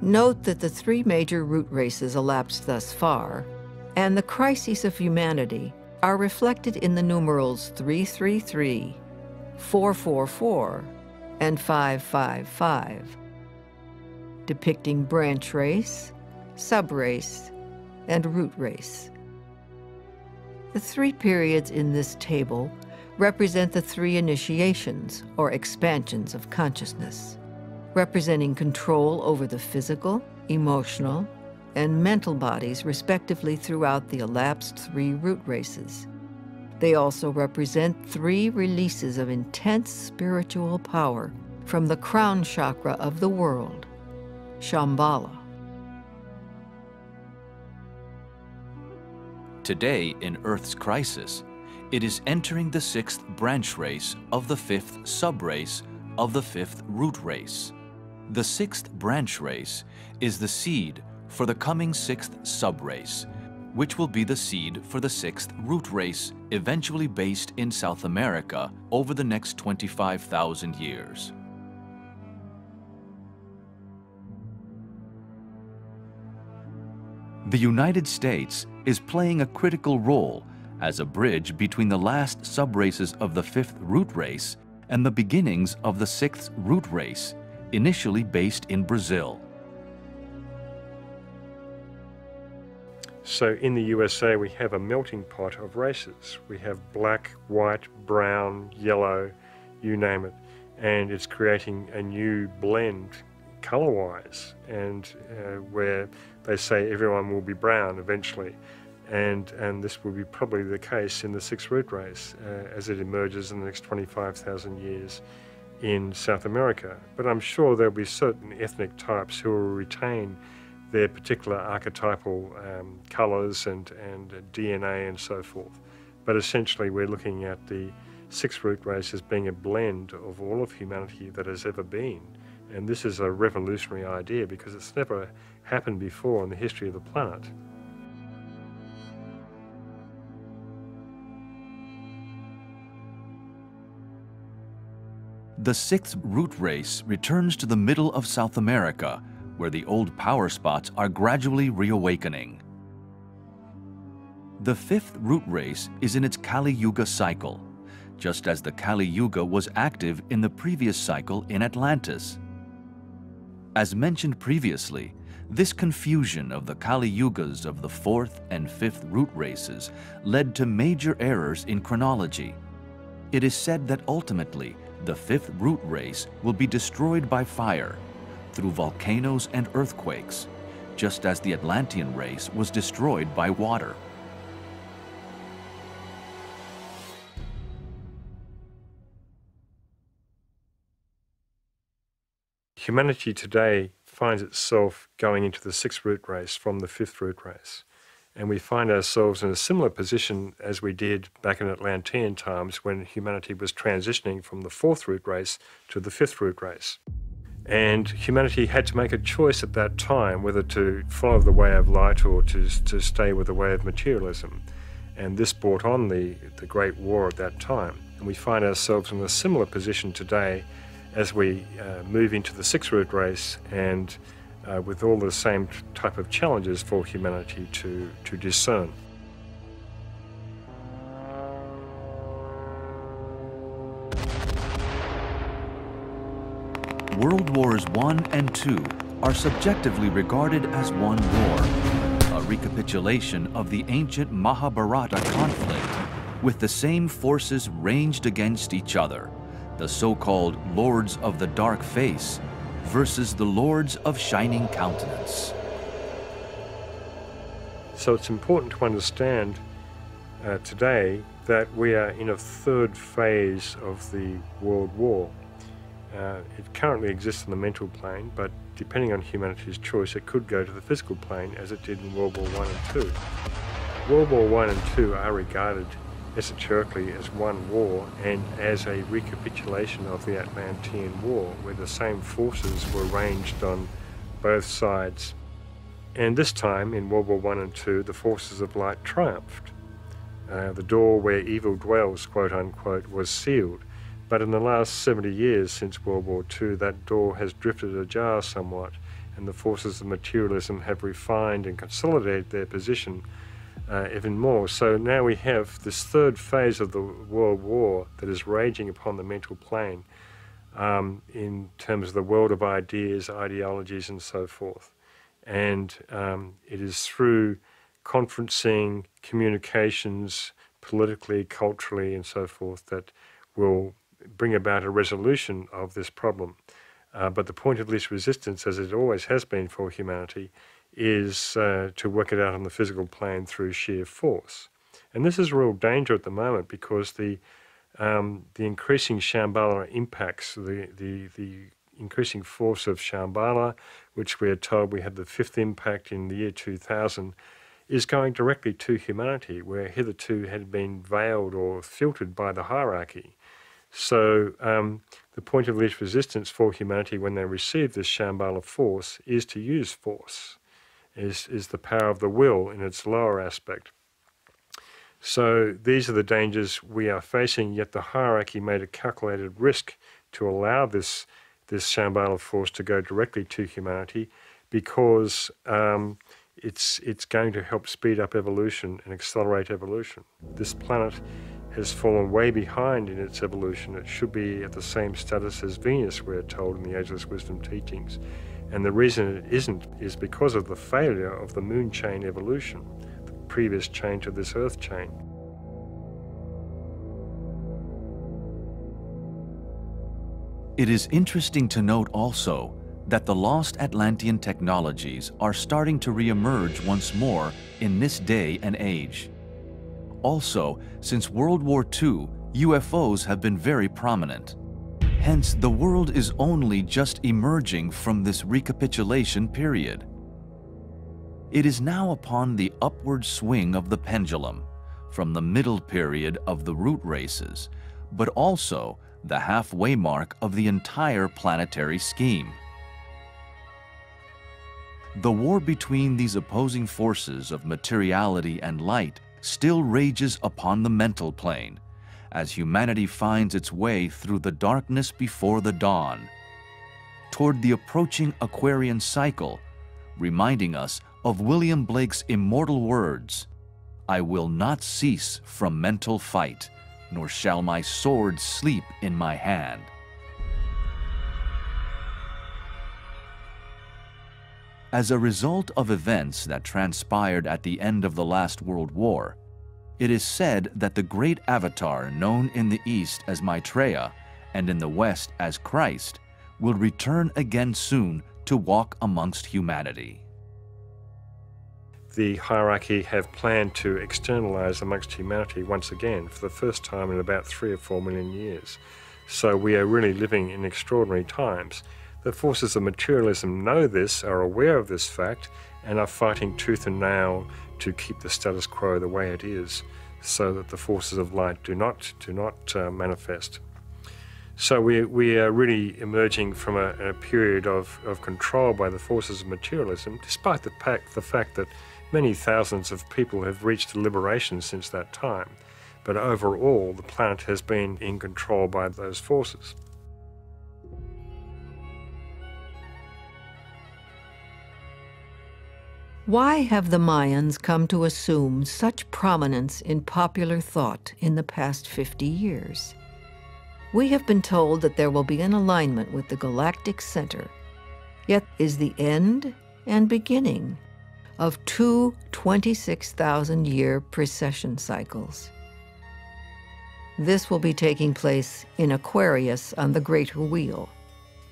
Note that the three major root races elapsed thus far, and the crises of humanity are reflected in the numerals 333, 444, and 555, depicting branch race, subrace, and root race. The three periods in this table represent the three initiations, or expansions of consciousness, representing control over the physical, emotional, and mental bodies respectively throughout the elapsed three root races. They also represent three releases of intense spiritual power from the crown chakra of the world, Shambhala. Today, in Earth's crisis, it is entering the sixth branch race of the fifth subrace of the fifth root race. The sixth branch race is the seed for the coming sixth subrace, which will be the seed for the sixth root race, eventually based in South America over the next 25,000 years. The United States is playing a critical role as a bridge between the last subraces of the fifth root race and the beginnings of the sixth root race, initially based in Brazil. So in the USA, we have a melting pot of races. We have black, white, brown, yellow, you name it. And it's creating a new blend color-wise, and where they say everyone will be brown eventually. And this will be probably the case in the sixth root race as it emerges in the next 25,000 years in South America. But I'm sure there'll be certain ethnic types who will retain their particular archetypal colours and DNA and so forth. But essentially we're looking at the sixth root race as being a blend of all of humanity that has ever been. And this is a revolutionary idea because it's never happened before in the history of the planet. The sixth root race returns to the middle of South America, where the old power spots are gradually reawakening. The fifth root race is in its Kali Yuga cycle, just as the Kali Yuga was active in the previous cycle in Atlantis. As mentioned previously, This confusion of the Kali Yugas of the 4th and 5th root races led to major errors in chronology. It is said that ultimately, the 5th root race will be destroyed by fire, through volcanoes and earthquakes, just as the Atlantean race was destroyed by water. Humanity today finds itself going into the 6th root race from the 5th root race. And we find ourselves in a similar position as we did back in Atlantean times when humanity was transitioning from the 4th root race to the 5th root race. And humanity had to make a choice at that time whether to follow the way of light or to stay with the way of materialism. And this brought on the Great War at that time. And we find ourselves in a similar position today as we move into the 6th root race and with all the same type of challenges for humanity to discern. World Wars I and II are subjectively regarded as one war, a recapitulation of the ancient Mahabharata conflict, with the same forces ranged against each other, the so-called Lords of the Dark Face versus the Lords of Shining Countenance. So it's important to understand today that we are in a 3rd phase of the World War. It currently exists in the mental plane, but depending on humanity's choice, it could go to the physical plane as it did in World War I and II. World War I and II are regarded esoterically as one war and as a recapitulation of the Atlantean War, where the same forces were ranged on both sides. And this time, in World War I and II, the forces of light triumphed. The door where evil dwells, quote unquote, was sealed. But in the last 70 years since World War II, that door has drifted ajar somewhat, and the forces of materialism have refined and consolidated their position even more. So now we have this 3rd phase of the World War that is raging upon the mental plane in terms of the world of ideas, ideologies, and so forth. And it is through conferencing, communications, politically, culturally, and so forth, that will bring about a resolution of this problem. But the point of least resistance, as it always has been for humanity, is to work it out on the physical plane through sheer force. And this is a real danger at the moment because the increasing Shambhala impacts, the increasing force of Shambhala, which we are told we had the 5th impact in the year 2000, is going directly to humanity, where hitherto had been veiled or filtered by the hierarchy. So the point of least resistance for humanity when they receive this Shambhala force is to use force, is the power of the will in its lower aspect. So these are the dangers we are facing, yet the hierarchy made a calculated risk to allow this Shambhala force to go directly to humanity because it's going to help speed up evolution and accelerate evolution. This planet has fallen way behind in its evolution. It should be at the same status as Venus, we're told in the Ageless Wisdom teachings. And the reason it isn't is because of the failure of the moon chain evolution, the previous chain to this earth chain. It is interesting to note also that the lost Atlantean technologies are starting to re-emerge once more in this day and age. Also, since World War II, UFOs have been very prominent. Hence, the world is only just emerging from this recapitulation period. It is now upon the upward swing of the pendulum, from the middle period of the root races, but also the halfway mark of the entire planetary scheme. The war between these opposing forces of materiality and light still rages upon the mental plane, as humanity finds its way through the darkness before the dawn, toward the approaching Aquarian cycle, reminding us of William Blake's immortal words, "I will not cease from mental fight, nor shall my sword sleep in my hand." As a result of events that transpired at the end of the last World War, it is said that the great avatar known in the East as Maitreya and in the West as Christ will return again soon to walk amongst humanity. The hierarchy have planned to externalize amongst humanity once again for the first time in about 3 or 4 million years. So we are really living in extraordinary times. The forces of materialism know this, are aware of this fact, and are fighting tooth and nail to keep the status quo the way it is, so that the forces of light do not manifest. So we are really emerging from a period of control by the forces of materialism, despite the fact that many thousands of people have reached liberation since that time. But overall, the planet has been in control by those forces. Why have the Mayans come to assume such prominence in popular thought in the past 50 years? We have been told that there will be an alignment with the galactic center, yet is the end and beginning of 2 26,000-year precession cycles. This will be taking place in Aquarius on the Greater Wheel,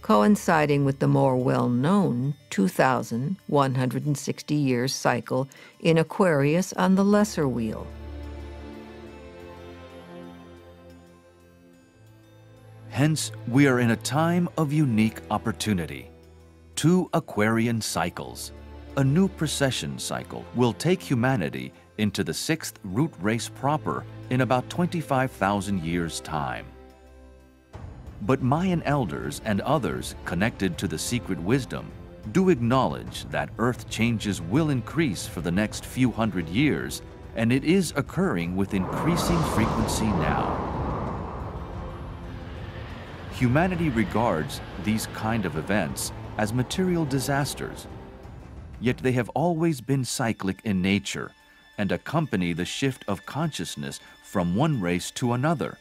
coinciding with the more well-known 2,160-year cycle in Aquarius on the Lesser Wheel. Hence, we are in a time of unique opportunity. 2 Aquarian cycles. A new precession cycle will take humanity into the 6th root race proper in about 25,000 years' time. But Mayan elders and others connected to the secret wisdom do acknowledge that Earth changes will increase for the next few hundred years, and it is occurring with increasing frequency now. Humanity regards these kind of events as material disasters, yet they have always been cyclic in nature and accompany the shift of consciousness from one race to another,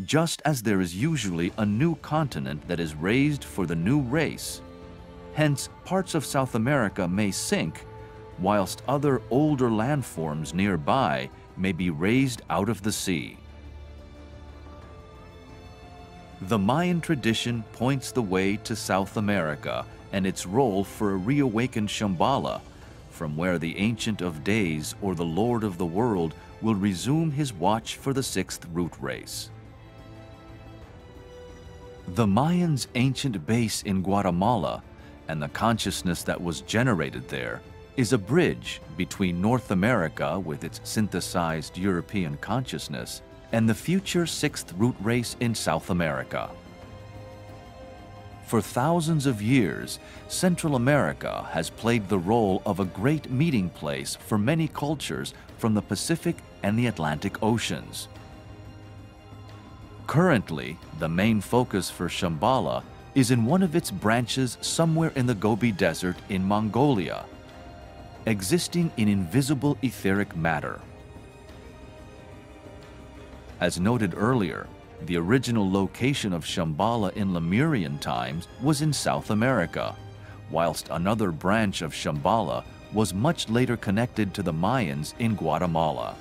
just as there is usually a new continent that is raised for the new race. Hence, parts of South America may sink, whilst other older landforms nearby may be raised out of the sea. The Mayan tradition points the way to South America and its role for a reawakened Shambhala, from where the Ancient of Days or the Lord of the World will resume his watch for the 6th root race. The Mayans' ancient base in Guatemala and the consciousness that was generated there is a bridge between North America with its synthesized European consciousness and the future 6th root race in South America. For thousands of years, Central America has played the role of a great meeting place for many cultures from the Pacific and the Atlantic Oceans. Currently, the main focus for Shambhala is in one of its branches somewhere in the Gobi Desert in Mongolia, existing in invisible etheric matter. As noted earlier, the original location of Shambhala in Lemurian times was in South America, whilst another branch of Shambhala was much later connected to the Mayans in Guatemala.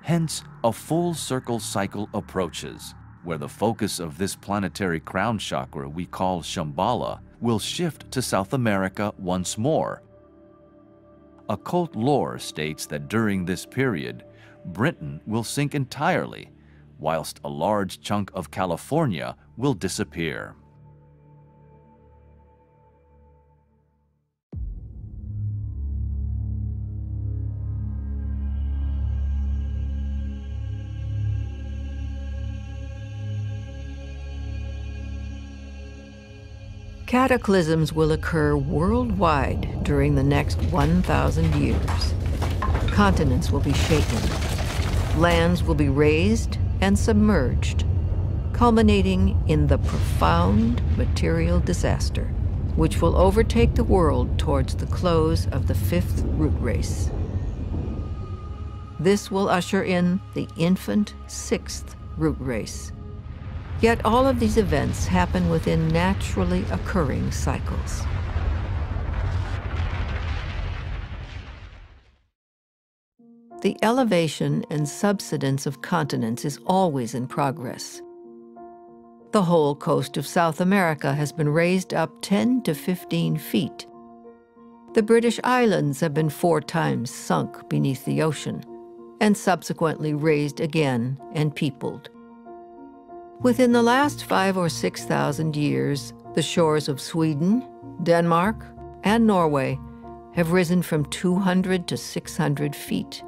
Hence, a full circle cycle approaches, where the focus of this planetary crown chakra we call Shambhala will shift to South America once more. Occult lore states that during this period, Britain will sink entirely, whilst a large chunk of California will disappear. Cataclysms will occur worldwide during the next 1,000 years. Continents will be shaken. Lands will be raised and submerged, culminating in the profound material disaster, which will overtake the world towards the close of the 5th root race. This will usher in the infant 6th root race, Yet all of these events happen within naturally occurring cycles. The elevation and subsidence of continents is always in progress. The whole coast of South America has been raised up 10 to 15 feet. The British Islands have been 4 times sunk beneath the ocean, and subsequently raised again and peopled. Within the last 5,000 or 6,000 years, the shores of Sweden, Denmark, and Norway have risen from 200 to 600 feet.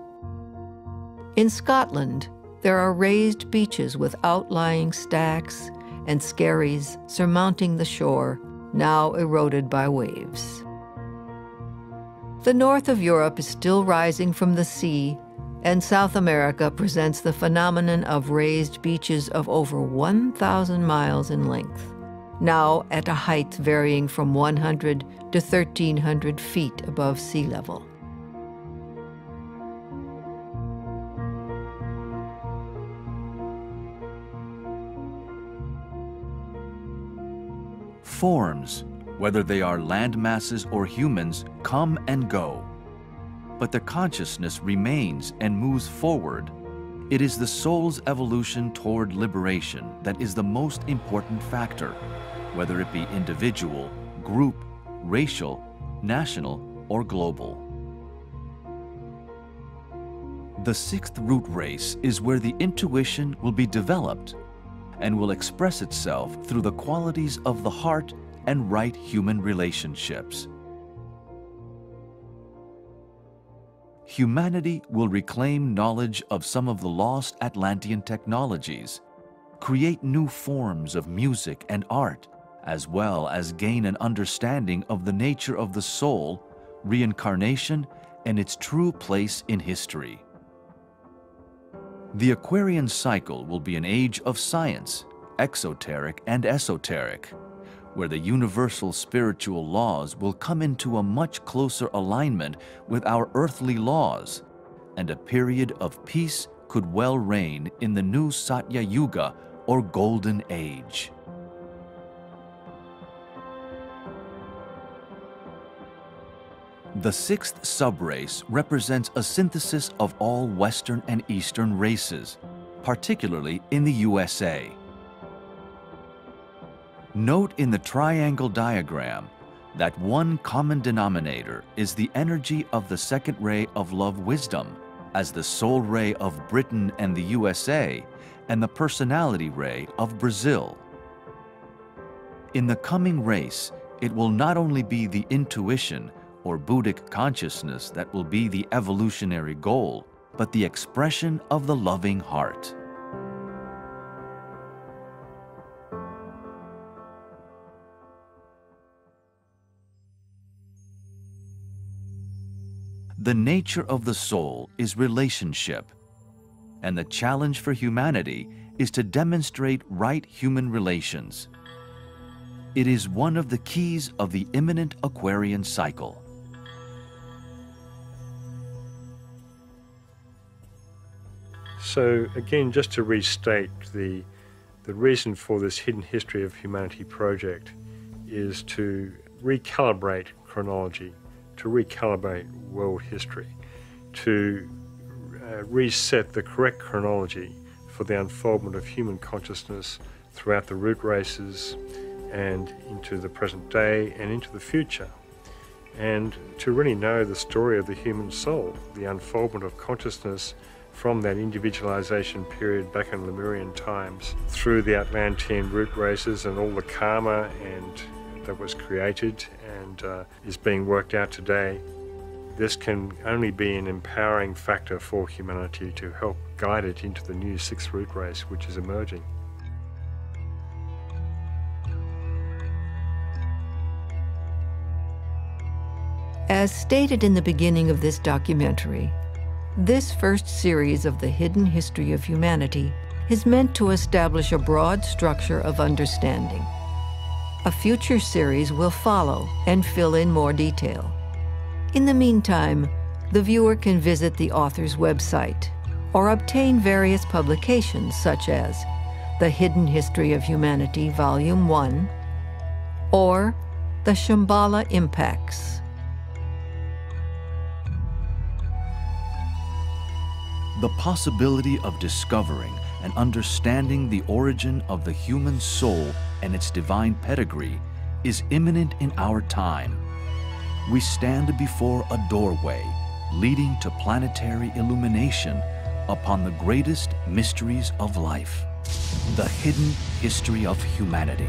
In Scotland, there are raised beaches with outlying stacks and skerries surmounting the shore, now eroded by waves. The north of Europe is still rising from the sea, and South America presents the phenomenon of raised beaches of over 1,000 miles in length, now at a height varying from 100 to 1,300 feet above sea level. Forms, whether they are land masses or humans, come and go. But the consciousness remains and moves forward. It is the soul's evolution toward liberation that is the most important factor, whether it be individual, group, racial, national, or global. The 6th root race is where the intuition will be developed and will express itself through the qualities of the heart and right human relationships. Humanity will reclaim knowledge of some of the lost Atlantean technologies, create new forms of music and art, as well as gain an understanding of the nature of the soul, reincarnation, and its true place in history. The Aquarian cycle will be an age of science, exoteric and esoteric, where the universal spiritual laws will come into a much closer alignment with our earthly laws, and a period of peace could well reign in the new Satya Yuga, or Golden Age. The 6th subrace represents a synthesis of all Western and Eastern races, particularly in the USA. Note in the triangle diagram that one common denominator is the energy of the 2nd ray of love wisdom as the soul ray of Britain and the USA, and the personality ray of Brazil. In the coming race, it will not only be the intuition or Buddhic consciousness that will be the evolutionary goal, but the expression of the loving heart. The nature of the soul is relationship, and the challenge for humanity is to demonstrate right human relations. It is one of the keys of the imminent Aquarian cycle. So again, just to restate, the reason for this Hidden History of Humanity project is to recalibrate chronology, to recalibrate world history, to reset the correct chronology for the unfoldment of human consciousness throughout the root races and into the present day and into the future, and to really know the story of the human soul, the unfoldment of consciousness from that individualization period back in Lemurian times through the Atlantean root races and all the karma that was created and is being worked out today. This can only be an empowering factor for humanity to help guide it into the new 6th root race which is emerging. As stated in the beginning of this documentary, this first series of the Hidden History of Humanity is meant to establish a broad structure of understanding. A future series will follow and fill in more detail. In the meantime, the viewer can visit the author's website or obtain various publications such as The Hidden History of Humanity, Volume 1, or The Shambhala Impacts. The possibility of discovering and understanding the origin of the human soul and its divine pedigree is imminent in our time. We stand before a doorway leading to planetary illumination upon the greatest mysteries of life, the hidden history of humanity.